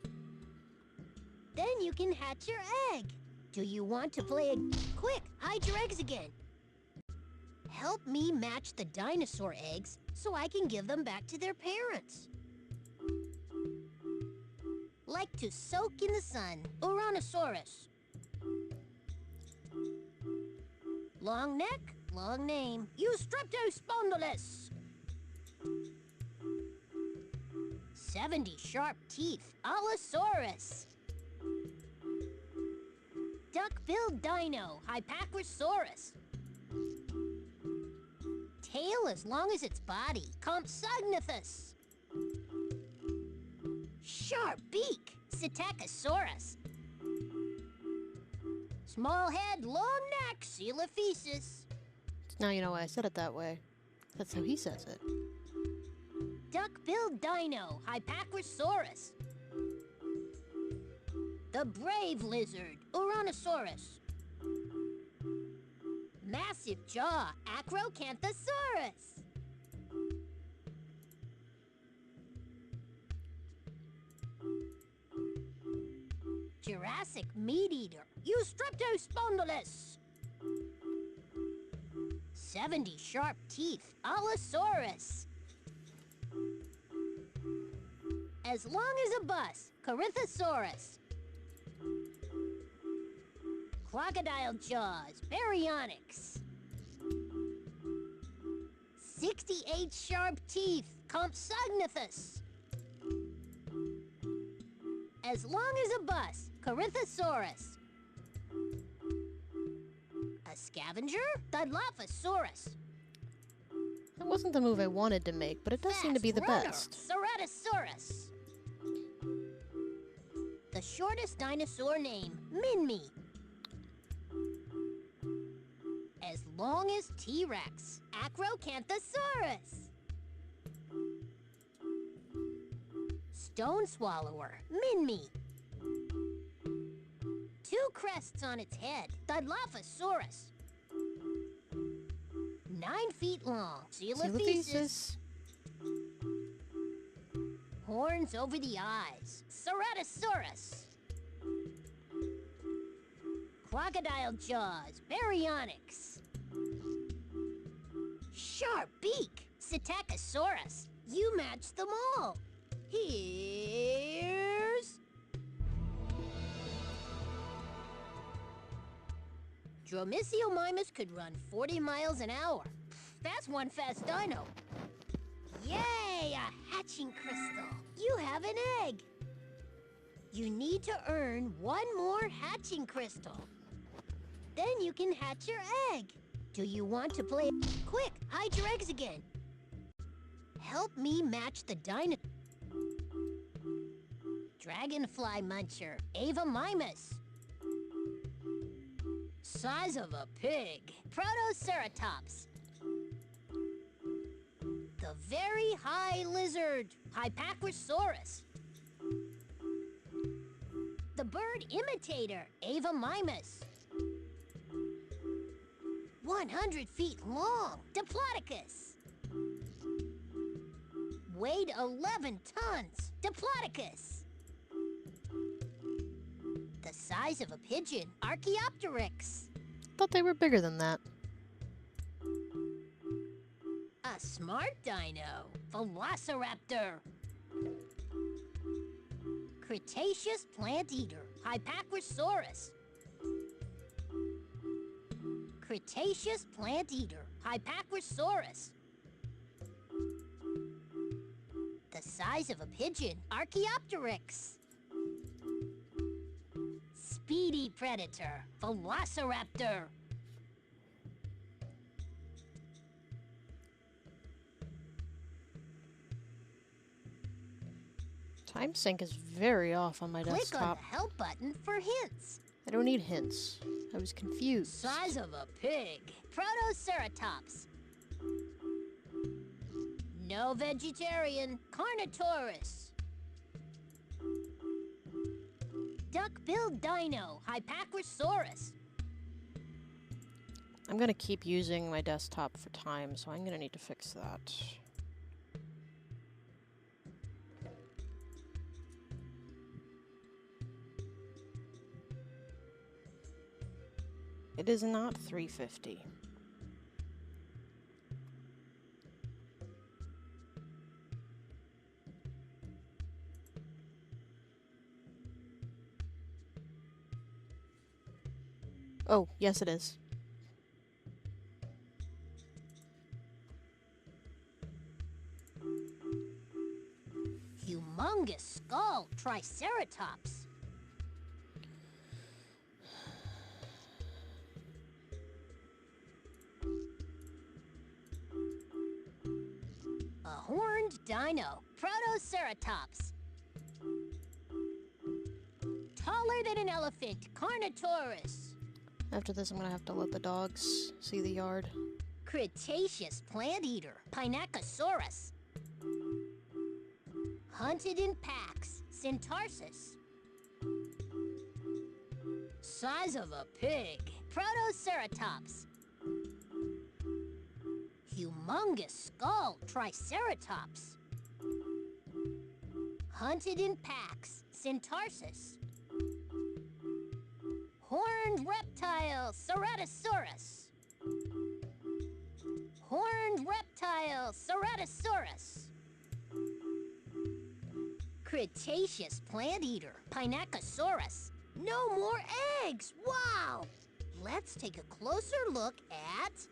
Then you can hatch your egg. Do you want to play a... Quick, hide your eggs again. Help me match the dinosaur eggs so I can give them back to their parents. Like to soak in the sun, Urannosaurus. Long neck, long name, Eustreptospondylus. 70 sharp teeth, Allosaurus. Duck-billed dino, Hypacrosaurus. Tail as long as its body, Compsognathus. Sharp beak, Psittacosaurus. Small head, long neck, Coelophysis. Now you know why I said it that way. That's how he says it. Duck-billed dino, Hypacrosaurus. The brave lizard, Urannosaurus. Massive jaw, Acrocanthosaurus. Jurassic meat eater, Eustreptospondylus. 70 sharp teeth, Allosaurus. As long as a bus, Corythosaurus. Crocodile jaws, Baryonyx. 68 sharp teeth, Compsognathus. As long as a bus, Corythosaurus. A scavenger, Dilophosaurus. That wasn't the move I wanted to make, but it does seem to be the Fast runner, best. Ceratosaurus. The shortest dinosaur name, Minmi. As long as T-Rex, Acrocanthosaurus. Stone swallower, Minmi. 2 crests on its head, Dilophosaurus. 9 feet long, Coelophysis. Horns over the eyes, Ceratosaurus. Crocodile jaws, Baryonyx. Sharp beak, Psittacosaurus. You matched them all. Here's... Dromiceomimus could run 40 miles an hour. That's one fast dino. Yay, a hatching crystal. You have an egg. You need to earn 1 more hatching crystal. Then you can hatch your egg. Do you want to play? Quick, hide your eggs again. Help me match the dino... Dragonfly muncher, Ava Mimus. Size of a pig, Protoceratops. The very high lizard, Hypacrosaurus. The bird imitator, Ava Mimus. 100 feet long, Diplodocus. Weighed 11 tons, Diplodocus. The size of a pigeon, Archaeopteryx. Thought they were bigger than that. A smart dino, Velociraptor. Cretaceous plant eater, Hypacrosaurus. Cretaceous plant eater, Hypacrosaurus. The size of a pigeon, Archaeopteryx. Speedy predator, Velociraptor. Time sync is very off on my Click on desktop. the help button for hints. I don't need hints. I was confused. Size of a pig, Protoceratops. No vegetarian. Carnotaurus. Duck-billed dino. Hypacrosaurus. I'm gonna keep using my desktop for time, so I'm gonna need to fix that. It is not 350. Oh, yes it is. Humongous skull. Triceratops. A horned dino. Protoceratops. Taller than an elephant. Carnotaurus. After this, I'm gonna have to let the dogs see the yard. Cretaceous plant eater. Pinacosaurus. Hunted in packs. Centarsus. Size of a pig. Protoceratops. Humongous skull. Triceratops. Hunted in packs. Centarsus. Horned reptile. Ceratosaurus. Horned reptile. Ceratosaurus. Cretaceous plant eater. Pinacosaurus. No more eggs! Wow! Let's take a closer look at...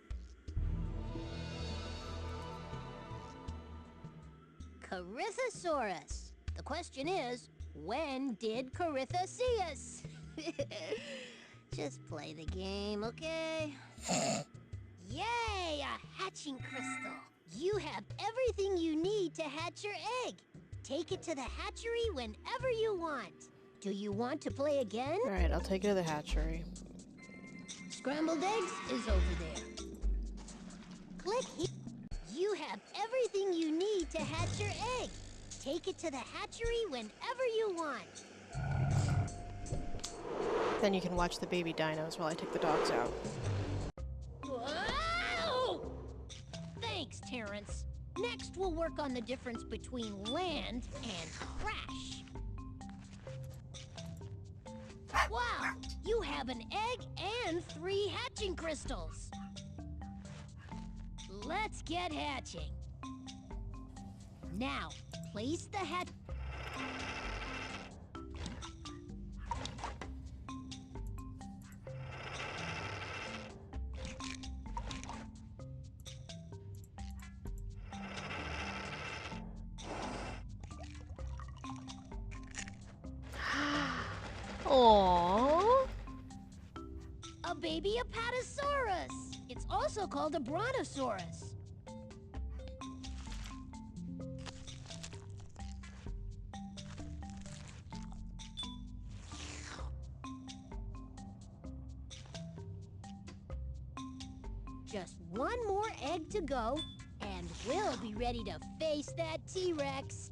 Corythosaurus. The question is, when did Corytha see us? Just play the game, okay? Yay! A hatching crystal. You have everything you need to hatch your egg. Take it to the hatchery whenever you want. Do you want to play again? Alright, I'll take it to the hatchery. Scrambled eggs is over there. Click here. You have everything you need to hatch your egg. Take it to the hatchery whenever you want. Then you can watch the baby dinos while I take the dogs out. Whoa! Thanks, Terrence. Next, we'll work on the difference between land and crash. Wow! You have an egg and 3 hatching crystals. Let's get hatching. Now, place the hatch... Aww. A baby Apatosaurus. It's also called a Brontosaurus. Just one more egg to go, and we'll be ready to face that T-Rex.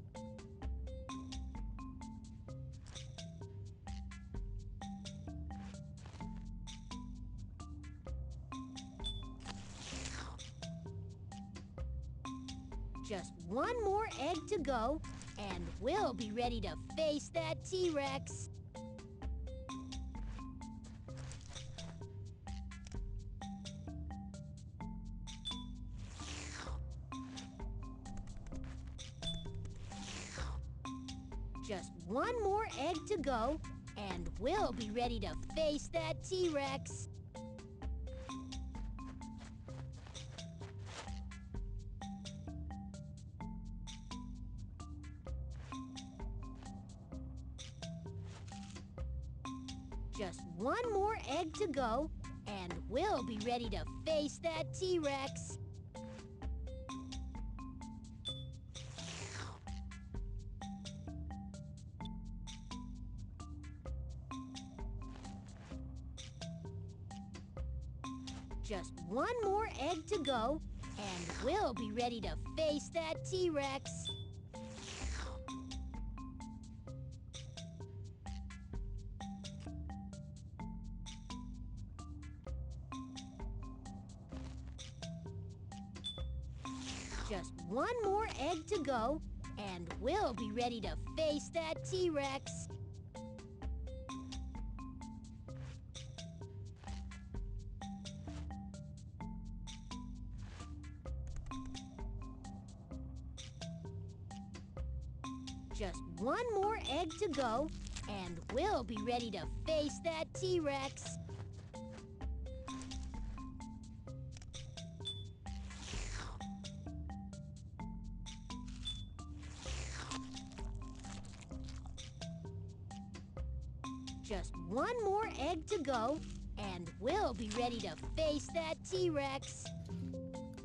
Just one more egg to go, and we'll be ready to face that T-Rex. Just one more egg to go, and we'll be ready to face that T-Rex. Just one more egg to go, and we'll be ready to face that T-Rex. Just one more egg to go, and we'll be ready to face that T-Rex. Just one more egg to go, and we'll be ready to face that T-Rex. Just one more egg to go, and we'll be ready to face that T-Rex. Just one more egg to go, and we'll be ready to face that T-Rex.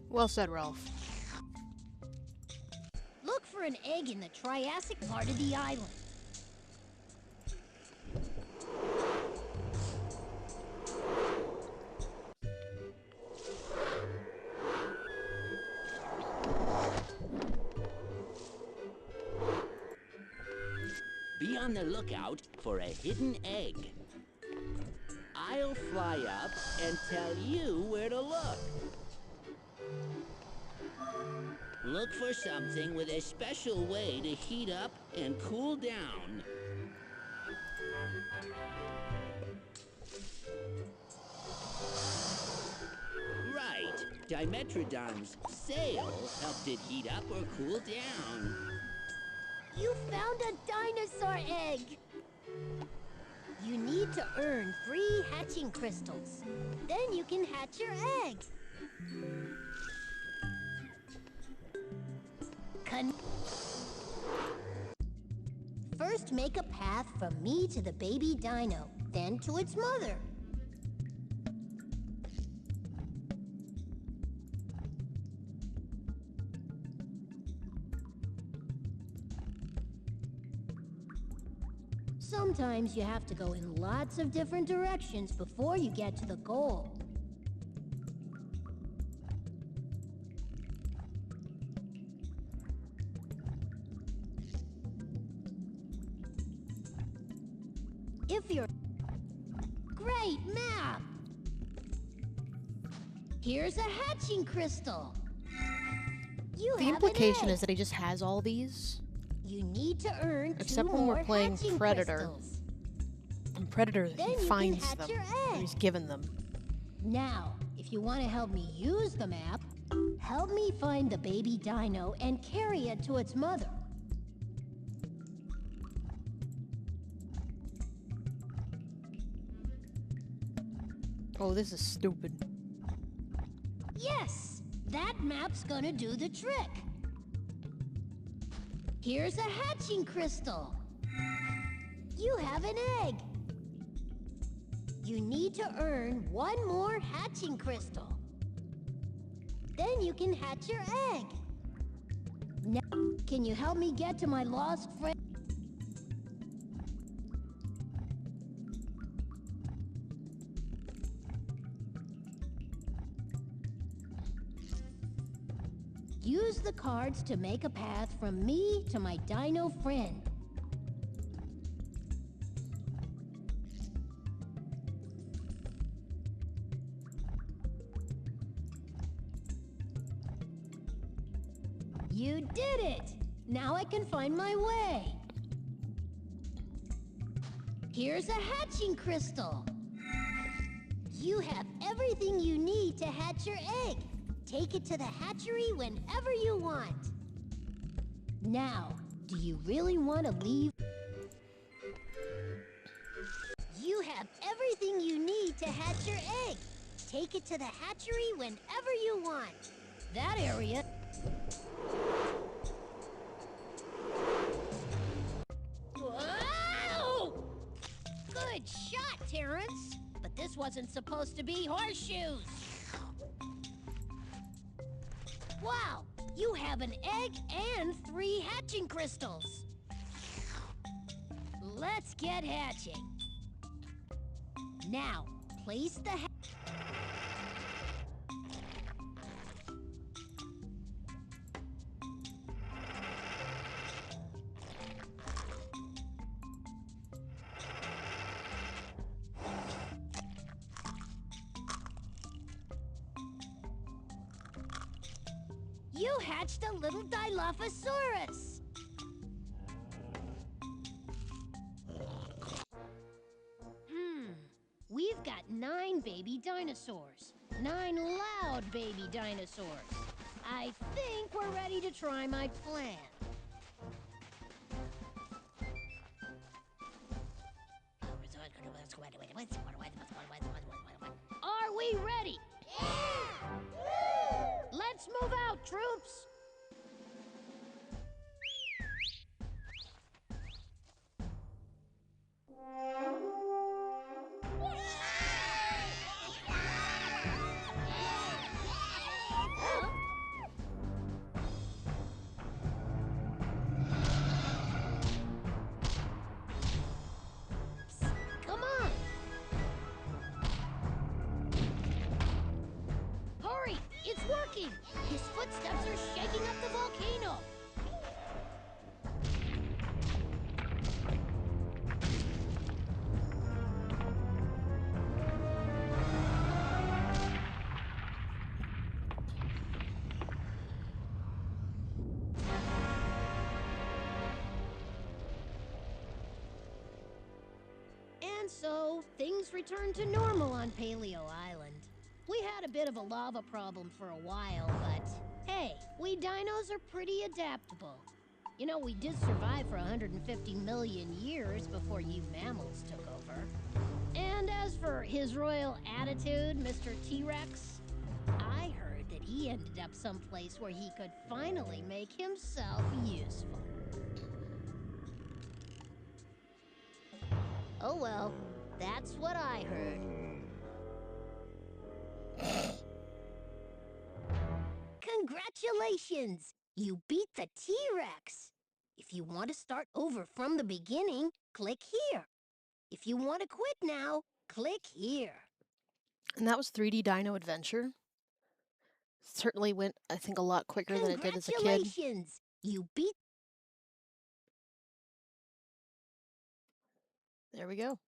Well said, Ralph. Look for an egg in the Triassic part of the island. Be on the lookout for a hidden egg. I'll fly up and tell you where to look. Look for something with a special way to heat up and cool down. Right, Dimetrodon's sail helped it heat up or cool down. You found a dinosaur egg! You need to earn 3 hatching crystals. Then you can hatch your egg. First, make a path from me to the baby dino, then to its mother. Sometimes you have to go in lots of different directions before you get to the goal. If you're... Great map! Here's a hatching crystal. The implication is that he just has all these. You need to earn Except 2 when we're more playing hatching Predator. crystals. And Predator, Then he you can finds hatch them. your And egg. he's given them. Now, if you want to help me use the map, help me find the baby dino and carry it to its mother. Oh, this is stupid. Yes, that map's gonna do the trick. Here's a hatching crystal. You have an egg. You need to earn 1 more hatching crystal. Then you can hatch your egg. Now, can you help me get to my lost friend? Use the cards to make a path from me to my dino friend. You did it! Now I can find my way. Here's a hatching crystal. You have everything you need to hatch your egg. Take it to the hatchery whenever you want. Now, do you really want to leave? You have everything you need to hatch your egg. Take it to the hatchery whenever you want. That area... Whoa! Good shot, Terrence. But this wasn't supposed to be horseshoes. Wow, you have an egg and 3 hatching crystals. Let's get hatching. Now, place the You hatched a little Dilophosaurus! We've got 9 baby dinosaurs. 9 loud baby dinosaurs. I think we're ready to try my plan. Are we ready? Yeah! Let's move out, troops! Come on! Hurry! It's working! His footsteps are shaking up the volcano! And so, things returned to normal on Paleo Island. We had a bit of a lava problem for a while, but hey, we dinos are pretty adaptable. You know, we did survive for 150 million years before you mammals took over. And as for his royal attitude, Mr. T-Rex, I heard that he ended up someplace where he could finally make himself useful. Oh well, that's what I heard. Congratulations! You beat the T-Rex! If you want to start over from the beginning, click here. If you want to quit now, click here. And that was 3D Dino Adventure. Certainly went, I think, a lot quicker than it did as a kid. Congratulations! You beat... There we go.